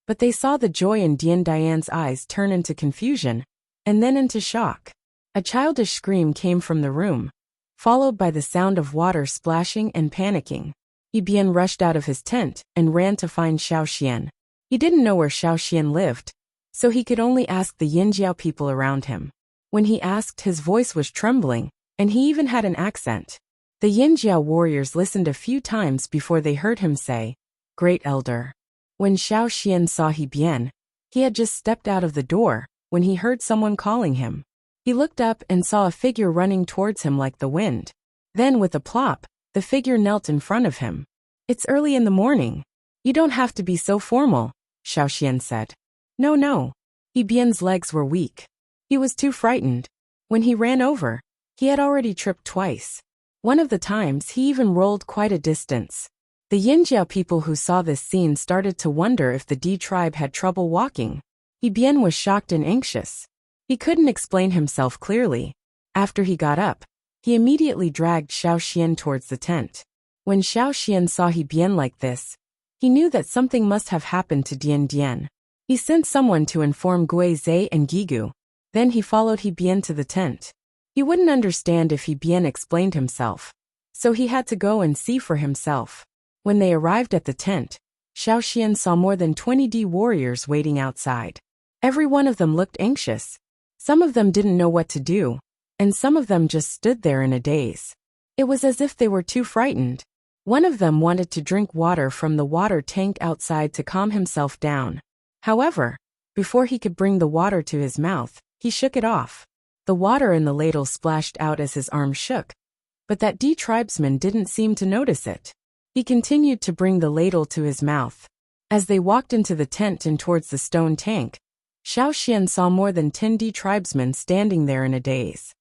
but they saw the joy in Dian Dian's eyes turn into confusion, and then into shock. A childish scream came from the room, followed by the sound of water splashing and panicking. He Bian rushed out of his tent and ran to find Xiao Xian. He didn't know where Xiaoxian lived, so he could only ask the Yinjiao people around him. When he asked, his voice was trembling, and he even had an accent. The Yinjiao warriors listened a few times before they heard him say, "Great Elder." When Xiaoxian saw He Bian, he had just stepped out of the door when he heard someone calling him. He looked up and saw a figure running towards him like the wind. Then, with a plop, the figure knelt in front of him. "It's early in the morning. You don't have to be so formal," Xiaoxian said. No. He Bian's legs were weak. He was too frightened. When he ran over, he had already tripped twice. One of the times he even rolled quite a distance. The Yinjiao people who saw this scene started to wonder if the D tribe had trouble walking. He Bian was shocked and anxious. He couldn't explain himself clearly. After he got up, he immediately dragged Xiaoxian towards the tent. When Xiaoxian saw He Bian like this, he knew that something must have happened to Dian Dian. He sent someone to inform Guizhe and Gigu. Then he followed He Bian to the tent. He wouldn't understand if He Bian explained himself, so he had to go and see for himself. When they arrived at the tent, Xiaoxian saw more than 20 D warriors waiting outside. Every one of them looked anxious. Some of them didn't know what to do, and some of them just stood there in a daze. It was as if they were too frightened. One of them wanted to drink water from the water tank outside to calm himself down. However, before he could bring the water to his mouth, he shook it off. The water in the ladle splashed out as his arm shook, but that D tribesman didn't seem to notice it. He continued to bring the ladle to his mouth. As they walked into the tent and towards the stone tank, Xiaoxian saw more than 10 D tribesmen standing there in a daze.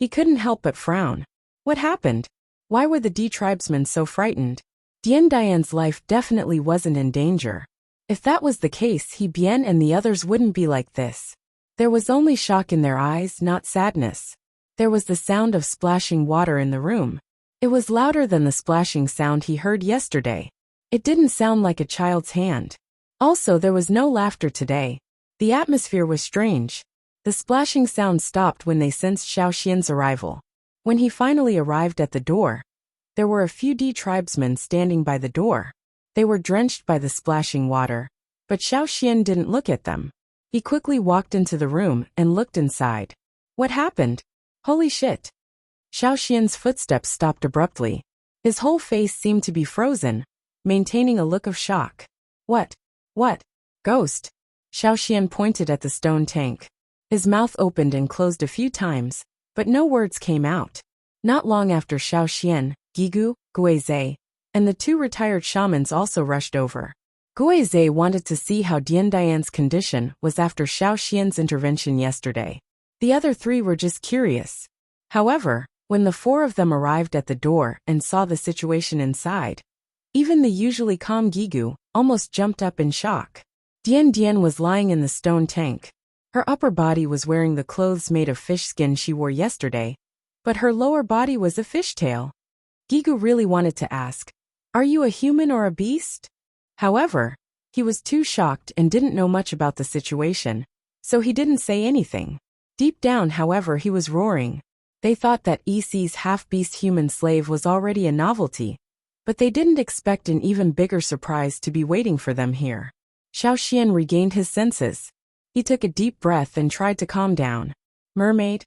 He couldn't help but frown. What happened? Why were the D tribesmen so frightened? Dian Dian's life definitely wasn't in danger. If that was the case, He Bian and the others wouldn't be like this. There was only shock in their eyes, not sadness. There was the sound of splashing water in the room. It was louder than the splashing sound he heard yesterday. It didn't sound like a child's hand. Also, there was no laughter today. The atmosphere was strange. The splashing sound stopped when they sensed Xiaoxian's arrival. When he finally arrived at the door, there were a few D tribesmen standing by the door. They were drenched by the splashing water, but Xiaoxian didn't look at them. He quickly walked into the room and looked inside. What happened? Holy shit! Xiaoxian's footsteps stopped abruptly. His whole face seemed to be frozen, maintaining a look of shock. What? Ghost? Xiaoxian pointed at the stone tank. His mouth opened and closed a few times, but no words came out. Not long after, Xiaoxian, Gigu, Guizhe, and the 2 retired shamans also rushed over. Guizhe wanted to see how Dian Dian's condition was after Xiaoxian's intervention yesterday. The other 3 were just curious. However, when the 4 of them arrived at the door and saw the situation inside, even the usually calm Gigu almost jumped up in shock. Dian Dian was lying in the stone tank. Her upper body was wearing the clothes made of fish skin she wore yesterday, but her lower body was a fishtail. Gigu really wanted to ask, "Are you a human or a beast?" However, he was too shocked and didn't know much about the situation, so he didn't say anything. Deep down, however, he was roaring. They thought that EC's half-beast human slave was already a novelty, but they didn't expect an even bigger surprise to be waiting for them here. Xiaoxian regained his senses. He took a deep breath and tried to calm down. Mermaid.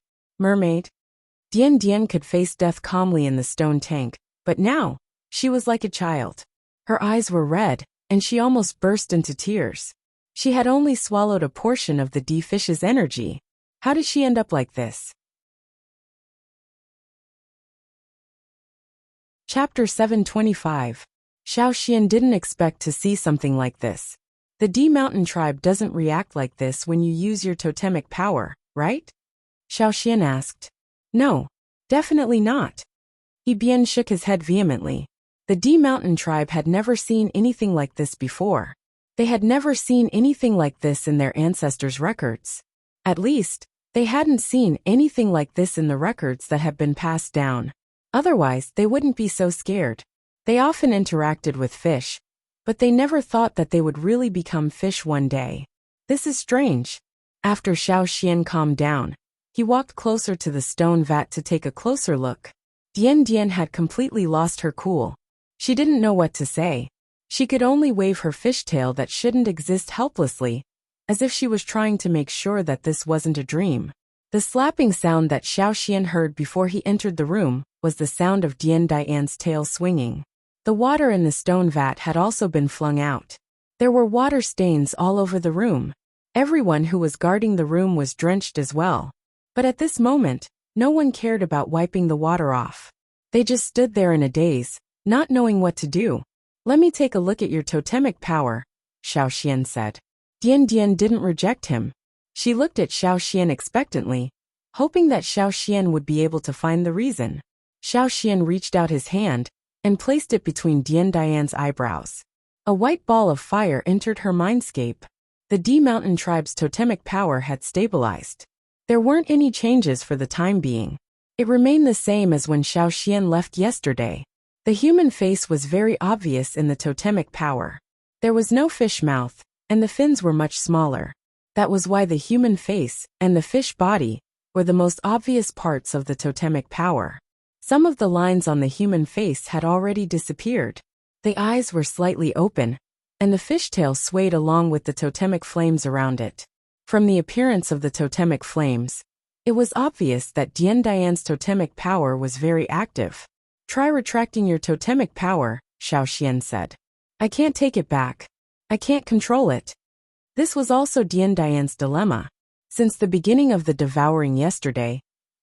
Dian Dian could face death calmly in the stone tank, but now, she was like a child. Her eyes were red, and she almost burst into tears. She had only swallowed a portion of the D fish's energy. How did she end up like this? Chapter 725. Xiaoxian didn't expect to see something like this. The D mountain tribe doesn't react like this when you use your totemic power, right? Xiaoxian asked. No, definitely not. He Bian shook his head vehemently. The D mountain tribe had never seen anything like this before. They had never seen anything like this in their ancestors' records. At least, they hadn't seen anything like this in the records that had been passed down. Otherwise, they wouldn't be so scared. They often interacted with fish, but they never thought that they would really become fish one day. This is strange. After Xiaoxian calmed down, he walked closer to the stone vat to take a closer look. Dian Dian had completely lost her cool. She didn't know what to say. She could only wave her fishtail that shouldn't exist helplessly, as if she was trying to make sure that this wasn't a dream. The slapping sound that Xiaoxian heard before he entered the room was the sound of Dian Dian's tail swinging. The water in the stone vat had also been flung out. There were water stains all over the room. Everyone who was guarding the room was drenched as well. But at this moment, no one cared about wiping the water off. They just stood there in a daze, not knowing what to do. "Let me take a look at your totemic power," Xiaoxian said. Dian Dian didn't reject him. She looked at Xiaoxian expectantly, hoping that Xiaoxian would be able to find the reason. Xiaoxian reached out his hand and placed it between Dian Dian's eyebrows. A white ball of fire entered her mindscape. The D Mountain tribe's totemic power had stabilized. There weren't any changes for the time being. It remained the same as when Xiaoxian left yesterday. The human face was very obvious in the totemic power. There was no fish mouth, and the fins were much smaller. That was why the human face and the fish body were the most obvious parts of the totemic power. Some of the lines on the human face had already disappeared. The eyes were slightly open, and the fishtail swayed along with the totemic flames around it. From the appearance of the totemic flames, it was obvious that Dian Dian's totemic power was very active. "Try retracting your totemic power," Xiaoxian said. "I can't take it back. I can't control it." This was also Dian Dian's dilemma. Since the beginning of the devouring yesterday,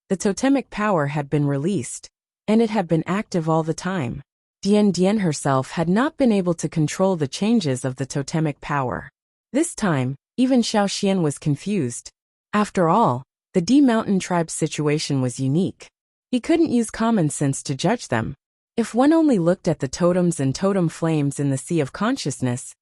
the totemic power had been released, and it had been active all the time. Dian Dian herself had not been able to control the changes of the totemic power. This time, even Xiaoxian was confused. After all, the D Mountain tribe's situation was unique. He couldn't use common sense to judge them. If one only looked at the totems and totem flames in the sea of consciousness,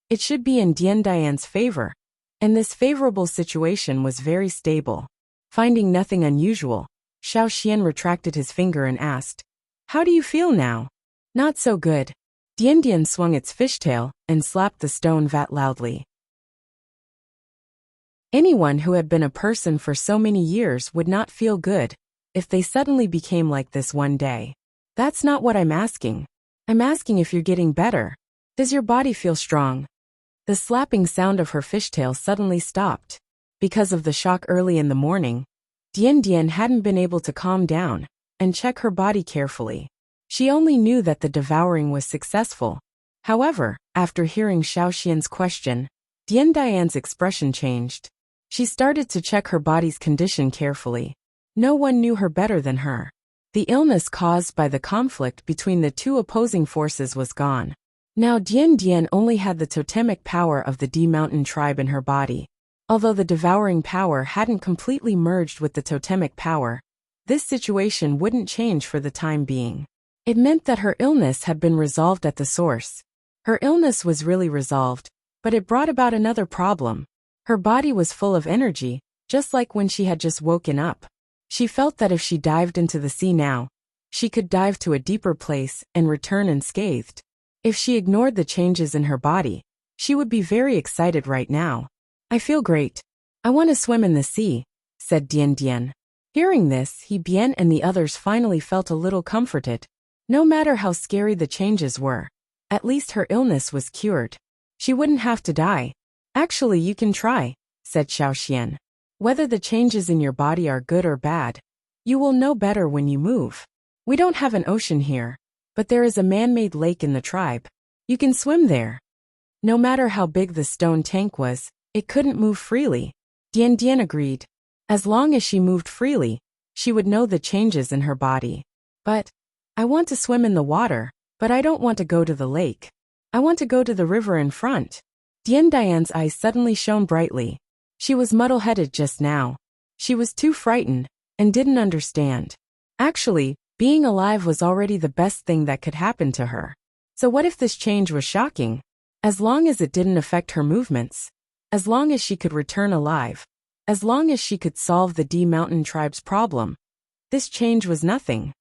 it should be in Dian Dian's favor, and this favorable situation was very stable. Finding nothing unusual, Xiaoxian retracted his finger and asked, "How do you feel now?" "Not so good." Dian Dian swung its fishtail and slapped the stone vat loudly. Anyone who had been a person for so many years would not feel good if they suddenly became like this one day. "That's not what I'm asking. I'm asking if you're getting better. Does your body feel strong?" The slapping sound of her fishtail suddenly stopped. Because of the shock early in the morning, Dian Dian hadn't been able to calm down and check her body carefully. She only knew that the devouring was successful. However, after hearing Xiaoxian's question, Dian Dian's expression changed. She started to check her body's condition carefully. No one knew her better than her. The illness caused by the conflict between the two opposing forces was gone. Now Dian Dian only had the totemic power of the D Mountain tribe in her body. Although the devouring power hadn't completely merged with the totemic power, this situation wouldn't change for the time being. It meant that her illness had been resolved at the source. Her illness was really resolved, but it brought about another problem. Her body was full of energy, just like when she had just woken up. She felt that if she dived into the sea now, she could dive to a deeper place and return unscathed. If she ignored the changes in her body, she would be very excited right now. "I feel great. I want to swim in the sea," said Dian Dian. Hearing this, He Bian and the others finally felt a little comforted. No matter how scary the changes were, at least her illness was cured. She wouldn't have to die. "Actually, you can try," said Xiaoxian. "Whether the changes in your body are good or bad, you will know better when you move. We don't have an ocean here, but there is a man-made lake in the tribe. You can swim there." No matter how big the stone tank was, it couldn't move freely. Dian Dian agreed. As long as she moved freely, she would know the changes in her body. "But I want to swim in the water, but I don't want to go to the lake. I want to go to the river in front." Dian Dian's eyes suddenly shone brightly. She was muddle-headed just now. She was too frightened and didn't understand. Actually, being alive was already the best thing that could happen to her. So what if this change was shocking? As long as it didn't affect her movements, as long as she could return alive, as long as she could solve the D Mountain tribe's problem, this change was nothing.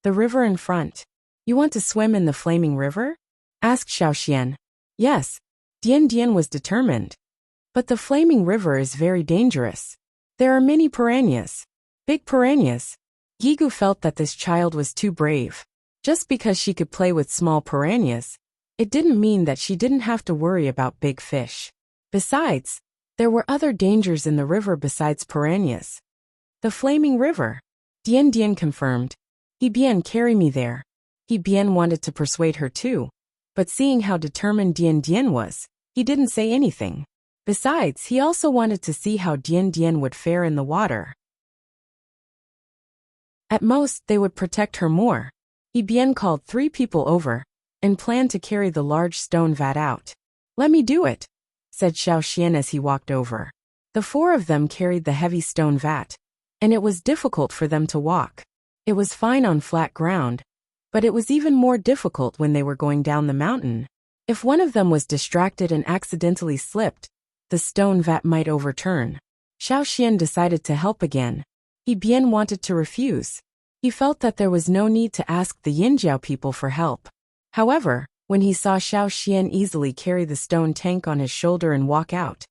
"The river in front. You want to swim in the flaming river?" asked Xiaoxian. Yes, Dian Dian was determined. "But the flaming river is very dangerous. There are many piranhas. Big piranhas." Gigu felt that this child was too brave. Just because she could play with small piranhas, it didn't mean that she didn't have to worry about big fish. Besides, there were other dangers in the river besides piranhas. The flaming river. Dian Dian confirmed. He bien carry me there. He bien wanted to persuade her too, but seeing how determined Dian Dian was, he didn't say anything. Besides, he also wanted to see how Dian Dian would fare in the water. At most, they would protect her more. He bien called 3 people over and planned to carry the large stone vat out. "Let me do it," said Xiao Xian as he walked over. The 4 of them carried the heavy stone vat, and it was difficult for them to walk. It was fine on flat ground, but it was even more difficult when they were going down the mountain. If one of them was distracted and accidentally slipped, the stone vat might overturn. Xiao Xian decided to help again. He bien wanted to refuse. He felt that there was no need to ask the Yinjiao people for help. However, when he saw Xiao Xian easily carry the stone tank on his shoulder and walk out,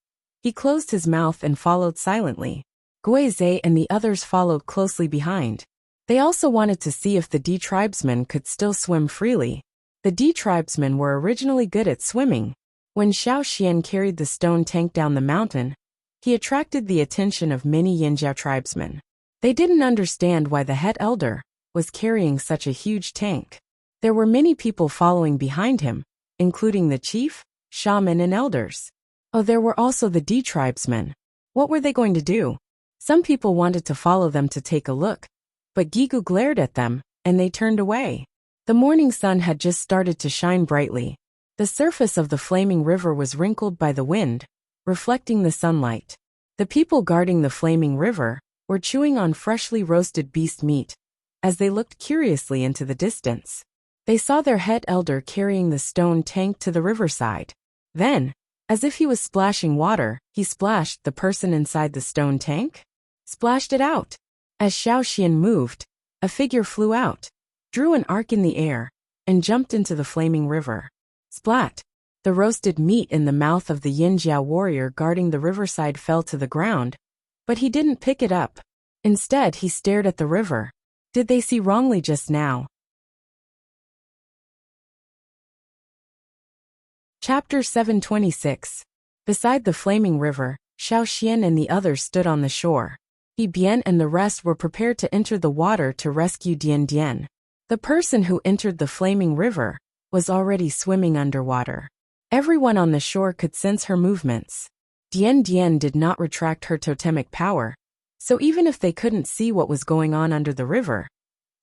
he closed his mouth and followed silently. Guizhe and the others followed closely behind. They also wanted to see if the D tribesmen could still swim freely. The D tribesmen were originally good at swimming. When Xiao Xian carried the stone tank down the mountain, he attracted the attention of many Yinjiao tribesmen. They didn't understand why the head elder was carrying such a huge tank. There were many people following behind him, including the chief, shaman and elders. Oh, there were also the D tribesmen. What were they going to do? Some people wanted to follow them to take a look, but Gigu glared at them, and they turned away. The morning sun had just started to shine brightly. The surface of the flaming river was wrinkled by the wind, reflecting the sunlight. The people guarding the flaming river were chewing on freshly roasted beast meat. As they looked curiously into the distance, they saw their head elder carrying the stone tank to the riverside. Then, as if he was splashing water, he splashed the person inside the stone tank. Splashed it out. As Xiao Xian moved, a figure flew out, drew an arc in the air, and jumped into the flaming river. Splat! The roasted meat in the mouth of the Yinjiao warrior guarding the riverside fell to the ground, but he didn't pick it up. Instead, he stared at the river. Did they see wrongly just now? Chapter 726. Beside the flaming river, Xiao Xian and the others stood on the shore. He bien and the rest were prepared to enter the water to rescue Dian Dian. The person who entered the flaming river was already swimming underwater. Everyone on the shore could sense her movements. Dian Dian did not retract her totemic power, so even if they couldn't see what was going on under the river,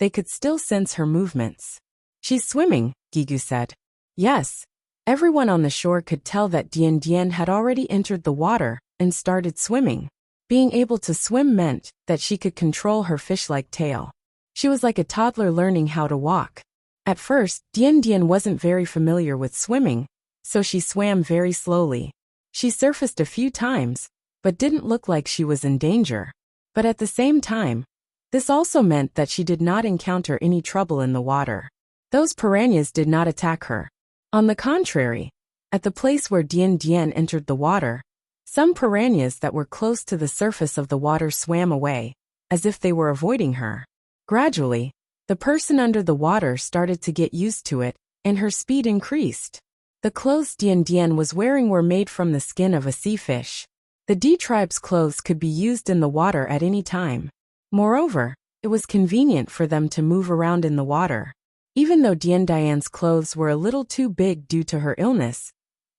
they could still sense her movements. "She's swimming," Gigu said. Yes. Everyone on the shore could tell that Dian Dian had already entered the water and started swimming. Being able to swim meant that she could control her fish-like tail. She was like a toddler learning how to walk. At first, Dian Dian wasn't very familiar with swimming, so she swam very slowly. She surfaced a few times, but didn't look like she was in danger. But at the same time, this also meant that she did not encounter any trouble in the water. Those piranhas did not attack her. On the contrary, at the place where Dian Dian entered the water, some piranhas that were close to the surface of the water swam away, as if they were avoiding her. Gradually, the person under the water started to get used to it, and her speed increased. The clothes Dian Dian was wearing were made from the skin of a sea fish. The D tribe's clothes could be used in the water at any time. Moreover, it was convenient for them to move around in the water. Even though Dian Dian's clothes were a little too big due to her illness,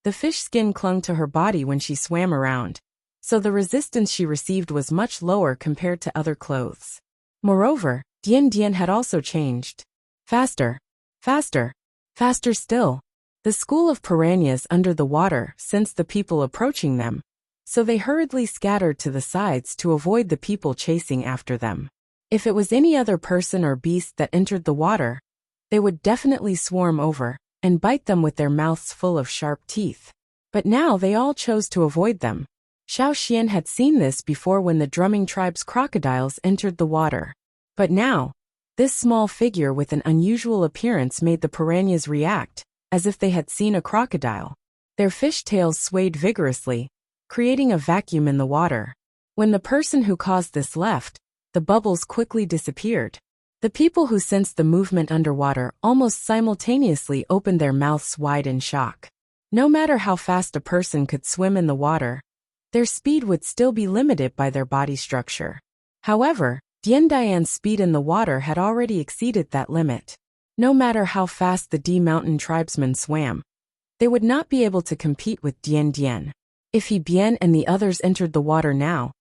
the fish skin clung to her body when she swam around, so the resistance she received was much lower compared to other clothes. Moreover, Dian Dian had also changed. Faster, faster, faster still. The school of piranhas under the water sensed the people approaching them, so they hurriedly scattered to the sides to avoid the people chasing after them. If it was any other person or beast that entered the water, they would definitely swarm over and bite them with their mouths full of sharp teeth. But now they all chose to avoid them. Xiao Xian had seen this before when the drumming tribe's crocodiles entered the water. But now, this small figure with an unusual appearance made the piranhas react, as if they had seen a crocodile. Their fish tails swayed vigorously, creating a vacuum in the water. When the person who caused this left, the bubbles quickly disappeared. The people who sensed the movement underwater almost simultaneously opened their mouths wide in shock. No matter how fast a person could swim in the water, their speed would still be limited by their body structure. However, Dian Dian's speed in the water had already exceeded that limit. No matter how fast the D mountain tribesmen swam, they would not be able to compete with Dian Dian. If He Bian and the others entered the water now,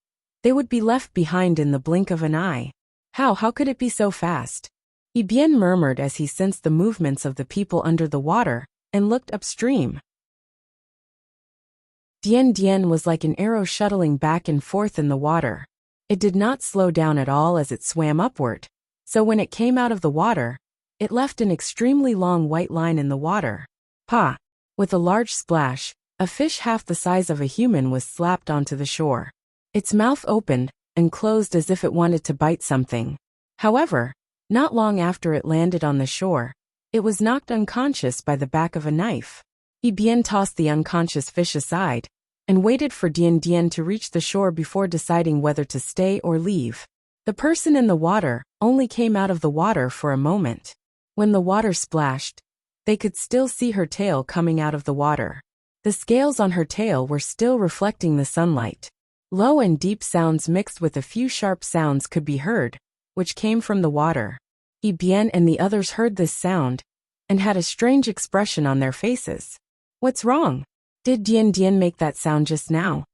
they would be left behind in the blink of an eye. How could it be so fast? He Bian murmured as he sensed the movements of the people under the water and looked upstream. Dian Dian was like an arrow shuttling back and forth in the water. It did not slow down at all as it swam upward, so when it came out of the water, it left an extremely long white line in the water. Pa! With a large splash, a fish half the size of a human was slapped onto the shore. Its mouth opened and closed as if it wanted to bite something. However, not long after it landed on the shore, it was knocked unconscious by the back of a knife. He Bian tossed the unconscious fish aside and waited for Dian Dian to reach the shore before deciding whether to stay or leave. The person in the water only came out of the water for a moment. When the water splashed, they could still see her tail coming out of the water. The scales on her tail were still reflecting the sunlight. Low and deep sounds mixed with a few sharp sounds could be heard, which came from the water. He Bian and the others heard this sound and had a strange expression on their faces. What's wrong? Did Dian Dian make that sound just now?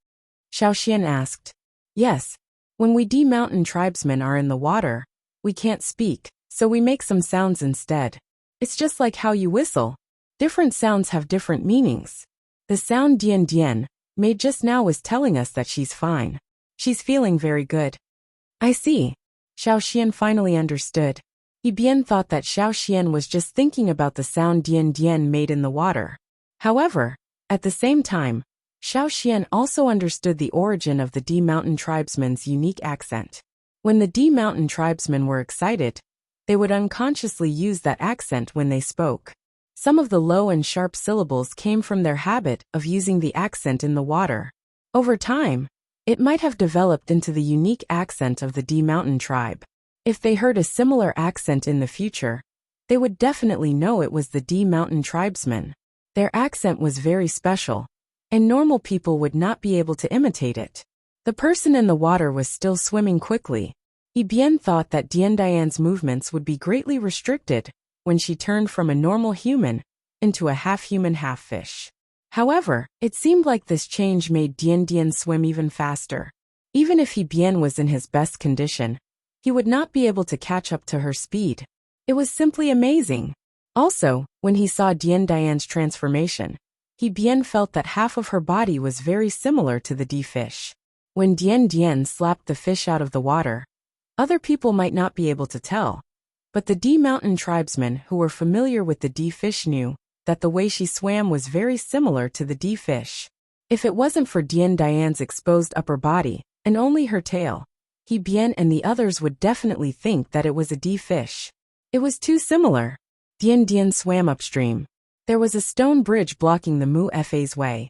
Xiaoxian asked. Yes. When we D mountain tribesmen are in the water, we can't speak, so we make some sounds instead. It's just like how you whistle. Different sounds have different meanings. The sound Dian Dian made just now was telling us that she's fine. She's feeling very good. I see. Xiaoxian finally understood. He Bian thought that Xiaoxian was just thinking about the sound Dian Dian made in the water. However, at the same time, Xiaoxian also understood the origin of the D mountain tribesmen's unique accent. When the D mountain tribesmen were excited, they would unconsciously use that accent when they spoke. Some of the low and sharp syllables came from their habit of using the accent in the water. Over time, it might have developed into the unique accent of the D mountain tribe. If they heard a similar accent in the future, they would definitely know it was the D mountain tribesmen. Their accent was very special, and normal people would not be able to imitate it. The person in the water was still swimming quickly. He Bian thought that Dian Dian's movements would be greatly restricted when she turned from a normal human into a half-human half-fish. However, it seemed like this change made Dian Dian swim even faster. Even if He Bian was in his best condition, he would not be able to catch up to her speed. It was simply amazing. Also, when he saw Dian Dian's transformation, He Bian felt that half of her body was very similar to the D fish. When Dian Dian slapped the fish out of the water, other people might not be able to tell, but the D mountain tribesmen who were familiar with the D fish knew that the way she swam was very similar to the D fish. If it wasn't for Dian Dian's exposed upper body and only her tail, He Bian and the others would definitely think that it was a D fish. It was too similar. Dian Dian swam upstream. There was a stone bridge blocking the Mu Fa's way.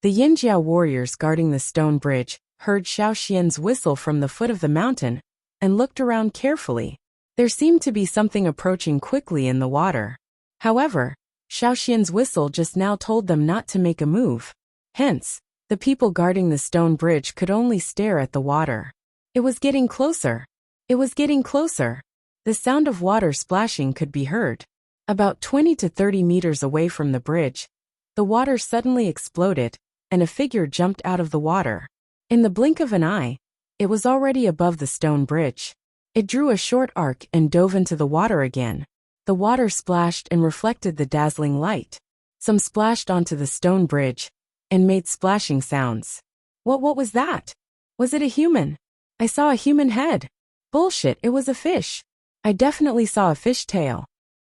The Yinjiao warriors guarding the stone bridge heard Xiaoxian's whistle from the foot of the mountain and looked around carefully. There seemed to be something approaching quickly in the water. However, Xiaoxian's whistle just now told them not to make a move. Hence, the people guarding the stone bridge could only stare at the water. It was getting closer. It was getting closer. The sound of water splashing could be heard. About 20 to 30 meters away from the bridge, the water suddenly exploded, and a figure jumped out of the water. In the blink of an eye, it was already above the stone bridge. It drew a short arc and dove into the water again. The water splashed and reflected the dazzling light. Some splashed onto the stone bridge and made splashing sounds. What was that? Was it a human? I saw a human head. Bullshit, it was a fish. I definitely saw a fish tail.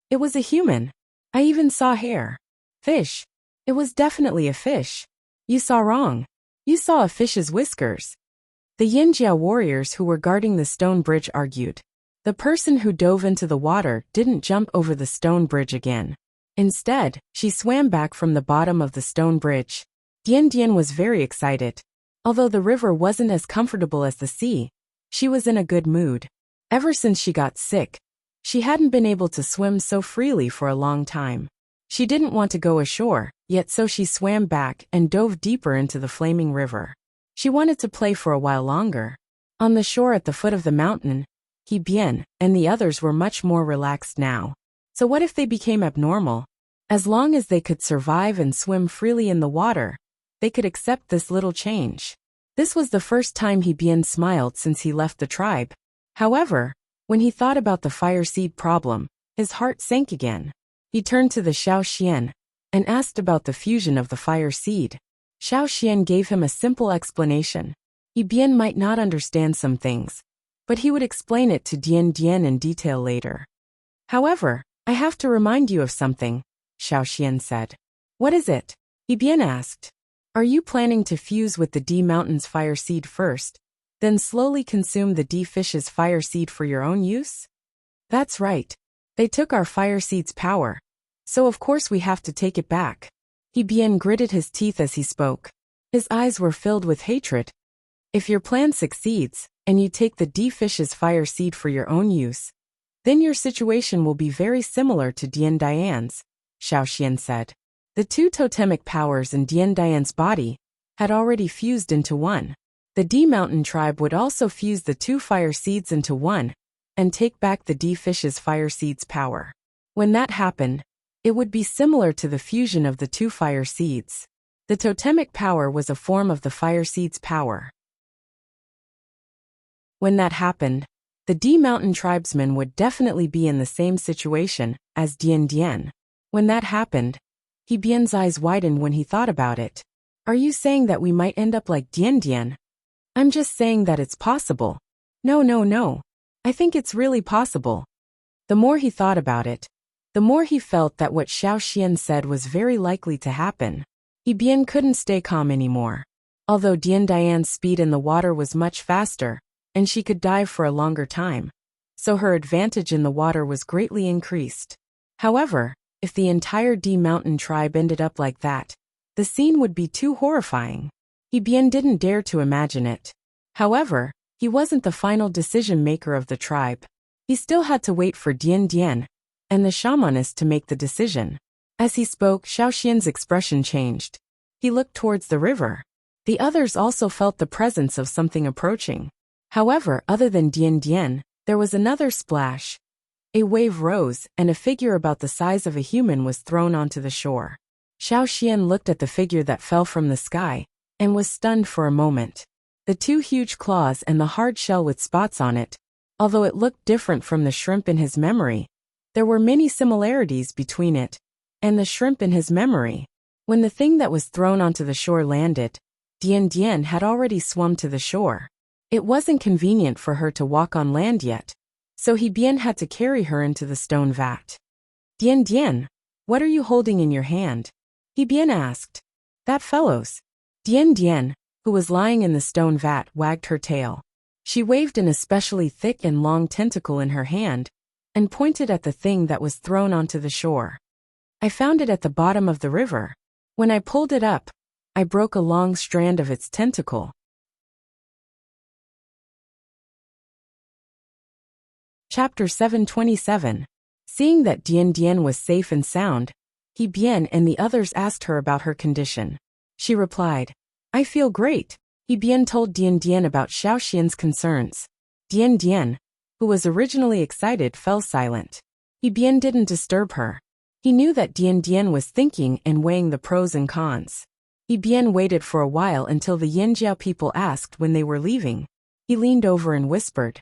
It was a human. I even saw hair. Fish. It was definitely a fish. You saw wrong. You saw a fish's whiskers. The Yinjiao warriors who were guarding the stone bridge argued. The person who dove into the water didn't jump over the stone bridge again. Instead, she swam back from the bottom of the stone bridge. Dian Dian was very excited. Although the river wasn't as comfortable as the sea, she was in a good mood. Ever since she got sick, she hadn't been able to swim so freely for a long time. She didn't want to go ashore, yet so she swam back and dove deeper into the flaming river. She wanted to play for a while longer. On the shore at the foot of the mountain, Bien and the others were much more relaxed now. So what if they became abnormal? As long as they could survive and swim freely in the water, they could accept this little change. This was the first time Bien smiled since he left the tribe. However, when he thought about the fire seed problem, his heart sank again. He turned to the Xiao and asked about the fusion of the fire seed. Xiao gave him a simple explanation. Bien might not understand some things, but he would explain it to Dian in detail later. However, I have to remind you of something, Xiao said. What is it? Bien asked. Are you planning to fuse with the D Mountain's fire seed first, then slowly consume the D Fish's fire seed for your own use? That's right. They took our fire seed's power, so of course we have to take it back. Bien gritted his teeth as he spoke. His eyes were filled with hatred. If your plan succeeds, and you take the D Fish's fire seed for your own use, then your situation will be very similar to Dian's, Xiao said. The two totemic powers in Dian's body had already fused into one. The D Mountain tribe would also fuse the two fire seeds into one and take back the D Fish's fire seed's power. When that happened, it would be similar to the fusion of the two fire seeds. The totemic power was a form of the fire seed's power. When that happened, the D Mountain tribesmen would definitely be in the same situation as Dian. When that happened, Bien's eyes widened when he thought about it. Are you saying that we might end up like Dian? I'm just saying that it's possible. No. I think it's really possible. The more he thought about it, the more he felt that what Xiao said was very likely to happen. Bien couldn't stay calm anymore. Although Dian's speed in the water was much faster, and she could dive for a longer time, so her advantage in the water was greatly increased. However, if the entire D Mountain tribe ended up like that, the scene would be too horrifying. Bien didn't dare to imagine it. However, he wasn't the final decision maker of the tribe. He still had to wait for Dian and the shamanist to make the decision. As he spoke, Xiao expression changed. He looked towards the river. The others also felt the presence of something approaching. However, other than Dian, there was another splash. A wave rose, and a figure about the size of a human was thrown onto the shore. Xiao looked at the figure that fell from the sky, and was stunned for a moment. The two huge claws and the hard shell with spots on it, although it looked different from the shrimp in his memory, there were many similarities between it and the shrimp in his memory. When the thing that was thrown onto the shore landed, Dian had already swum to the shore. It wasn't convenient for her to walk on land yet, so Bien had to carry her into the stone vat. Dian, what are you holding in your hand? Bien asked. That fellows. Dian, who was lying in the stone vat, wagged her tail. She waved an especially thick and long tentacle in her hand, and pointed at the thing that was thrown onto the shore. I found it at the bottom of the river. When I pulled it up, I broke a long strand of its tentacle. Chapter 727. Seeing that Dian was safe and sound, Bien and the others asked her about her condition. She replied, I feel great. Bien told Dian about Xiao concerns. Dian, who was originally excited, fell silent. Bien didn't disturb her. He knew that Dian was thinking and weighing the pros and cons. Bien waited for a while until the Yinjiao people asked when they were leaving. He leaned over and whispered,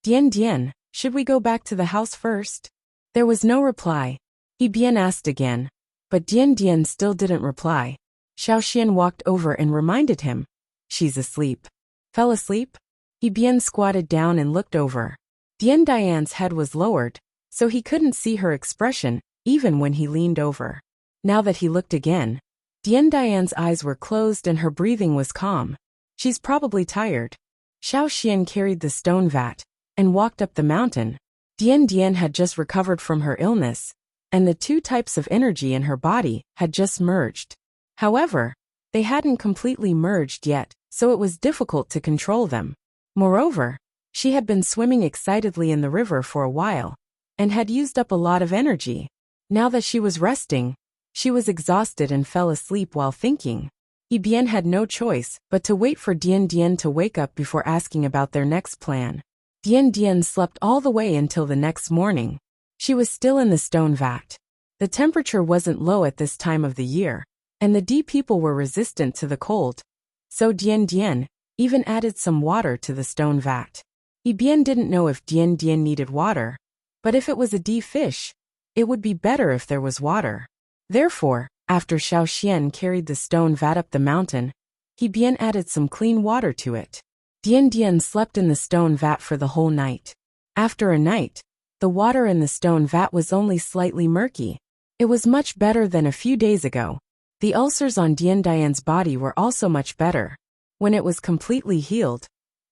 Dian, should we go back to the house first? There was no reply. Bien asked again, but Dian still didn't reply. Xiao walked over and reminded him. She's asleep. Fell asleep? Bien squatted down and looked over. Dian's head was lowered, so he couldn't see her expression, even when he leaned over. Now that he looked again, Dian's eyes were closed and her breathing was calm. She's probably tired. Xiao carried the stone vat and walked up the mountain. Dian had just recovered from her illness, and the two types of energy in her body had just merged. However, they hadn't completely merged yet, so it was difficult to control them. Moreover, She had been swimming excitedly in the river for a while, and had used up a lot of energy. Now that she was resting, she was exhausted and fell asleep while thinking. Bian had no choice but to wait for Dian Dian to wake up before asking about their next plan. Dian Dian slept all the way until the next morning. She was still in the stone vat. The temperature wasn't low at this time of the year, and the D people were resistant to the cold. So Dian Dian even added some water to the stone vat. Bian didn't know if Dian Dian needed water, but if it was a D fish, it would be better if there was water. Therefore, after Xiao Xian carried the stone vat up the mountain, Bian added some clean water to it. Dian Dian slept in the stone vat for the whole night. After a night, the water in the stone vat was only slightly murky. It was much better than a few days ago. The ulcers on Dian Dian's body were also much better. When it was completely healed,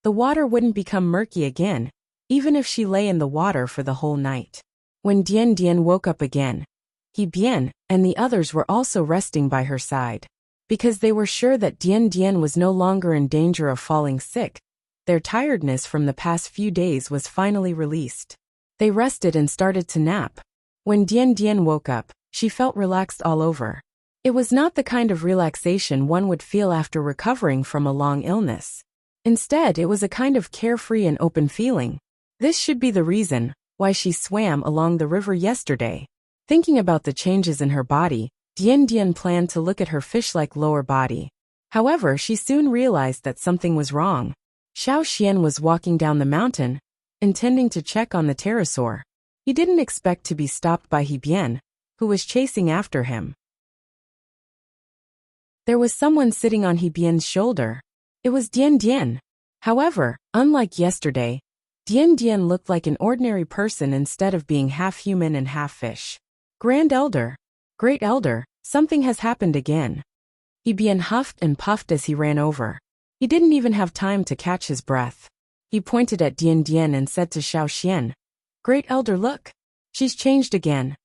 the water wouldn't become murky again, even if she lay in the water for the whole night. When Dian Dian woke up again, Bian and the others were also resting by her side. Because they were sure that Dian Dian was no longer in danger of falling sick, their tiredness from the past few days was finally released. They rested and started to nap. When Dian Dian woke up, she felt relaxed all over. It was not the kind of relaxation one would feel after recovering from a long illness. Instead, it was a kind of carefree and open feeling. This should be the reason why she swam along the river yesterday. Thinking about the changes in her body, Dian Dian planned to look at her fish-like lower body. However, she soon realized that something was wrong. Xiao Xian was walking down the mountain, intending to check on the pterosaur. He didn't expect to be stopped by Bian, who was chasing after him. There was someone sitting on Bian's shoulder. It was Dian Dian. However, unlike yesterday, Dian Dian looked like an ordinary person instead of being half human and half fish. Grand Elder, Great Elder, something has happened again. Bian huffed and puffed as he ran over. He didn't even have time to catch his breath. He pointed at Dian Dian and said to Xiao Xian, "Great Elder, look. She's changed again."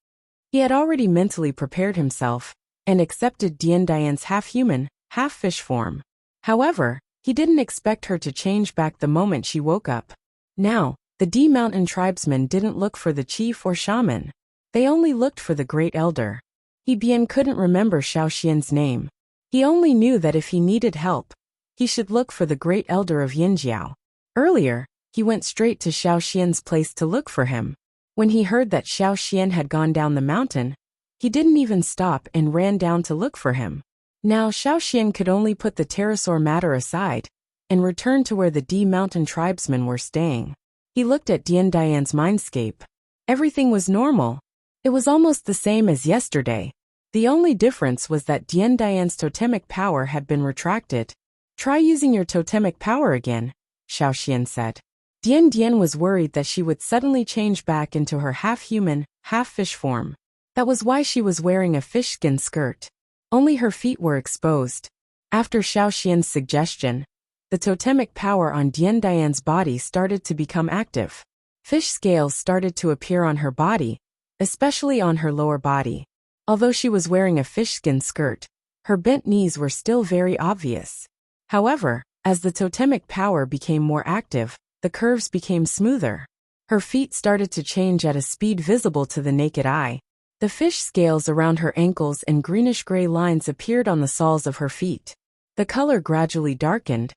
He had already mentally prepared himself and accepted Dian Dian's half-human, half-fish form. However, he didn't expect her to change back the moment she woke up. Now, the D Mountain tribesmen didn't look for the chief or shaman. They only looked for the Great Elder. Bian couldn't remember Xiao Xian's name. He only knew that if he needed help, he should look for the Great Elder of Yinjiao. Earlier, he went straight to Xiao Xian's place to look for him. When he heard that Xiao Xian had gone down the mountain, he didn't even stop and ran down to look for him. Now Xiao Xian could only put the pterosaur matter aside and return to where the D Mountain tribesmen were staying. He looked at Dian Dian's mindscape. Everything was normal. It was almost the same as yesterday. The only difference was that Dian Dian's totemic power had been retracted. "Try using your totemic power again," Xiao Xian said. Dian Dian was worried that she would suddenly change back into her half-human, half-fish form. That was why she was wearing a fish skin skirt. Only her feet were exposed. After Xiao Xian's suggestion, the totemic power on Dian Dian's body started to become active. Fish scales started to appear on her body, especially on her lower body. Although she was wearing a fish skin skirt, her bent knees were still very obvious. However, as the totemic power became more active, the curves became smoother. Her feet started to change at a speed visible to the naked eye. The fish scales around her ankles and greenish-gray lines appeared on the soles of her feet. The color gradually darkened,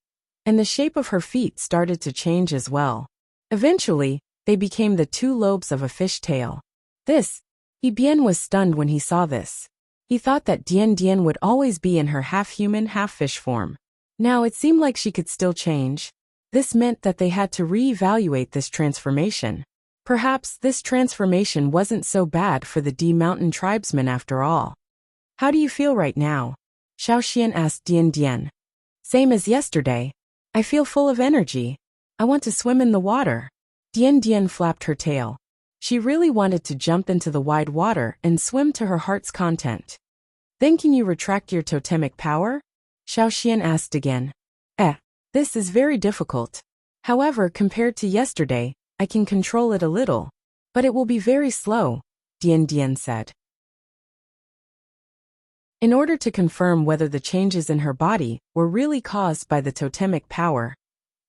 and the shape of her feet started to change as well. Eventually, they became the two lobes of a fish tail. Bian was stunned when he saw this. He thought that Dian Dian would always be in her half-human, half-fish form. Now it seemed like she could still change. This meant that they had to re-evaluate this transformation. Perhaps this transformation wasn't so bad for the D Mountain tribesmen after all. "How do you feel right now?" Xiao Xian asked Dian Dian. "Same as yesterday. I feel full of energy. I want to swim in the water." Dian Dian flapped her tail. She really wanted to jump into the wide water and swim to her heart's content. "Then can you retract your totemic power?" Xiao Xian asked again. This is very difficult. However, compared to yesterday, I can control it a little. But it will be very slow," Dian Dian said. In order to confirm whether the changes in her body were really caused by the totemic power,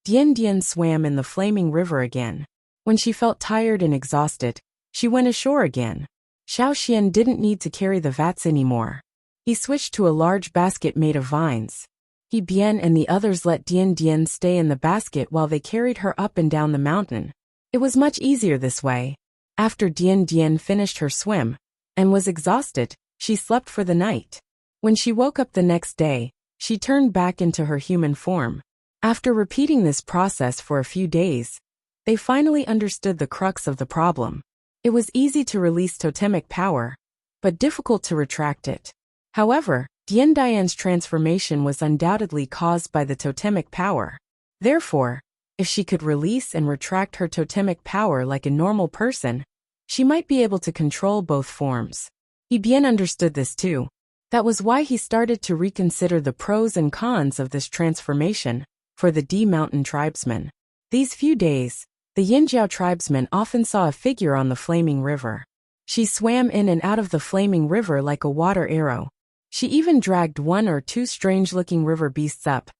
Dian Dian swam in the flaming river again. When she felt tired and exhausted, she went ashore again. Xiao Xian didn't need to carry the vats anymore. He switched to a large basket made of vines. He Bian and the others let Dian Dian stay in the basket while they carried her up and down the mountain. It was much easier this way. After Dian Dian finished her swim and was exhausted, she slept for the night. When she woke up the next day, she turned back into her human form. After repeating this process for a few days, they finally understood the crux of the problem. It was easy to release totemic power, but difficult to retract it. However, Dian Dian's transformation was undoubtedly caused by the totemic power. Therefore, if she could release and retract her totemic power like a normal person, she might be able to control both forms. He Bian understood this too. That was why he started to reconsider the pros and cons of this transformation for the D Mountain tribesmen. These few days, the Yinjiao tribesmen often saw a figure on the flaming river. She swam in and out of the flaming river like a water arrow. She even dragged one or two strange-looking river beasts up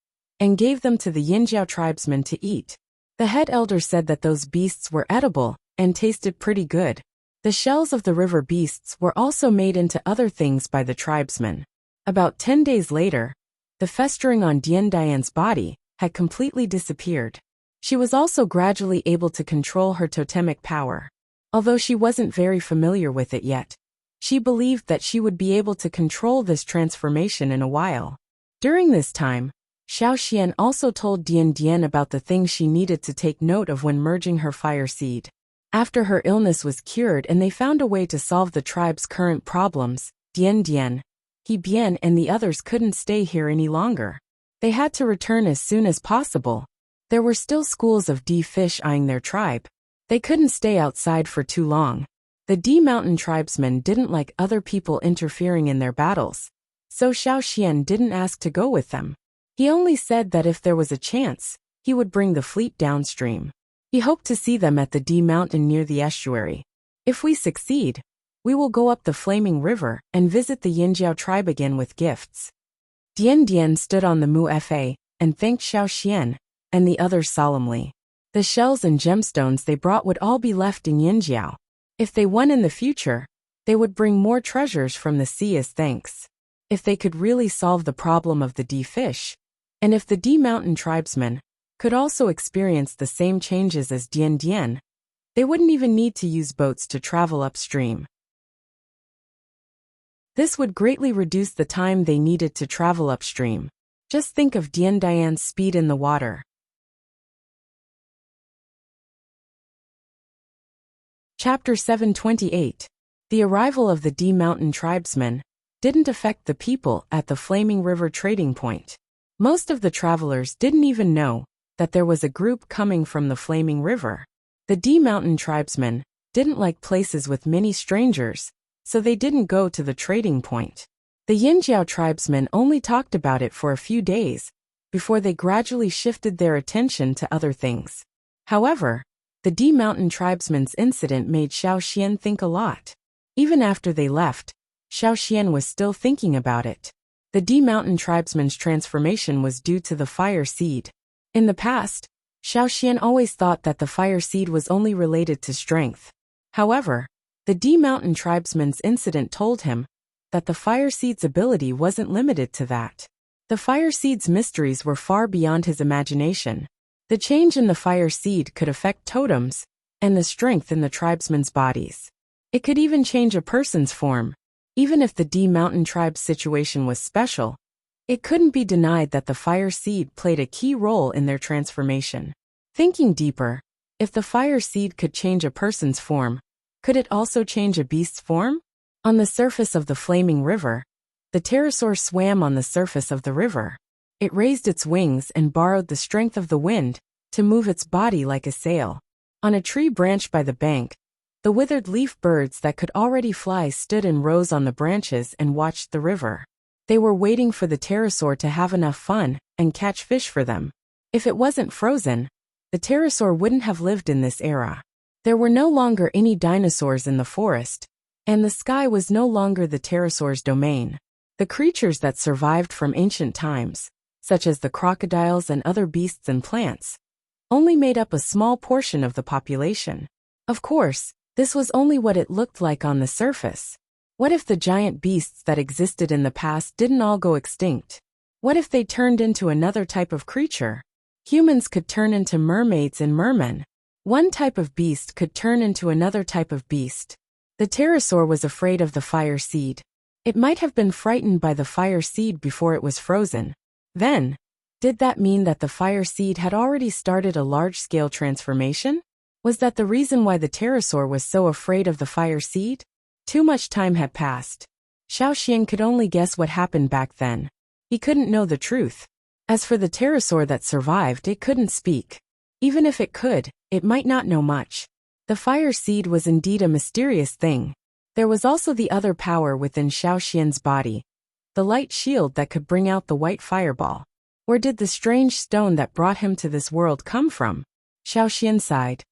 and gave them to the Yinjiao tribesmen to eat. The head elder said that those beasts were edible and tasted pretty good. The shells of the river beasts were also made into other things by the tribesmen. About 10 days later, the festering on Dian Dian's body had completely disappeared. She was also gradually able to control her totemic power. Although she wasn't very familiar with it yet, she believed that she would be able to control this transformation in a while. During this time, Xiao Xian also told Dian Dian about the things she needed to take note of when merging her fire seed. After her illness was cured and they found a way to solve the tribe's current problems, Dian Dian, He Bian and the others couldn't stay here any longer. They had to return as soon as possible. There were still schools of D fish eyeing their tribe. They couldn't stay outside for too long. The D Mountain tribesmen didn't like other people interfering in their battles, so Xiao Xian didn't ask to go with them. He only said that if there was a chance, he would bring the fleet downstream. He hoped to see them at the D Mountain near the estuary. If we succeed, we will go up the flaming river and visit the Yinjiao tribe again with gifts. Dian Dian stood on the Mufa and thanked Xiao Xian and the others solemnly. The shells and gemstones they brought would all be left in Yinjiao. If they won in the future, they would bring more treasures from the sea as thanks. If they could really solve the problem of the D fish, and if the D Mountain tribesmen could also experience the same changes as Dian Dian, they wouldn't even need to use boats to travel upstream. This would greatly reduce the time they needed to travel upstream. Just think of Dian Dian's speed in the water. Chapter 728. The arrival of the D Mountain tribesmen didn't affect the people at the Flaming River trading point. Most of the travelers didn't even know that there was a group coming from the Flaming River. The D Mountain tribesmen didn't like places with many strangers, so they didn't go to the trading point. The Yinjiao tribesmen only talked about it for a few days before they gradually shifted their attention to other things. However, the D Mountain tribesmen's incident made Xiao Xian think a lot. Even after they left, Xiao Xian was still thinking about it. The D Mountain tribesmen's transformation was due to the fire seed. In the past, Xiao Xian always thought that the fire seed was only related to strength. However, the D Mountain tribesmen's incident told him that the fire seed's ability wasn't limited to that. The fire seed's mysteries were far beyond his imagination. The change in the fire seed could affect totems and the strength in the tribesmen's bodies. It could even change a person's form. Even if the D Mountain tribe's situation was special, it couldn't be denied that the fire seed played a key role in their transformation. Thinking deeper, if the fire seed could change a person's form, could it also change a beast's form? On the surface of the flaming river, the pterosaur swam on the surface of the river. It raised its wings and borrowed the strength of the wind to move its body like a sail. On a tree branch by the bank, the withered leaf birds that could already fly stood in rows on the branches and watched the river. They were waiting for the pterosaur to have enough fun and catch fish for them. If it wasn't frozen, the pterosaur wouldn't have lived in this era. There were no longer any dinosaurs in the forest, and the sky was no longer the pterosaur's domain. The creatures that survived from ancient times, such as the crocodiles and other beasts and plants, only made up a small portion of the population. Of course, this was only what it looked like on the surface. What if the giant beasts that existed in the past didn't all go extinct? What if they turned into another type of creature? Humans could turn into mermaids and mermen. One type of beast could turn into another type of beast. The pterosaur was afraid of the fire seed. It might have been frightened by the fire seed before it was frozen. Then, did that mean that the fire seed had already started a large-scale transformation? Was that the reason why the pterosaur was so afraid of the fire seed? Too much time had passed. Xiaoxian could only guess what happened back then. He couldn't know the truth. As for the pterosaur that survived, it couldn't speak. Even if it could, it might not know much. The fire seed was indeed a mysterious thing. There was also the other power within Xiaoxian's body, the light shield that could bring out the white fireball. Where did the strange stone that brought him to this world come from? Xiaoxian sighed.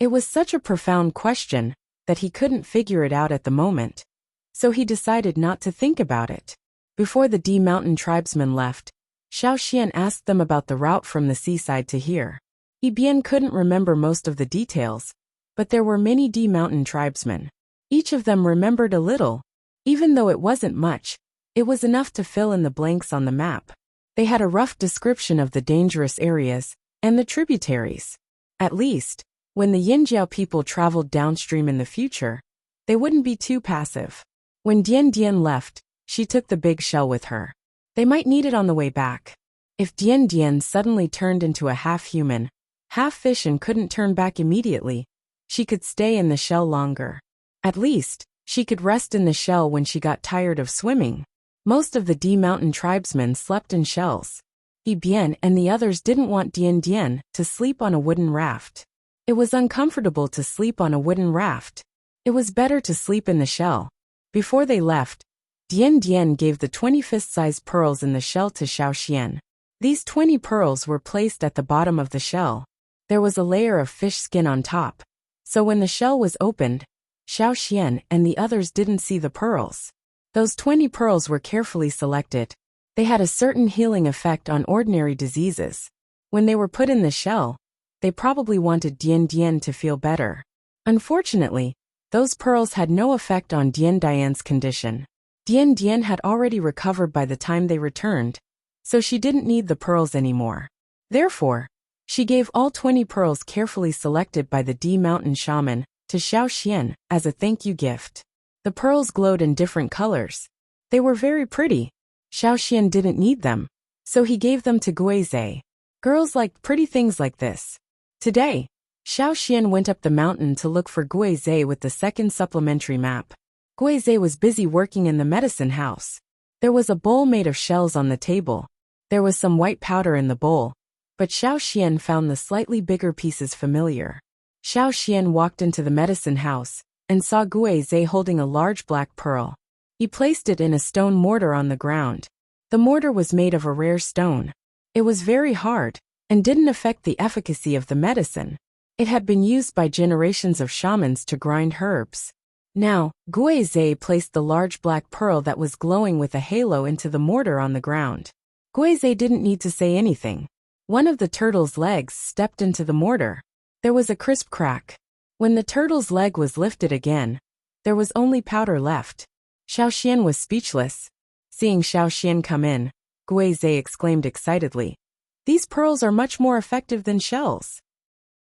It was such a profound question that he couldn't figure it out at the moment, so he decided not to think about it. Before the D Mountain tribesmen left, Xiaoxian asked them about the route from the seaside to here. Bian couldn't remember most of the details, but there were many D Mountain tribesmen. Each of them remembered a little. Even though it wasn't much, it was enough to fill in the blanks on the map. They had a rough description of the dangerous areas and the tributaries. At least, when the Yinjiao people traveled downstream in the future, they wouldn't be too passive. When Dian Dian left, she took the big shell with her. They might need it on the way back. If Dian Dian suddenly turned into a half-human, half-fish and couldn't turn back immediately, she could stay in the shell longer. At least, she could rest in the shell when she got tired of swimming. Most of the D Mountain tribesmen slept in shells. Bian and the others didn't want Dian Dian to sleep on a wooden raft. It was uncomfortable to sleep on a wooden raft. It was better to sleep in the shell. Before they left, Dian Dian gave the 20 fist-sized pearls in the shell to Xiaoxian. These 20 pearls were placed at the bottom of the shell. There was a layer of fish skin on top, so when the shell was opened, Xiaoxian and the others didn't see the pearls. Those 20 pearls were carefully selected. They had a certain healing effect on ordinary diseases. When they were put in the shell, they probably wanted Dian Dian to feel better. Unfortunately, those pearls had no effect on Dian Dian's condition. Dian Dian had already recovered by the time they returned, so she didn't need the pearls anymore. Therefore, she gave all 20 pearls carefully selected by the D Mountain shaman to Xiaoxian as a thank you gift. The pearls glowed in different colors. They were very pretty. Xiaoxian didn't need them, so he gave them to Guizhe. Girls liked pretty things like this. Today, Xiaoxian went up the mountain to look for Guizhe with the second supplementary map. Guizhe was busy working in the medicine house. There was a bowl made of shells on the table. There was some white powder in the bowl, but Xiaoxian found the slightly bigger pieces familiar. Xiaoxian walked into the medicine house and saw Guizhe holding a large black pearl. He placed it in a stone mortar on the ground. The mortar was made of a rare stone. It was very hard and didn't affect the efficacy of the medicine. It had been used by generations of shamans to grind herbs. Now, Guizhe placed the large black pearl that was glowing with a halo into the mortar on the ground. Guizhe didn't need to say anything. One of the turtle's legs stepped into the mortar. There was a crisp crack. When the turtle's leg was lifted again, there was only powder left. Xiaoxian was speechless. Seeing Xiaoxian come in, Guizhe exclaimed excitedly, "These pearls are much more effective than shells."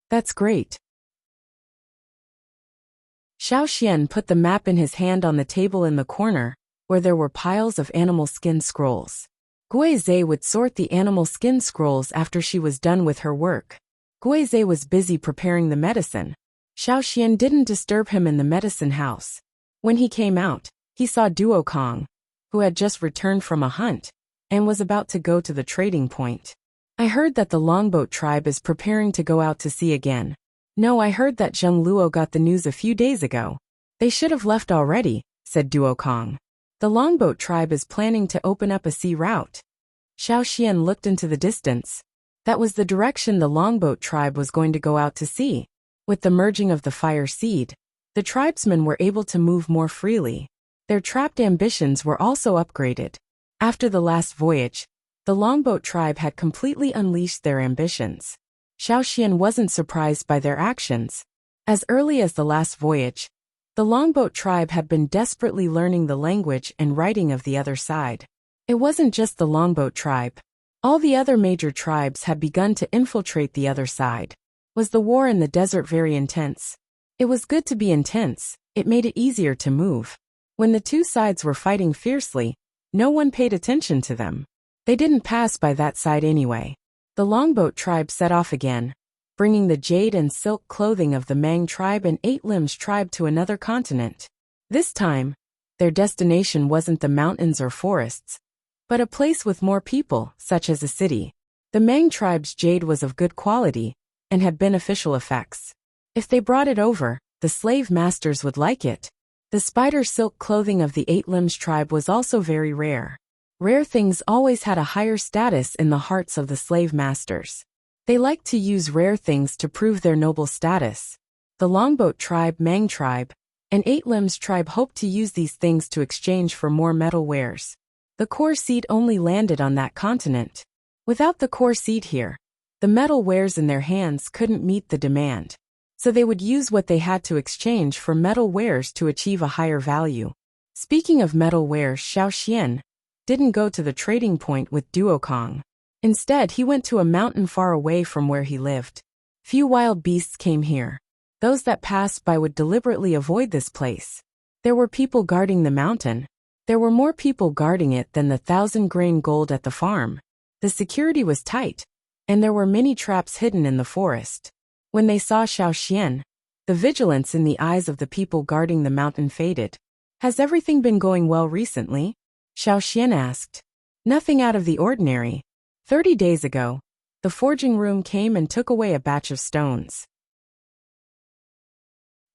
"That's great." Xiaoxian put the map in his hand on the table in the corner, where there were piles of animal skin scrolls. Guizhe would sort the animal skin scrolls after she was done with her work. Guizhe was busy preparing the medicine. Xiaoxian didn't disturb him in the medicine house. When he came out, he saw Duo Kong, who had just returned from a hunt, and was about to go to the trading point. "I heard that the Longboat tribe is preparing to go out to sea again." "No, I heard that Zheng Luo got the news a few days ago." "They should have left already," said Duo Kong. "The Longboat tribe is planning to open up a sea route." Xiaoxian looked into the distance. That was the direction the Longboat tribe was going to go out to sea. With the merging of the fire seed, the tribesmen were able to move more freely. Their trapped ambitions were also upgraded. After the last voyage, The Longboat tribe had completely unleashed their ambitions. Xiao Xian wasn't surprised by their actions. As early as the last voyage, the Longboat tribe had been desperately learning the language and writing of the other side. It wasn't just the Longboat tribe. All the other major tribes had begun to infiltrate the other side. Was the war in the desert very intense? It was good to be intense, it made it easier to move. When the two sides were fighting fiercely, no one paid attention to them. They didn't pass by that side anyway. The Longboat tribe set off again, bringing the jade and silk clothing of the Mang tribe and Eight Limbs tribe to another continent. This time, their destination wasn't the mountains or forests, but a place with more people, such as a city. The Mang tribe's jade was of good quality and had beneficial effects. If they brought it over, the slave masters would like it. The spider silk clothing of the Eight Limbs tribe was also very rare. Rare things always had a higher status in the hearts of the slave masters. They liked to use rare things to prove their noble status. The Longboat tribe, Mang tribe, and Eight Limbs tribe hoped to use these things to exchange for more metal wares. The core seed only landed on that continent. Without the core seed here, the metal wares in their hands couldn't meet the demand. So they would use what they had to exchange for metal wares to achieve a higher value. Speaking of metal wares, Xiao Xian didn't go to the trading point with Duokong. Instead, he went to a mountain far away from where he lived. Few wild beasts came here. Those that passed by would deliberately avoid this place. There were people guarding the mountain. There were more people guarding it than the 1,000-grain gold at the farm. The security was tight, and there were many traps hidden in the forest. When they saw Xiao Xian, the vigilance in the eyes of the people guarding the mountain faded. Has everything been going well recently? Xiao Xian asked. Nothing out of the ordinary. 30 days ago, the forging room came and took away a batch of stones.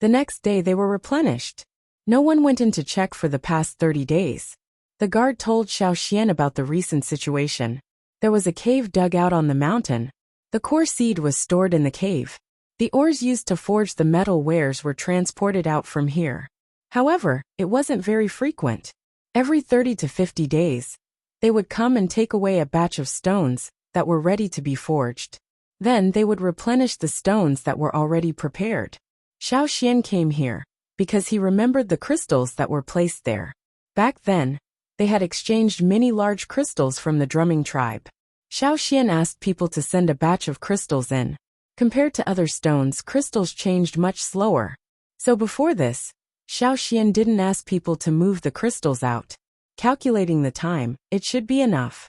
The next day they were replenished. No one went in to check for the past 30 days. The guard told Xiao Xian about the recent situation. There was a cave dug out on the mountain. The core seed was stored in the cave. The ores used to forge the metal wares were transported out from here. However, it wasn't very frequent. Every 30 to 50 days, they would come and take away a batch of stones that were ready to be forged. Then they would replenish the stones that were already prepared. Xiao Xian came here because he remembered the crystals that were placed there. Back then, they had exchanged many large crystals from the drumming tribe. Xiao Xian asked people to send a batch of crystals in. Compared to other stones, crystals changed much slower. So before this, Xiao Xian didn't ask people to move the crystals out. Calculating the time, it should be enough.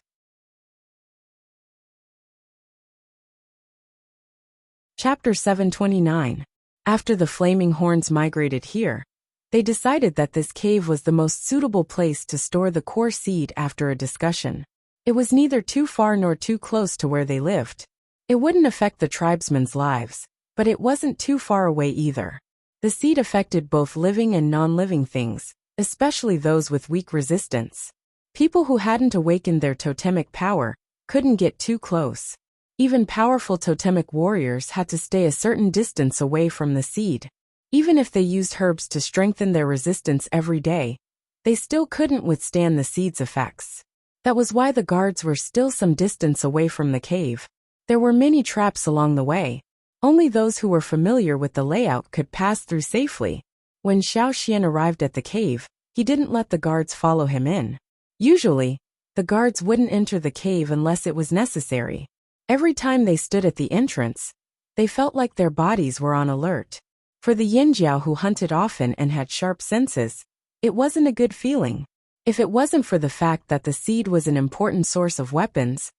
Chapter 729. After the Flaming Horns migrated here, they decided that this cave was the most suitable place to store the core seed after a discussion. It was neither too far nor too close to where they lived. It wouldn't affect the tribesmen's lives, but it wasn't too far away either. The seed affected both living and non-living things, especially those with weak resistance. People who hadn't awakened their totemic power couldn't get too close. Even powerful totemic warriors had to stay a certain distance away from the seed. Even if they used herbs to strengthen their resistance every day, they still couldn't withstand the seed's effects. That was why the guards were still some distance away from the cave. There were many traps along the way. Only those who were familiar with the layout could pass through safely. When Xiao Xian arrived at the cave, he didn't let the guards follow him in. Usually, the guards wouldn't enter the cave unless it was necessary. Every time they stood at the entrance, they felt like their bodies were on alert. For the Yinjiao who hunted often and had sharp senses, it wasn't a good feeling. If it wasn't for the fact that the seed was an important source of weapons,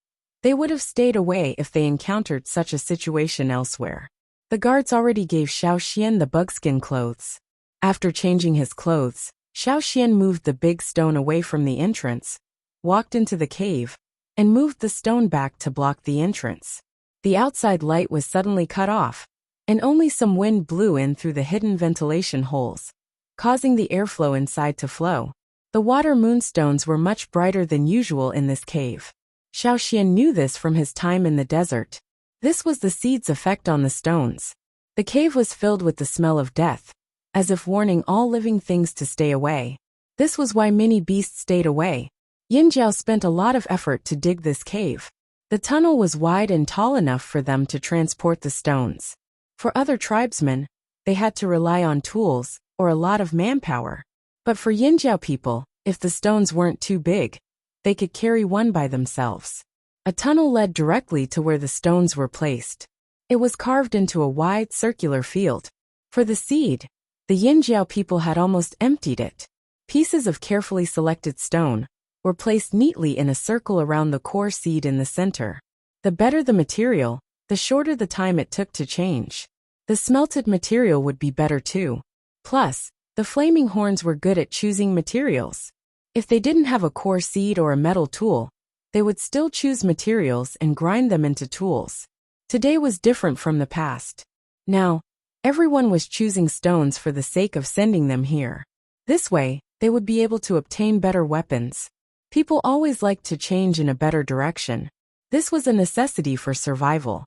they would have stayed away if they encountered such a situation elsewhere. The guards already gave Xiao Xian the bugskin clothes. After changing his clothes, Xiao Xian moved the big stone away from the entrance, walked into the cave, and moved the stone back to block the entrance. The outside light was suddenly cut off, and only some wind blew in through the hidden ventilation holes, causing the airflow inside to flow. The water moonstones were much brighter than usual in this cave. Xiao Xian knew this from his time in the desert. This was the seed's effect on the stones. The cave was filled with the smell of death, as if warning all living things to stay away. This was why many beasts stayed away. Yin Jiao spent a lot of effort to dig this cave. The tunnel was wide and tall enough for them to transport the stones. For other tribesmen, they had to rely on tools or a lot of manpower. But for Yin Jiao people, if the stones weren't too big, they could carry one by themselves. A tunnel led directly to where the stones were placed. It was carved into a wide circular field. For the seed, the Yin Jiao people had almost emptied it. Pieces of carefully selected stone were placed neatly in a circle around the core seed in the center. The better the material, the shorter the time it took to change. The smelted material would be better too. Plus, the flaming horns were good at choosing materials. If they didn't have a core seed or a metal tool, they would still choose materials and grind them into tools. Today was different from the past. Now, everyone was choosing stones for the sake of sending them here. This way, they would be able to obtain better weapons. People always liked to change in a better direction. This was a necessity for survival.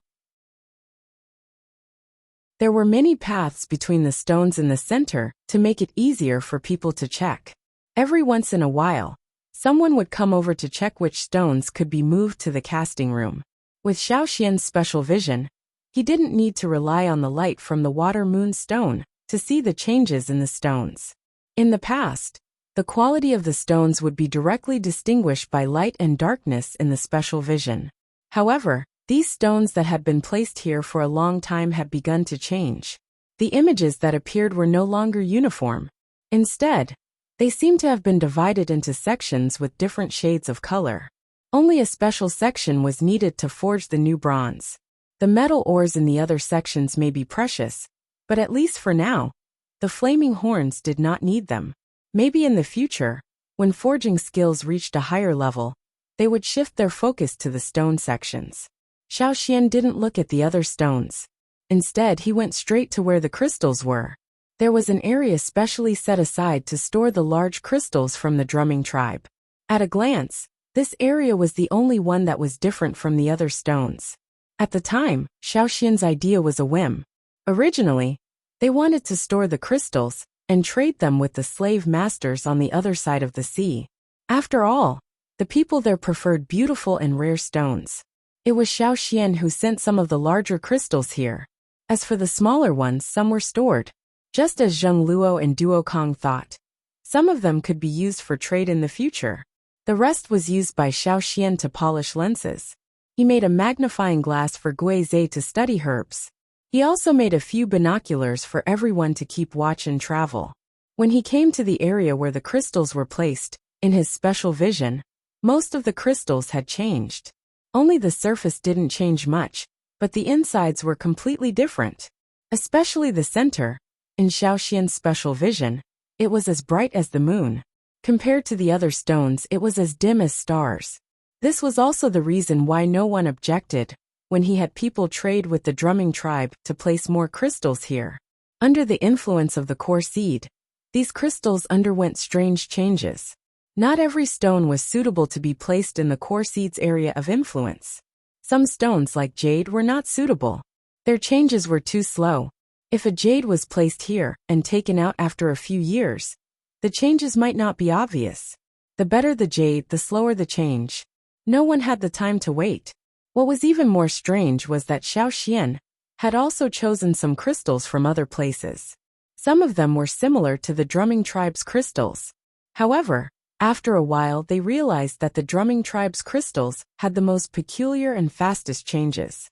There were many paths between the stones in the center to make it easier for people to check. Every once in a while, someone would come over to check which stones could be moved to the casting room. With Xiao Xian's special vision, he didn't need to rely on the light from the water moon stone to see the changes in the stones. In the past, the quality of the stones would be directly distinguished by light and darkness in the special vision. However, these stones that had been placed here for a long time had begun to change. The images that appeared were no longer uniform. Instead, they seemed to have been divided into sections with different shades of color. Only a special section was needed to forge the new bronze. The metal ores in the other sections may be precious, but at least for now, the flaming horns did not need them. Maybe in the future, when forging skills reached a higher level, they would shift their focus to the stone sections. Xiao Xian didn't look at the other stones. Instead, he went straight to where the crystals were. There was an area specially set aside to store the large crystals from the drumming tribe. At a glance, this area was the only one that was different from the other stones. At the time, Xiao Xian's idea was a whim. Originally, they wanted to store the crystals and trade them with the slave masters on the other side of the sea. After all, the people there preferred beautiful and rare stones. It was Xiao Xian who sent some of the larger crystals here. As for the smaller ones, some were stored. Just as Zheng Luo and Duo Kong thought. Some of them could be used for trade in the future. The rest was used by Xiao Xian to polish lenses. He made a magnifying glass for Gui Zhe to study herbs. He also made a few binoculars for everyone to keep watch and travel. When he came to the area where the crystals were placed, in his special vision, most of the crystals had changed. Only the surface didn't change much, but the insides were completely different. Especially the center. In Xiao Xian's special vision, it was as bright as the moon. Compared to the other stones, it was as dim as stars. This was also the reason why no one objected when he had people trade with the drumming tribe to place more crystals here. Under the influence of the core seed, these crystals underwent strange changes. Not every stone was suitable to be placed in the core seed's area of influence. Some stones like jade were not suitable. Their changes were too slow. If a jade was placed here and taken out after a few years, the changes might not be obvious. The better the jade, the slower the change. No one had the time to wait. What was even more strange was that Xiao Xian had also chosen some crystals from other places. Some of them were similar to the drumming tribe's crystals. However, after a while they realized that the drumming tribe's crystals had the most peculiar and fastest changes.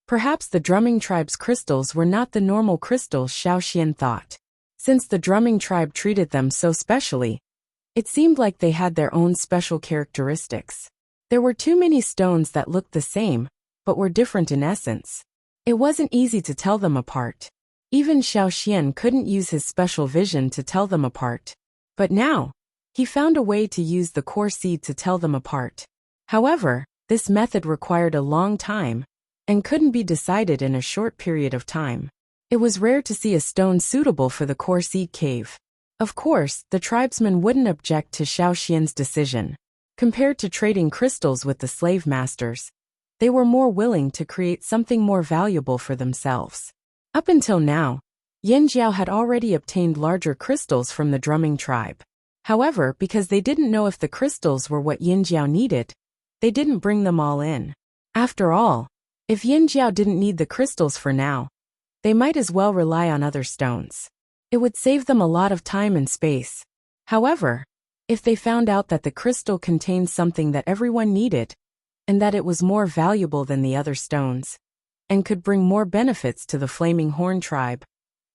Perhaps the drumming tribe's crystals were not the normal crystals Xiao Xian thought. Since the drumming tribe treated them so specially, it seemed like they had their own special characteristics. There were too many stones that looked the same, but were different in essence. It wasn't easy to tell them apart. Even Xiao Xian couldn't use his special vision to tell them apart. But now, he found a way to use the core seed to tell them apart. However, this method required a long time, and couldn't be decided in a short period of time. It was rare to see a stone suitable for the core seed cave. Of course, the tribesmen wouldn't object to Xiao Xian's decision. Compared to trading crystals with the slave masters, they were more willing to create something more valuable for themselves. Up until now, Yin Jiao had already obtained larger crystals from the drumming tribe. However, because they didn't know if the crystals were what Yinjiao needed, they didn't bring them all in. After all, if Yinjiao didn't need the crystals for now, they might as well rely on other stones. It would save them a lot of time and space. However, if they found out that the crystal contained something that everyone needed, and that it was more valuable than the other stones, and could bring more benefits to the Flaming Horn tribe,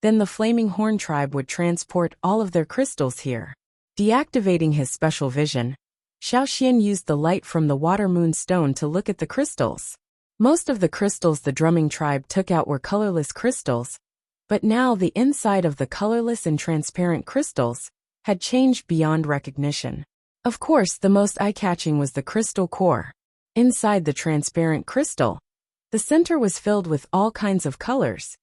then the Flaming Horn tribe would transport all of their crystals here. Deactivating his special vision, Xiaoxian used the light from the water moon stone to look at the crystals. Most of the crystals the drumming tribe took out were colorless crystals, but now the inside of the colorless and transparent crystals had changed beyond recognition. Of course, the most eye-catching was the crystal core. Inside the transparent crystal, the center was filled with all kinds of colors,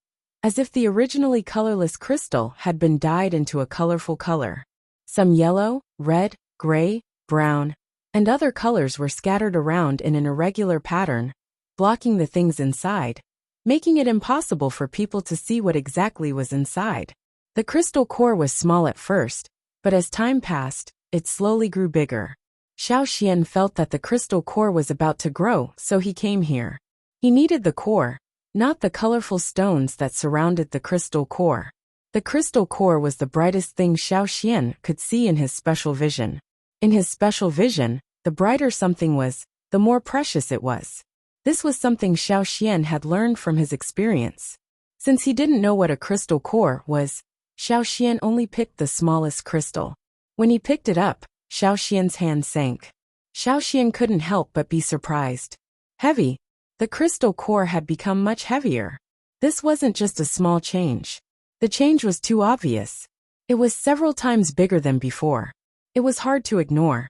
as if the originally colorless crystal had been dyed into a colorful color. Some yellow, red, gray, brown, and other colors were scattered around in an irregular pattern, blocking the things inside, making it impossible for people to see what exactly was inside. The crystal core was small at first, but as time passed, it slowly grew bigger. Xiaoxian felt that the crystal core was about to grow, so he came here. He needed the core, not the colorful stones that surrounded the crystal core. The crystal core was the brightest thing Xiaoxian could see in his special vision. In his special vision, the brighter something was, the more precious it was. This was something Xiaoxian had learned from his experience. Since he didn't know what a crystal core was, Xiaoxian only picked the smallest crystal. When he picked it up, Xiaoxian's hand sank. Xiaoxian couldn't help but be surprised. Heavy. The crystal core had become much heavier. This wasn't just a small change. The change was too obvious. It was several times bigger than before. It was hard to ignore.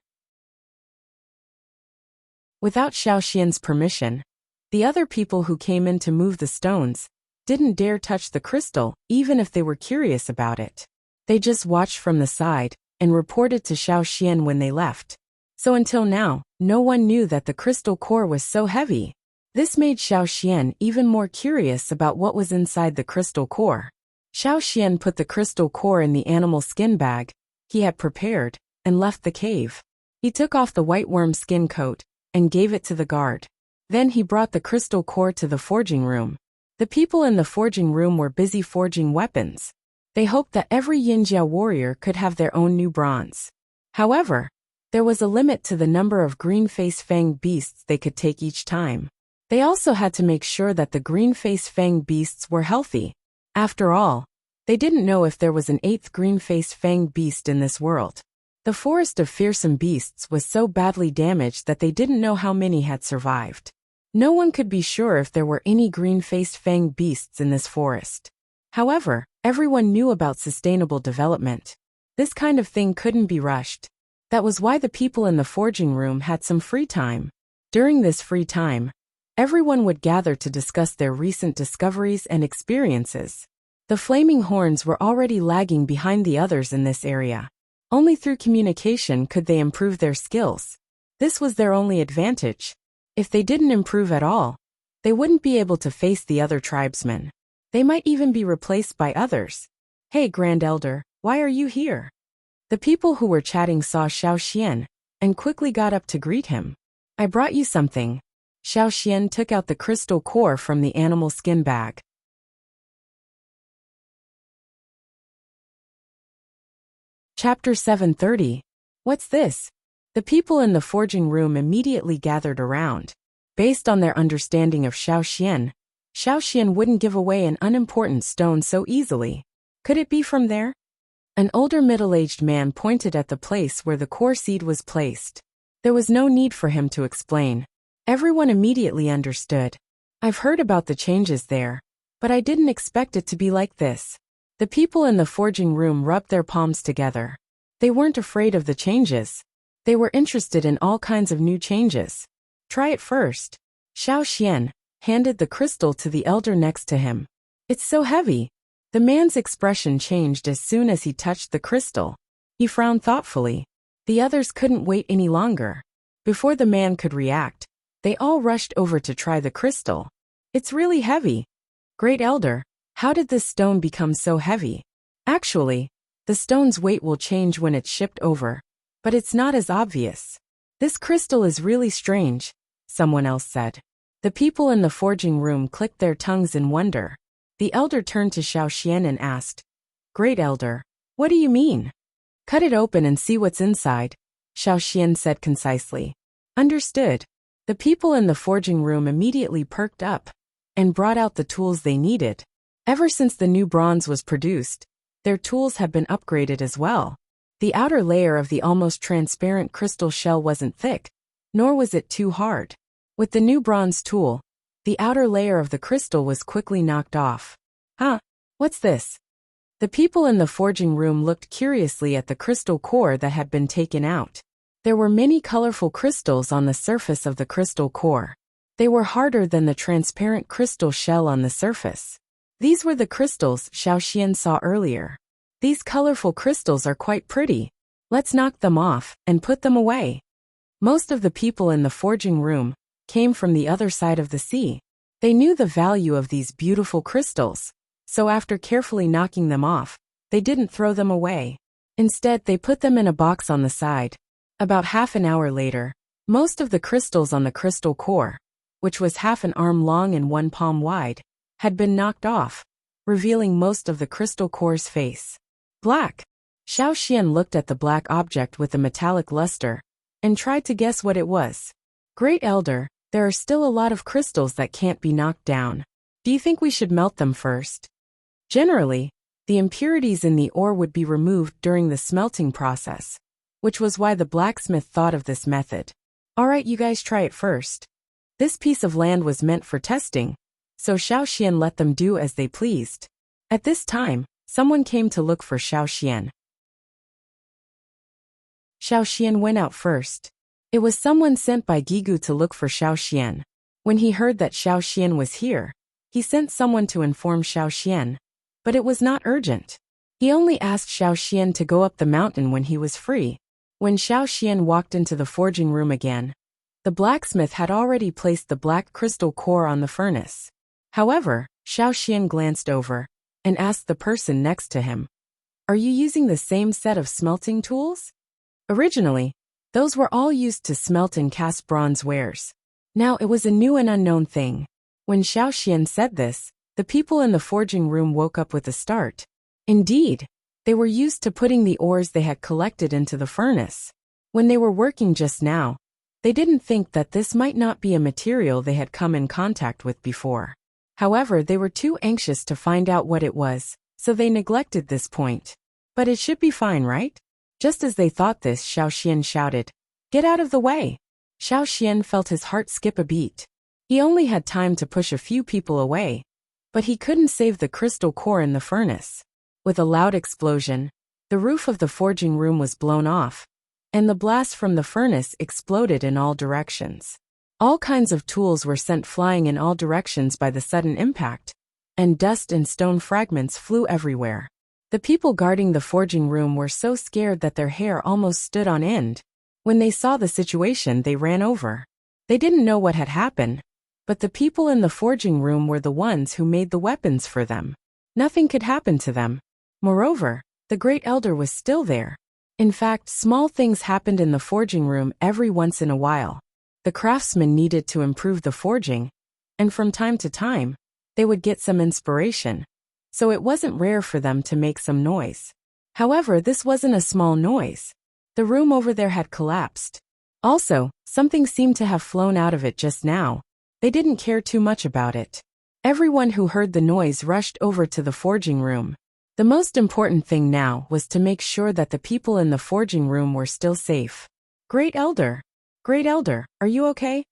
Without Xiaoxian's permission, the other people who came in to move the stones didn't dare touch the crystal, even if they were curious about it. They just watched from the side and reported to Xiaoxian when they left. So until now, no one knew that the crystal core was so heavy. This made Xiaoxian even more curious about what was inside the crystal core. Xiaoxian put the crystal core in the animal skin bag he had prepared and left the cave. He took off the white worm skin coat and gave it to the guard. Then he brought the crystal core to the forging room. The people in the forging room were busy forging weapons. They hoped that every Yinjiao warrior could have their own new bronze. However, there was a limit to the number of green-face fanged beasts they could take each time. They also had to make sure that the green-face fanged beasts were healthy. After all, they didn't know if there was an 8th green-face fanged beast in this world. The forest of fearsome beasts was so badly damaged that they didn't know how many had survived. No one could be sure if there were any green-faced fanged beasts in this forest. However, everyone knew about sustainable development. This kind of thing couldn't be rushed. That was why the people in the forging room had some free time. During this free time, everyone would gather to discuss their recent discoveries and experiences. The Flaming Horns were already lagging behind the others in this area. Only through communication could they improve their skills. This was their only advantage. If they didn't improve at all, they wouldn't be able to face the other tribesmen. They might even be replaced by others. "Hey, Grand Elder, why are you here?" The people who were chatting saw Xiaoxian and quickly got up to greet him. "I brought you something." Xiaoxian took out the crystal core from the animal skin bag. Chapter 730. What's this? The people in the forging room immediately gathered around. Based on their understanding of Xiaoxian wouldn't give away an unimportant stone so easily. Could it be from there? An older middle-aged man pointed at the place where the core seed was placed. There was no need for him to explain. Everyone immediately understood. "I've heard about the changes there, but I didn't expect it to be like this." The people in the forging room rubbed their palms together. They weren't afraid of the changes. They were interested in all kinds of new changes. "Try it first." Xiaoxian handed the crystal to the elder next to him. "It's so heavy." The man's expression changed as soon as he touched the crystal. He frowned thoughtfully. The others couldn't wait any longer. Before the man could react, they all rushed over to try the crystal. "It's really heavy." "Great Elder, how did this stone become so heavy?" "Actually, the The stone's weight will change when it's shipped over, but it's not as obvious. This crystal is really strange, someone else said. The people in the forging room clicked their tongues in wonder. The elder turned to Xiaoxian and asked, "Great elder, what do you mean?" "Cut it open and see what's inside," Xiaoxian said concisely. "Understood." The people in the forging room immediately perked up and brought out the tools they needed. Ever since the new bronze was produced, their tools have been upgraded as well. The outer layer of the almost transparent crystal shell wasn't thick, nor was it too hard. With the new bronze tool, the outer layer of the crystal was quickly knocked off. "Huh? What's this?" The people in the forging room looked curiously at the crystal core that had been taken out. There were many colorful crystals on the surface of the crystal core. They were harder than the transparent crystal shell on the surface. These were the crystals Xiaoxian saw earlier. "These colorful crystals are quite pretty. Let's knock them off and put them away." Most of the people in the forging room came from the other side of the sea. They knew the value of these beautiful crystals, so after carefully knocking them off, they didn't throw them away. Instead, they put them in a box on the side. About half an hour later, most of the crystals on the crystal core, which was half an arm long and 1 palm wide, had been knocked off, revealing most of the crystal core's face. Black. Xiaoxian looked at the black object with the metallic luster and tried to guess what it was. "Great elder, there are still a lot of crystals that can't be knocked down. Do you think we should melt them first?" Generally, the impurities in the ore would be removed during the smelting process, which was why the blacksmith thought of this method. "All right, you guys try it first." This piece of land was meant for testing, so Xiaoxian let them do as they pleased. At this time, someone came to look for Xiaoxian. Xiaoxian went out first. It was someone sent by Gigu to look for Xiaoxian. When he heard that Xiaoxian was here, he sent someone to inform Xiaoxian, but it was not urgent. He only asked Xiaoxian to go up the mountain when he was free. When Xiaoxian walked into the forging room again, the blacksmith had already placed the black crystal core on the furnace. However, Xiaoxian glanced over and asked the person next to him, "Are you using the same set of smelting tools?" Originally, those were all used to smelt and cast bronze wares. Now it was a new and unknown thing. When Xiaoxian said this, the people in the forging room woke up with a start. Indeed, they were used to putting the ores they had collected into the furnace. When they were working just now, they didn't think that this might not be a material they had come in contact with before. However, they were too anxious to find out what it was, so they neglected this point. "But it should be fine, right?" Just as they thought this, Xiaoxian shouted, "Get out of the way!" Xiaoxian felt his heart skip a beat. He only had time to push a few people away, but he couldn't save the crystal core in the furnace. With a loud explosion, the roof of the forging room was blown off, and the blast from the furnace exploded in all directions. All kinds of tools were sent flying in all directions by the sudden impact, and dust and stone fragments flew everywhere. The people guarding the forging room were so scared that their hair almost stood on end. When they saw the situation, they ran over. They didn't know what had happened, but the people in the forging room were the ones who made the weapons for them. Nothing could happen to them. Moreover, the great elder was still there. In fact, small things happened in the forging room every once in a while. The craftsmen needed to improve the forging, and from time to time, they would get some inspiration, so it wasn't rare for them to make some noise. However, this wasn't a small noise. The room over there had collapsed. Also, something seemed to have flown out of it just now. They didn't care too much about it. Everyone who heard the noise rushed over to the forging room. The most important thing now was to make sure that the people in the forging room were still safe. Great Elder, are you okay?"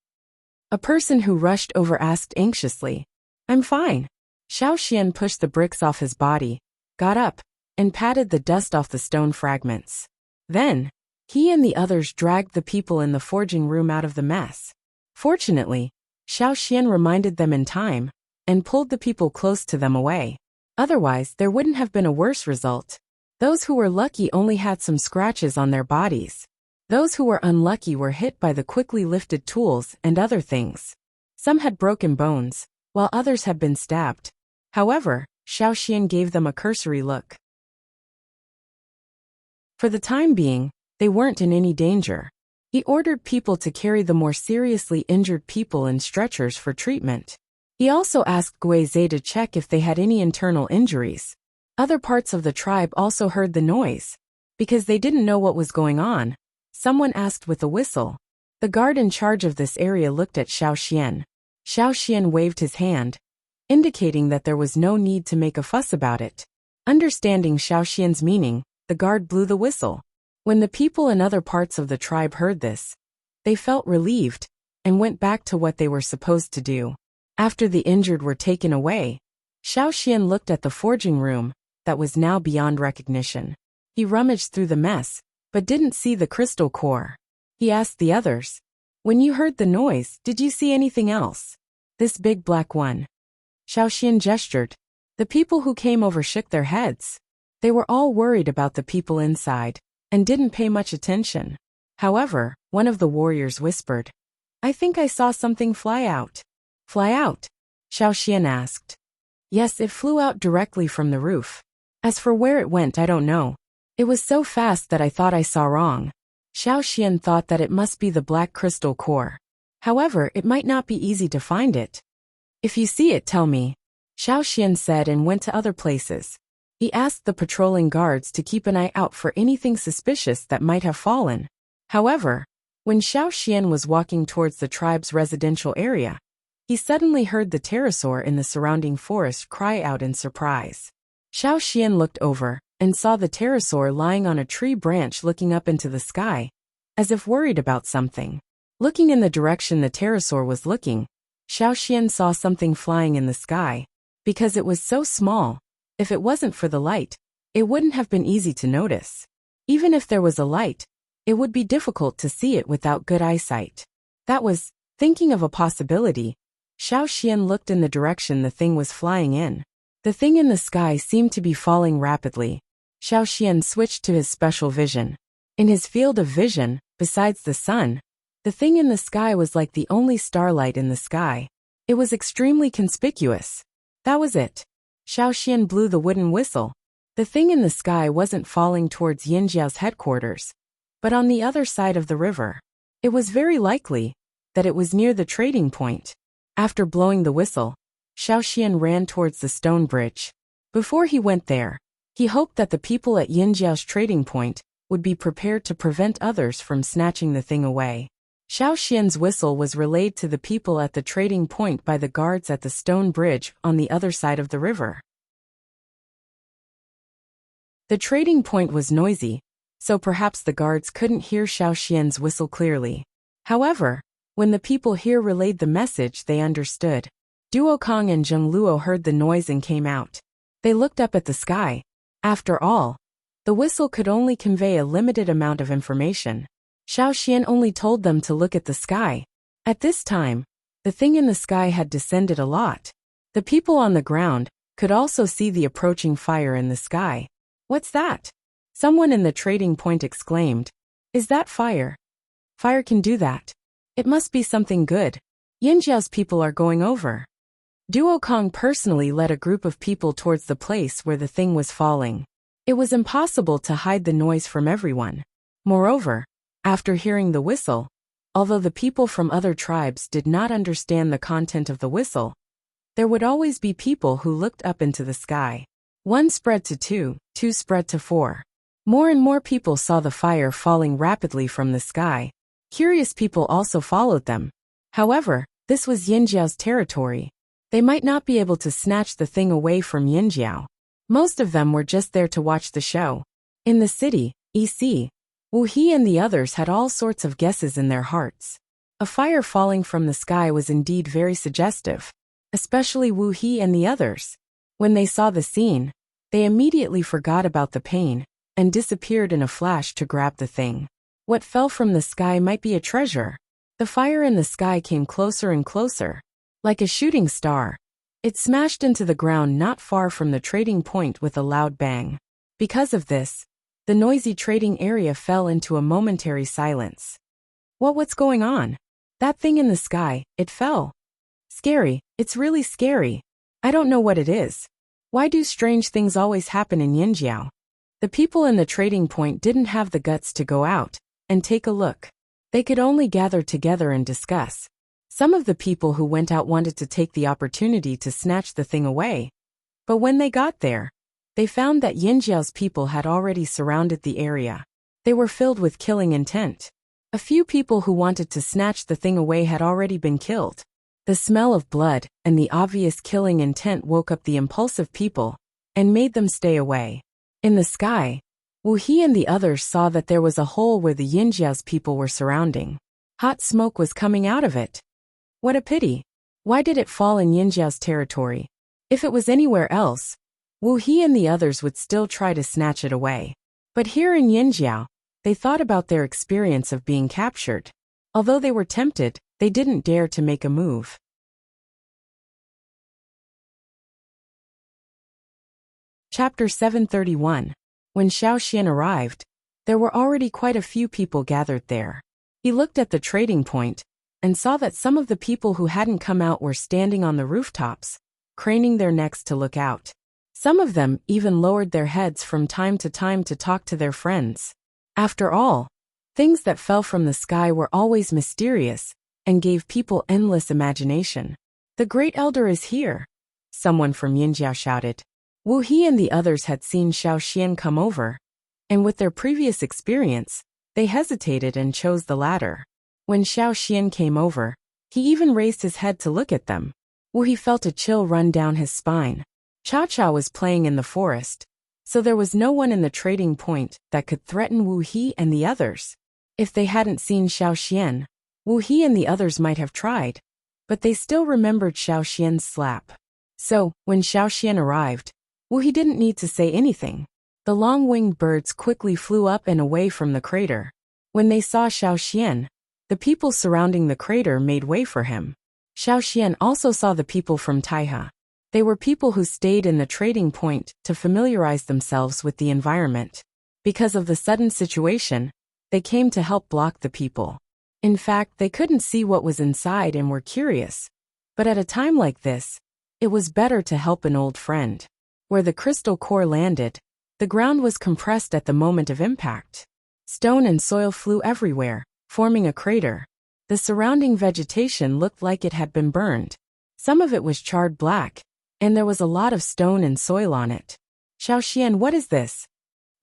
A person who rushed over asked anxiously. "I'm fine." Xiaoxian pushed the bricks off his body, got up, and patted the dust off the stone fragments. Then, he and the others dragged the people in the forging room out of the mess. Fortunately, Xiaoxian reminded them in time and pulled the people close to them away. Otherwise, there wouldn't have been a worse result. Those who were lucky only had some scratches on their bodies. Those who were unlucky were hit by the quickly lifted tools and other things. Some had broken bones, while others had been stabbed. However, Xiaoxian gave them a cursory look. For the time being, they weren't in any danger. He ordered people to carry the more seriously injured people in stretchers for treatment. He also asked Guizhe to check if they had any internal injuries. Other parts of the tribe also heard the noise. Because they didn't know what was going on, someone asked with a whistle. The guard in charge of this area looked at Xiao Xian. Xiao Xian waved his hand, indicating that there was no need to make a fuss about it. Understanding Xiao Xian's meaning, the guard blew the whistle. When the people in other parts of the tribe heard this, they felt relieved and went back to what they were supposed to do. After the injured were taken away, Xiao Xian looked at the forging room that was now beyond recognition. He rummaged through the mess, but didn't see the crystal core. He asked the others, "When you heard the noise, did you see anything else?" "This big black one." Xiao Xian gestured. The people who came over shook their heads. They were all worried about the people inside, and didn't pay much attention. However, one of the warriors whispered, "I think I saw something fly out." "Fly out?" Xiao Xian asked. "Yes, it flew out directly from the roof. As for where it went, I don't know. It was so fast that I thought I saw wrong." Xiao Xian thought that it must be the black crystal core. However, it might not be easy to find it. "If you see it, tell me," Xiao Xian said and went to other places. He asked the patrolling guards to keep an eye out for anything suspicious that might have fallen. However, when Xiao Xian was walking towards the tribe's residential area, he suddenly heard the pterosaur in the surrounding forest cry out in surprise. Xiao Xian looked over and saw the pterosaur lying on a tree branch looking up into the sky, as if worried about something. Looking in the direction the pterosaur was looking, Xiao Xian saw something flying in the sky. Because it was so small, if it wasn't for the light, it wouldn't have been easy to notice. Even if there was a light, it would be difficult to see it without good eyesight. That was, thinking of a possibility, Xiao Xian looked in the direction the thing was flying in. The thing in the sky seemed to be falling rapidly. Xiao Xian switched to his special vision. In his field of vision, besides the sun, the thing in the sky was like the only starlight in the sky. It was extremely conspicuous. That was it. Xiao Xian blew the wooden whistle. The thing in the sky wasn't falling towards Yinjiao's headquarters, but on the other side of the river. It was very likely that it was near the trading point. After blowing the whistle, Xiao Xian ran towards the stone bridge. Before he went there, he hoped that the people at Yinjiao's trading point would be prepared to prevent others from snatching the thing away. Xiao Xian's whistle was relayed to the people at the trading point by the guards at the stone bridge on the other side of the river. The trading point was noisy, so perhaps the guards couldn't hear Xiao Xian's whistle clearly. However, when the people here relayed the message, they understood. Duo Kong and Zheng Luo heard the noise and came out. They looked up at the sky. After all, the whistle could only convey a limited amount of information. Xiao Xian only told them to look at the sky. At this time, the thing in the sky had descended a lot. The people on the ground could also see the approaching fire in the sky. "What's that?" Someone in the trading point exclaimed. "Is that fire? Fire can do that. It must be something good. Yinjiao's people are going over." Duo Kong personally led a group of people towards the place where the thing was falling. It was impossible to hide the noise from everyone. Moreover, after hearing the whistle, although the people from other tribes did not understand the content of the whistle, there would always be people who looked up into the sky. 1 spread to 2, 2 spread to 4. More and more people saw the fire falling rapidly from the sky. Curious people also followed them. However, this was Yinjiao's territory. They might not be able to snatch the thing away from Yinjiao. Most of them were just there to watch the show. In the city, EC, Wu He and the others had all sorts of guesses in their hearts. A fire falling from the sky was indeed very suggestive, especially Wu He and the others. When they saw the scene, they immediately forgot about the pain and disappeared in a flash to grab the thing. What fell from the sky might be a treasure. The fire in the sky came closer and closer. Like a shooting star, it smashed into the ground not far from the trading point with a loud bang. Because of this, the noisy trading area fell into a momentary silence. What's going on? That thing in the sky, it fell. Scary, it's really scary. I don't know what it is. Why do strange things always happen in Yinjiao? The people in the trading point didn't have the guts to go out and take a look. They could only gather together and discuss. Some of the people who went out wanted to take the opportunity to snatch the thing away. But when they got there, they found that Yinjiao's people had already surrounded the area. They were filled with killing intent. A few people who wanted to snatch the thing away had already been killed. The smell of blood and the obvious killing intent woke up the impulsive people and made them stay away. In the sky, Wu He and the others saw that there was a hole where the Yinjiao's people were surrounding. Hot smoke was coming out of it. What a pity. Why did it fall in Yinjiao's territory? If it was anywhere else, Wu He and the others would still try to snatch it away. But here in Yinjiao, they thought about their experience of being captured. Although they were tempted, they didn't dare to make a move. Chapter 731. When Xiaoxian arrived, there were already quite a few people gathered there. He looked at the trading point and saw that some of the people who hadn't come out were standing on the rooftops, craning their necks to look out. Some of them even lowered their heads from time to time to talk to their friends. After all, things that fell from the sky were always mysterious and gave people endless imagination. The Great Elder is here, someone from Yinjiao shouted. Wu He and the others had seen Xiaoxian come over, and with their previous experience, they hesitated and chose the latter. When Xiaoxian came over, he even raised his head to look at them. Wu He felt a chill run down his spine. Cha-Cha was playing in the forest, so there was no one in the trading point that could threaten Wu He and the others. If they hadn't seen Xiaoxian, Wu He and the others might have tried, but they still remembered Xiaoxian's slap. So, when Xiaoxian arrived, Wu He didn't need to say anything. The long-winged birds quickly flew up and away from the crater. When they saw Xiaoxian, the people surrounding the crater made way for him. Xiaoxian also saw the people from Taiha. They were people who stayed in the trading point to familiarize themselves with the environment. Because of the sudden situation, they came to help block the people. In fact, they couldn't see what was inside and were curious. But at a time like this, it was better to help an old friend. Where the crystal core landed, the ground was compressed at the moment of impact. Stone and soil flew everywhere, forming a crater. The surrounding vegetation looked like it had been burned. Some of it was charred black, and there was a lot of stone and soil on it. Xiaoxian, what is this?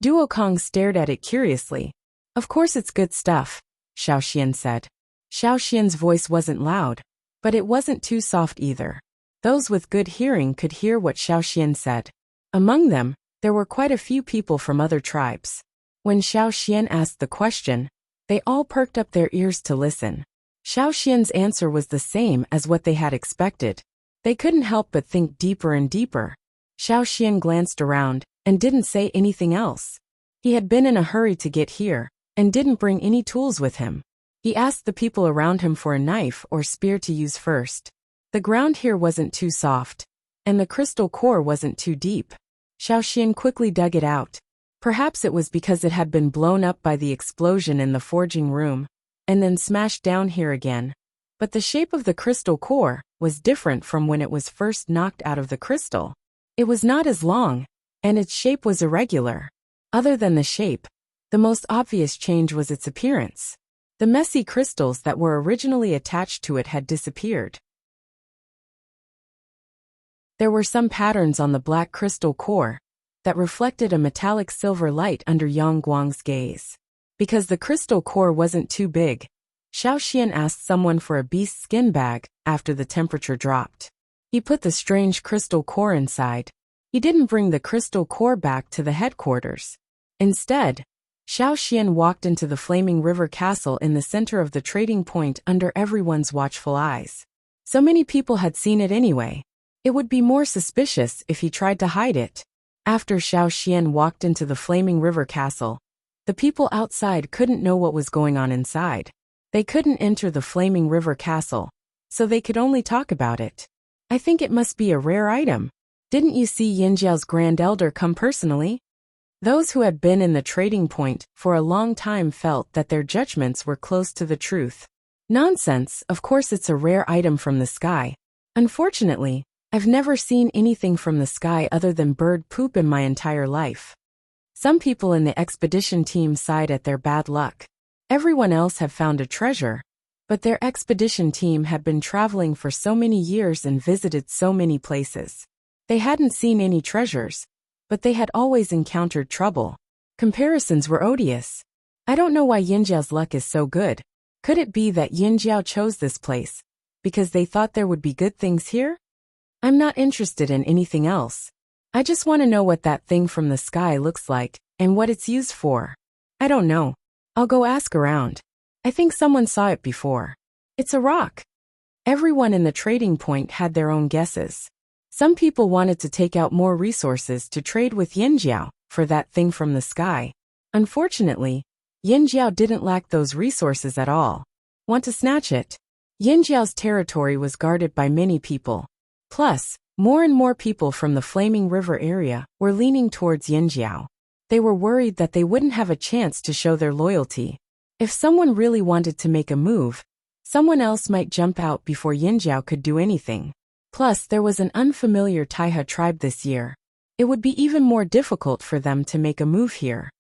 Duokong stared at it curiously. Of course it's good stuff, Xiaoxian said. Xiaoxian's voice wasn't loud, but it wasn't too soft either. Those with good hearing could hear what Xiaoxian said. Among them, there were quite a few people from other tribes. When Xiaoxian asked the question, they all perked up their ears to listen. Xiaoxian's answer was the same as what they had expected. They couldn't help but think deeper and deeper. Xiaoxian glanced around and didn't say anything else. He had been in a hurry to get here and didn't bring any tools with him. He asked the people around him for a knife or spear to use first. The ground here wasn't too soft, and the crystal core wasn't too deep. Xiaoxian quickly dug it out. Perhaps it was because it had been blown up by the explosion in the forging room, and then smashed down here again. But the shape of the crystal core was different from when it was first knocked out of the crystal. It was not as long, and its shape was irregular. Other than the shape, the most obvious change was its appearance. The messy crystals that were originally attached to it had disappeared. There were some patterns on the black crystal core that reflected a metallic silver light under Yang Guang's gaze. Because the crystal core wasn't too big, Xiaoxian asked someone for a beast skin bag after the temperature dropped. He put the strange crystal core inside. He didn't bring the crystal core back to the headquarters. Instead, Xiaoxian walked into the flaming river castle in the center of the trading point under everyone's watchful eyes. So many people had seen it anyway. It would be more suspicious if he tried to hide it. After Xiaoxian walked into the flaming river castle, the people outside couldn't know what was going on inside. They couldn't enter the flaming river castle, so they could only talk about it. I think it must be a rare item. Didn't you see Yinjiao's Grand Elder come personally? Those who had been in the trading point for a long time felt that their judgments were close to the truth. Nonsense, of course it's a rare item from the sky. Unfortunately, I've never seen anything from the sky other than bird poop in my entire life. Some people in the expedition team sighed at their bad luck. Everyone else had found a treasure, but their expedition team had been traveling for so many years and visited so many places. They hadn't seen any treasures, but they had always encountered trouble. Comparisons were odious. I don't know why Yinjiao's luck is so good. Could it be that Yinjiao chose this place because they thought there would be good things here? I'm not interested in anything else. I just want to know what that thing from the sky looks like and what it's used for. I don't know. I'll go ask around. I think someone saw it before. It's a rock. Everyone in the trading point had their own guesses. Some people wanted to take out more resources to trade with Yinjiao for that thing from the sky. Unfortunately, Yinjiao didn't lack those resources at all. Want to snatch it? Yinjiao's territory was guarded by many people. Plus, more and more people from the Flaming River area were leaning towards Yinjiao. They were worried that they wouldn't have a chance to show their loyalty. If someone really wanted to make a move, someone else might jump out before Yinjiao could do anything. Plus, there was an unfamiliar Taiha tribe this year. It would be even more difficult for them to make a move here.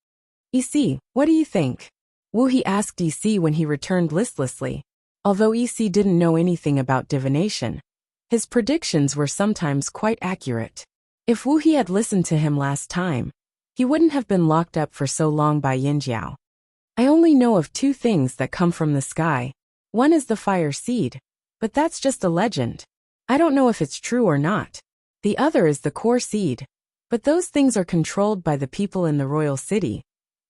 EC, what do you think? Wu He asked EC when he returned listlessly. Although EC didn't know anything about divination, his predictions were sometimes quite accurate. If Wu He had listened to him last time, he wouldn't have been locked up for so long by Yinjiao. I only know of two things that come from the sky. One is the fire seed, but that's just a legend. I don't know if it's true or not. The other is the core seed, but those things are controlled by the people in the royal city,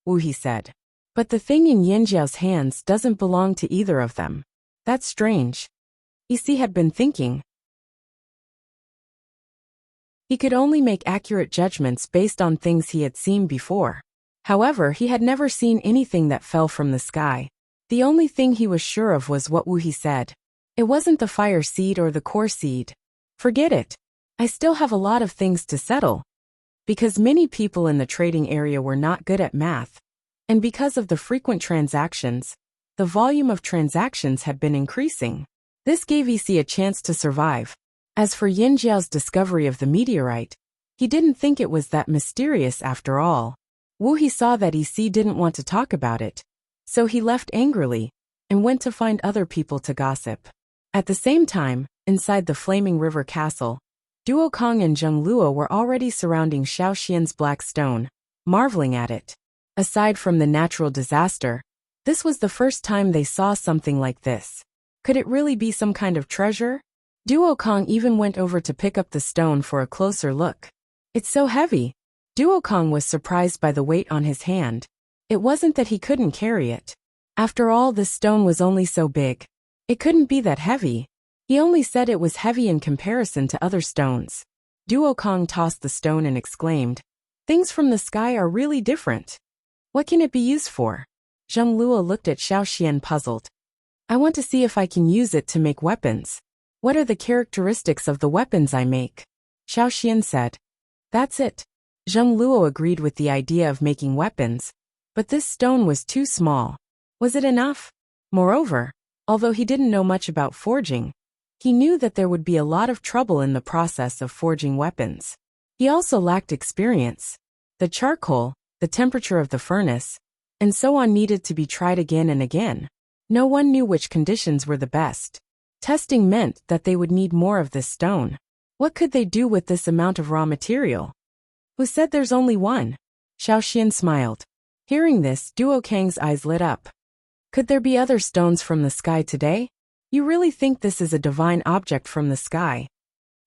Wu He said. But the thing in Yinjiao's hands doesn't belong to either of them. That's strange. EC had been thinking. He could only make accurate judgments based on things he had seen before. However, he had never seen anything that fell from the sky. The only thing he was sure of was what Wu He said. It wasn't the fire seed or the core seed. Forget it. I still have a lot of things to settle. Because many people in the trading area were not good at math, and because of the frequent transactions, the volume of transactions had been increasing. This gave EC a chance to survive. As for Yinjiao's discovery of the meteorite, he didn't think it was that mysterious after all. Wu He saw that EC didn't want to talk about it, so he left angrily and went to find other people to gossip. At the same time, inside the Flaming River Castle, Duo Kong and Zheng Luo were already surrounding Xiaoxian's black stone, marveling at it. Aside from the natural disaster, this was the first time they saw something like this. Could it really be some kind of treasure? Duo Kong even went over to pick up the stone for a closer look. It's so heavy. Duo Kong was surprised by the weight on his hand. It wasn't that he couldn't carry it. After all, the stone was only so big. It couldn't be that heavy. He only said it was heavy in comparison to other stones. Duo Kong tossed the stone and exclaimed, "Things from the sky are really different. What can it be used for?" Zheng Luo looked at Xiaoxian puzzled. "I want to see if I can use it to make weapons. What are the characteristics of the weapons I make?" Xiaoxian said. "That's it." Zheng Luo agreed with the idea of making weapons, but this stone was too small. Was it enough? Moreover, although he didn't know much about forging, he knew that there would be a lot of trouble in the process of forging weapons. He also lacked experience. The charcoal, the temperature of the furnace, and so on needed to be tried again and again. No one knew which conditions were the best. Testing meant that they would need more of this stone. What could they do with this amount of raw material? Who said there's only one? Xiaoxian smiled. Hearing this, Duo Kang's eyes lit up. Could there be other stones from the sky today? You really think this is a divine object from the sky?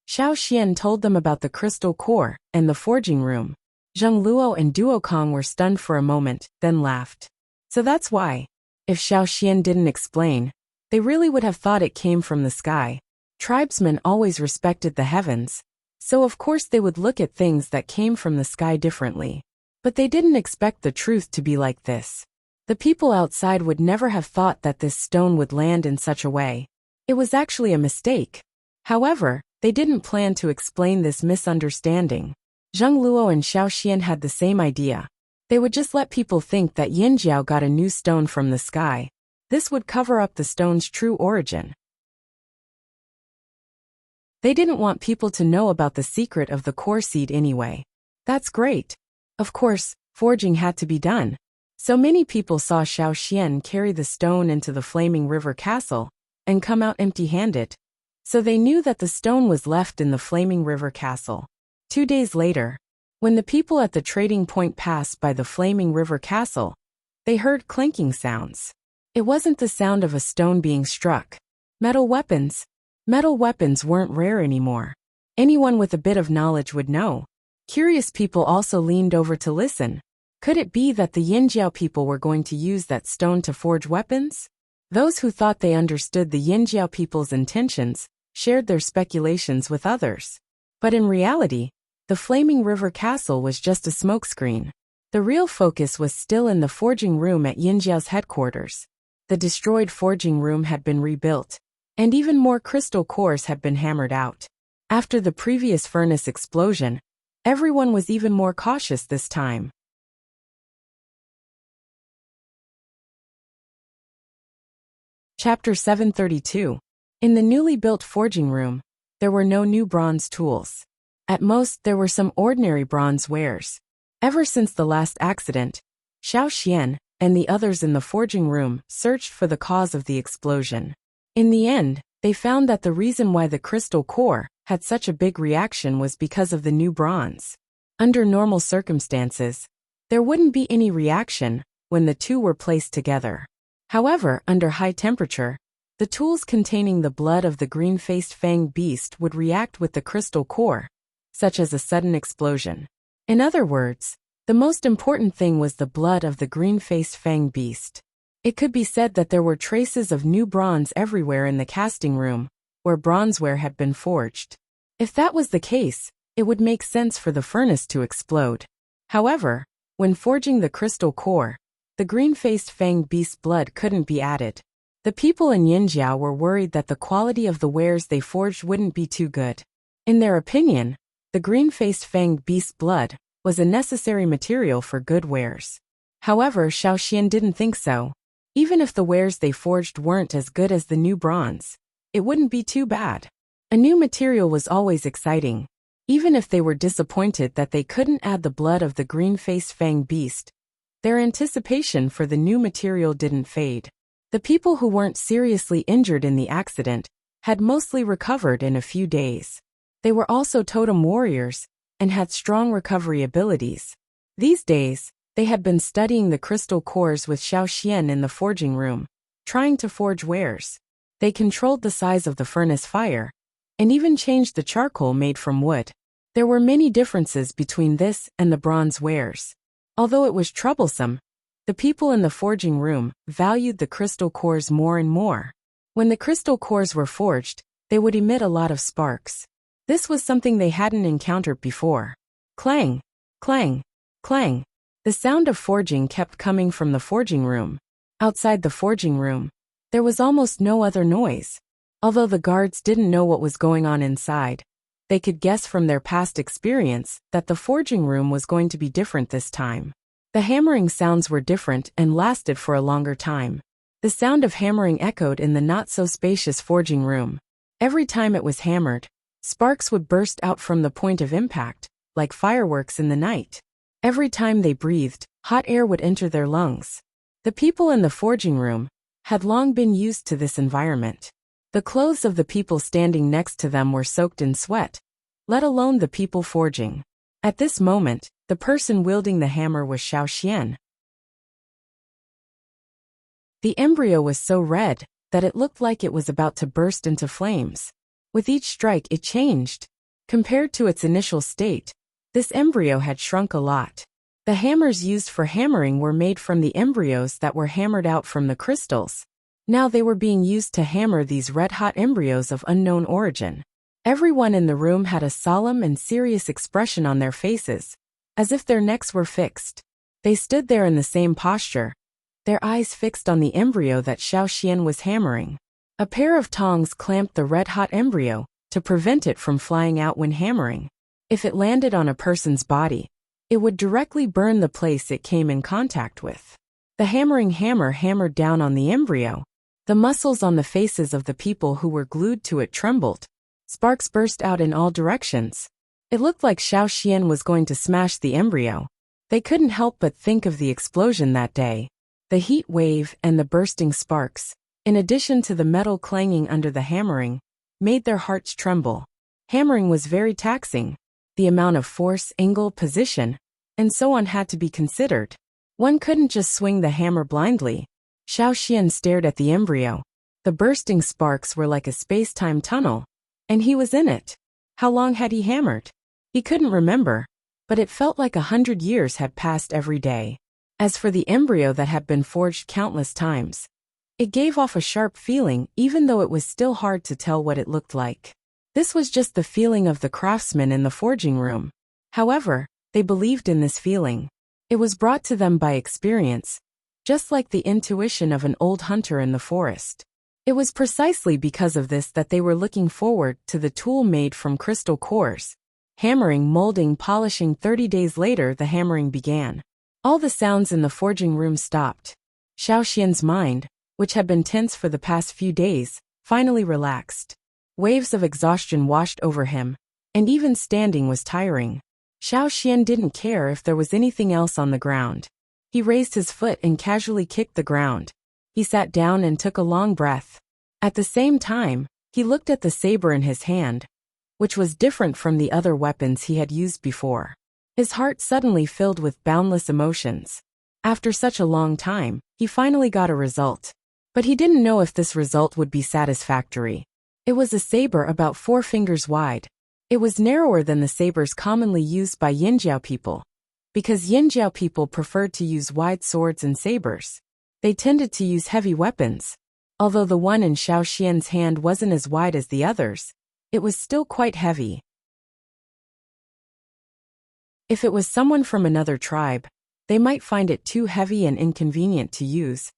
Xiaoxian told them about the crystal core and the forging room. Zheng Luo and Duo Kong were stunned for a moment, then laughed. So that's why. If Xiaoxian didn't explain, they really would have thought it came from the sky. Tribesmen always respected the heavens, so of course they would look at things that came from the sky differently. But they didn't expect the truth to be like this. The people outside would never have thought that this stone would land in such a way. It was actually a mistake. However, they didn't plan to explain this misunderstanding. Zheng Luo and Xiaoxian had the same idea. They would just let people think that Yinjiao got a new stone from the sky. This would cover up the stone's true origin. They didn't want people to know about the secret of the core seed anyway. That's great. Of course, Forging had to be done. So many people saw Xiao Xian carry the stone into the flaming river castle and come out empty-handed. So they knew that the stone was left in the flaming river castle. 2 days later, when the people at the trading point passed by the flaming river castle, they heard clinking sounds. It wasn't the sound of a stone being struck. Metal weapons. Metal weapons weren't rare anymore. Anyone with a bit of knowledge would know. Curious people also leaned over to listen. Could it be that the Yinjiao people were going to use that stone to forge weapons? Those who thought they understood the Yinjiao people's intentions shared their speculations with others. But in reality, the Flaming River Castle was just a smokescreen. The real focus was still in the forging room at Yinjiao's headquarters. The destroyed forging room had been rebuilt, and even more crystal cores had been hammered out. After the previous furnace explosion, everyone was even more cautious this time. Chapter 732. In the newly built forging room, there were no new bronze tools. At most, there were some ordinary bronze wares. Ever since the last accident, Xiao Xian and the others in the forging room searched for the cause of the explosion. In the end, they found that the reason why the crystal core had such a big reaction was because of the new bronze. Under normal circumstances, there wouldn't be any reaction when the two were placed together. However, under high temperature, the tools containing the blood of the green-faced fanged beast would react with the crystal core, such as a sudden explosion. In other words, the most important thing was the blood of the green-faced fanged beast. It could be said that there were traces of new bronze everywhere in the casting room, where bronzeware had been forged. If that was the case, it would make sense for the furnace to explode. However, when forging the crystal core, the green-faced fanged beast's blood couldn't be added. The people in Yinjiao were worried that the quality of the wares they forged wouldn't be too good. In their opinion, the green-faced fanged beast's blood was a necessary material for good wares. However, Xiao Xian didn't think so. Even if the wares they forged weren't as good as the new bronze, it wouldn't be too bad. A new material was always exciting. Even if they were disappointed that they couldn't add the blood of the green-faced fanged beast, their anticipation for the new material didn't fade. The people who weren't seriously injured in the accident had mostly recovered in a few days. They were also totem warriors and had strong recovery abilities. These days, they had been studying the crystal cores with Xiao Xian in the forging room, trying to forge wares. They controlled the size of the furnace fire, and even changed the charcoal made from wood. There were many differences between this and the bronze wares. Although it was troublesome, the people in the forging room valued the crystal cores more and more. When the crystal cores were forged, they would emit a lot of sparks. This was something they hadn't encountered before. Clang, clang, clang. The sound of forging kept coming from the forging room. Outside the forging room, there was almost no other noise. Although the guards didn't know what was going on inside, they could guess from their past experience that the forging room was going to be different this time. The hammering sounds were different and lasted for a longer time. The sound of hammering echoed in the not-so-spacious forging room. Every time it was hammered, sparks would burst out from the point of impact, like fireworks in the night. Every time they breathed, hot air would enter their lungs. The people in the forging room had long been used to this environment. The clothes of the people standing next to them were soaked in sweat, let alone the people forging. At this moment, the person wielding the hammer was Xiao Xian. The embryo was so red that it looked like it was about to burst into flames. With each strike it changed. Compared to its initial state, this embryo had shrunk a lot. The hammers used for hammering were made from the embryos that were hammered out from the crystals. Now they were being used to hammer these red-hot embryos of unknown origin. Everyone in the room had a solemn and serious expression on their faces, as if their necks were fixed. They stood there in the same posture, their eyes fixed on the embryo that Xiao Xian was hammering. A pair of tongs clamped the red-hot embryo to prevent it from flying out when hammering. If it landed on a person's body, it would directly burn the place it came in contact with. The hammering hammer hammered down on the embryo. The muscles on the faces of the people who were glued to it trembled. Sparks burst out in all directions. It looked like Xiao Xian was going to smash the embryo. They couldn't help but think of the explosion that day. The heat wave and the bursting sparks, in addition to the metal clanging under the hammering, made their hearts tremble. Hammering was very taxing. The amount of force, angle, position, and so on had to be considered. One couldn't just swing the hammer blindly. Xiao Xian stared at the embryo. The bursting sparks were like a space-time tunnel, and he was in it. How long had he hammered? He couldn't remember, but it felt like 100 years had passed every day. As for the embryo that had been forged countless times, it gave off a sharp feeling even though it was still hard to tell what it looked like. This was just the feeling of the craftsmen in the forging room. However, they believed in this feeling. It was brought to them by experience, just like the intuition of an old hunter in the forest. It was precisely because of this that they were looking forward to the tool made from crystal cores. Hammering, molding, polishing. 30 days later the hammering began. All the sounds in the forging room stopped. Xiao Xian's mind, which had been tense for the past few days, finally relaxed. Waves of exhaustion washed over him, and even standing was tiring. Xiao Xian didn't care if there was anything else on the ground. He raised his foot and casually kicked the ground. He sat down and took a long breath. At the same time, he looked at the saber in his hand, which was different from the other weapons he had used before. His heart suddenly filled with boundless emotions. After such a long time, he finally got a result. But he didn't know if this result would be satisfactory. It was a saber about 4 fingers wide. It was narrower than the sabers commonly used by Yinjiao people, because Yinjiao people preferred to use wide swords and sabers. They tended to use heavy weapons. Although the one in Xiao Xian's hand wasn't as wide as the others, it was still quite heavy. If it was someone from another tribe, they might find it too heavy and inconvenient to use.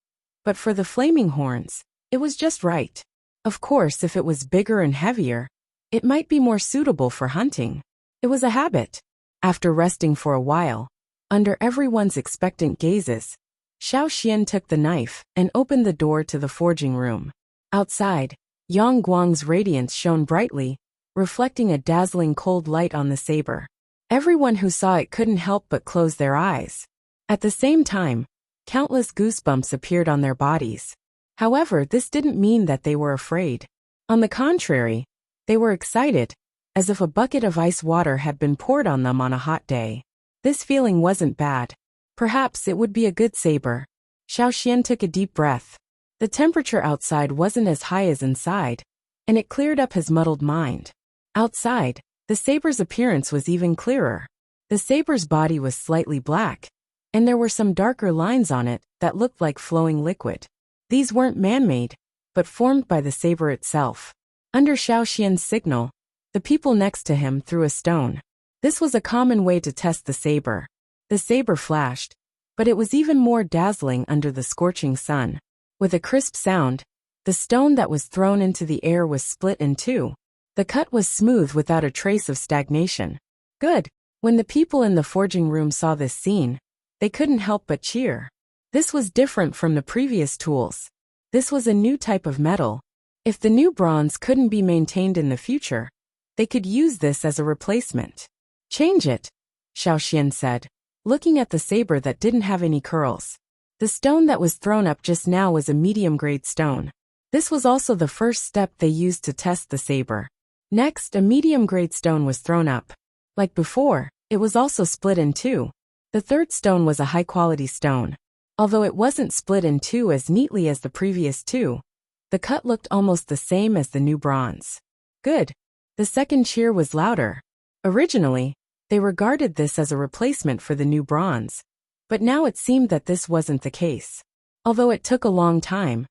But for the flaming horns, it was just right. Of course, if it was bigger and heavier, it might be more suitable for hunting. It was a habit. After resting for a while, under everyone's expectant gazes, Xiao Xian took the knife and opened the door to the forging room. Outside, Yang Guang's radiance shone brightly, reflecting a dazzling cold light on the saber. Everyone who saw it couldn't help but close their eyes. At the same time, countless goosebumps appeared on their bodies. However, this didn't mean that they were afraid. On the contrary, they were excited, as if a bucket of ice water had been poured on them on a hot day. This feeling wasn't bad. Perhaps it would be a good saber. Xiao Xian took a deep breath. The temperature outside wasn't as high as inside, and it cleared up his muddled mind. Outside, the saber's appearance was even clearer. The saber's body was slightly black, and there were some darker lines on it that looked like flowing liquid. These weren't man-made, but formed by the saber itself. Under Xiao Xian's signal, the people next to him threw a stone. This was a common way to test the saber. The saber flashed, but it was even more dazzling under the scorching sun. With a crisp sound, the stone that was thrown into the air was split in two. The cut was smooth without a trace of stagnation. Good. When the people in the forging room saw this scene, they couldn't help but cheer. This was different from the previous tools. This was a new type of metal. If the new bronze couldn't be maintained in the future, they could use this as a replacement. Change it, Xiao Xian said, looking at the saber that didn't have any curls. The stone that was thrown up just now was a medium-grade stone. This was also the first step they used to test the saber. Next, a medium-grade stone was thrown up. Like before, it was also split in two. The third stone was a high-quality stone. Although it wasn't split in two as neatly as the previous two, the cut looked almost the same as the new bronze. Good. The second cheer was louder. Originally, they regarded this as a replacement for the new bronze, but now it seemed that this wasn't the case. Although it took a long time,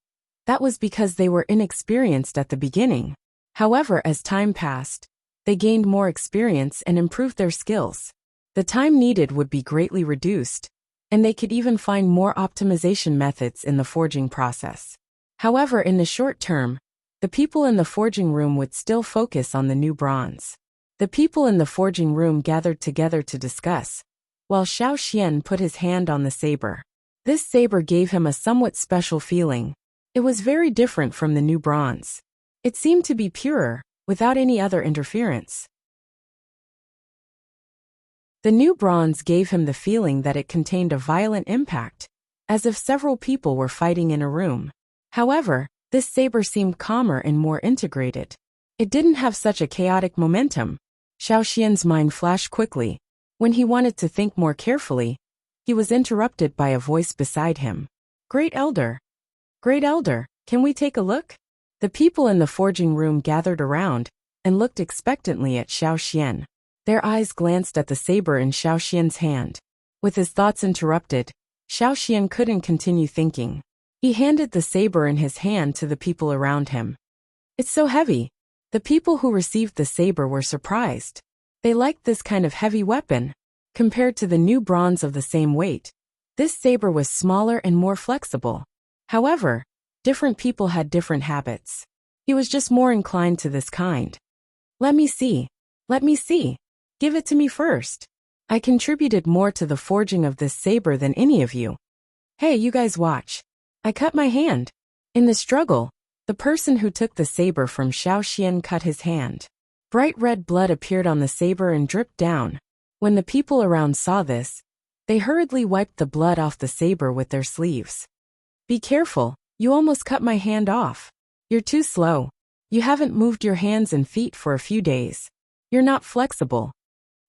that was because they were inexperienced at the beginning. However, as time passed, they gained more experience and improved their skills. The time needed would be greatly reduced, and they could even find more optimization methods in the forging process. However, in the short term, the people in the forging room would still focus on the new bronze. The people in the forging room gathered together to discuss, while Xiao Xian put his hand on the saber. This saber gave him a somewhat special feeling. It was very different from the new bronze. It seemed to be purer, without any other interference. The new bronze gave him the feeling that it contained a violent impact, as if several people were fighting in a room. However, this saber seemed calmer and more integrated. It didn't have such a chaotic momentum. Xiao Xian's mind flashed quickly. When he wanted to think more carefully, he was interrupted by a voice beside him. Great Elder! Great Elder, can we take a look? The people in the forging room gathered around and looked expectantly at Xiao Xian. Their eyes glanced at the saber in Xiao Xian's hand. With his thoughts interrupted, Xiao Xian couldn't continue thinking. He handed the saber in his hand to the people around him. It's so heavy. The people who received the saber were surprised. They liked this kind of heavy weapon. Compared to the new bronze of the same weight, this saber was smaller and more flexible. However, different people had different habits. He was just more inclined to this kind. Let me see. Let me see. Give it to me first. I contributed more to the forging of this saber than any of you. Hey, you guys watch. I cut my hand. In the struggle, the person who took the saber from Xiao Xian cut his hand. Bright red blood appeared on the saber and dripped down. When the people around saw this, they hurriedly wiped the blood off the saber with their sleeves. Be careful, you almost cut my hand off. You're too slow. You haven't moved your hands and feet for a few days. You're not flexible.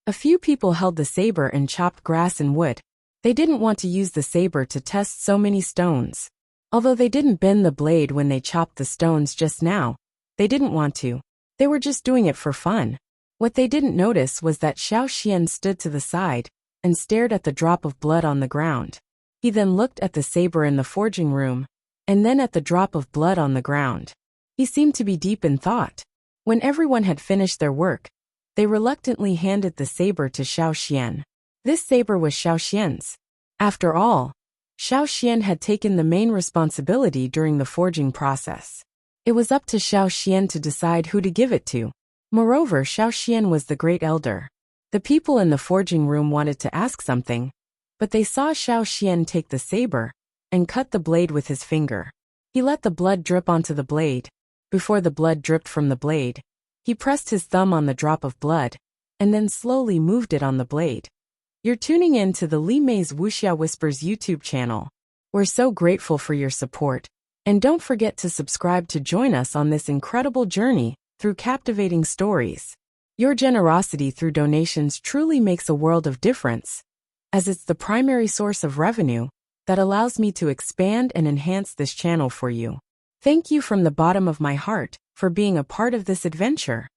A few people held the saber and chopped grass and wood. They didn't want to use the saber to test so many stones. Although they didn't bend the blade when they chopped the stones just now, they didn't want to. They were just doing it for fun. What they didn't notice was that Xiao Xian stood to the side and stared at the drop of blood on the ground. He then looked at the saber in the forging room, and then at the drop of blood on the ground. He seemed to be deep in thought. When everyone had finished their work, they reluctantly handed the saber to Xiao Xian. This saber was Xiao Xian's. After all, Xiao Xian had taken the main responsibility during the forging process. It was up to Xiao Xian to decide who to give it to. Moreover, Xiao Xian was the great elder. The people in the forging room wanted to ask something, but they saw Xiao Xian take the saber and cut the blade with his finger. He let the blood drip onto the blade. Before the blood dripped from the blade, he pressed his thumb on the drop of blood, and then slowly moved it on the blade. You're tuning in to the Li Mei's Wuxia Whispers YouTube channel. We're so grateful for your support, and don't forget to subscribe to join us on this incredible journey through captivating stories. Your generosity through donations truly makes a world of difference, as it's the primary source of revenue that allows me to expand and enhance this channel for you. Thank you from the bottom of my heart for being a part of this adventure.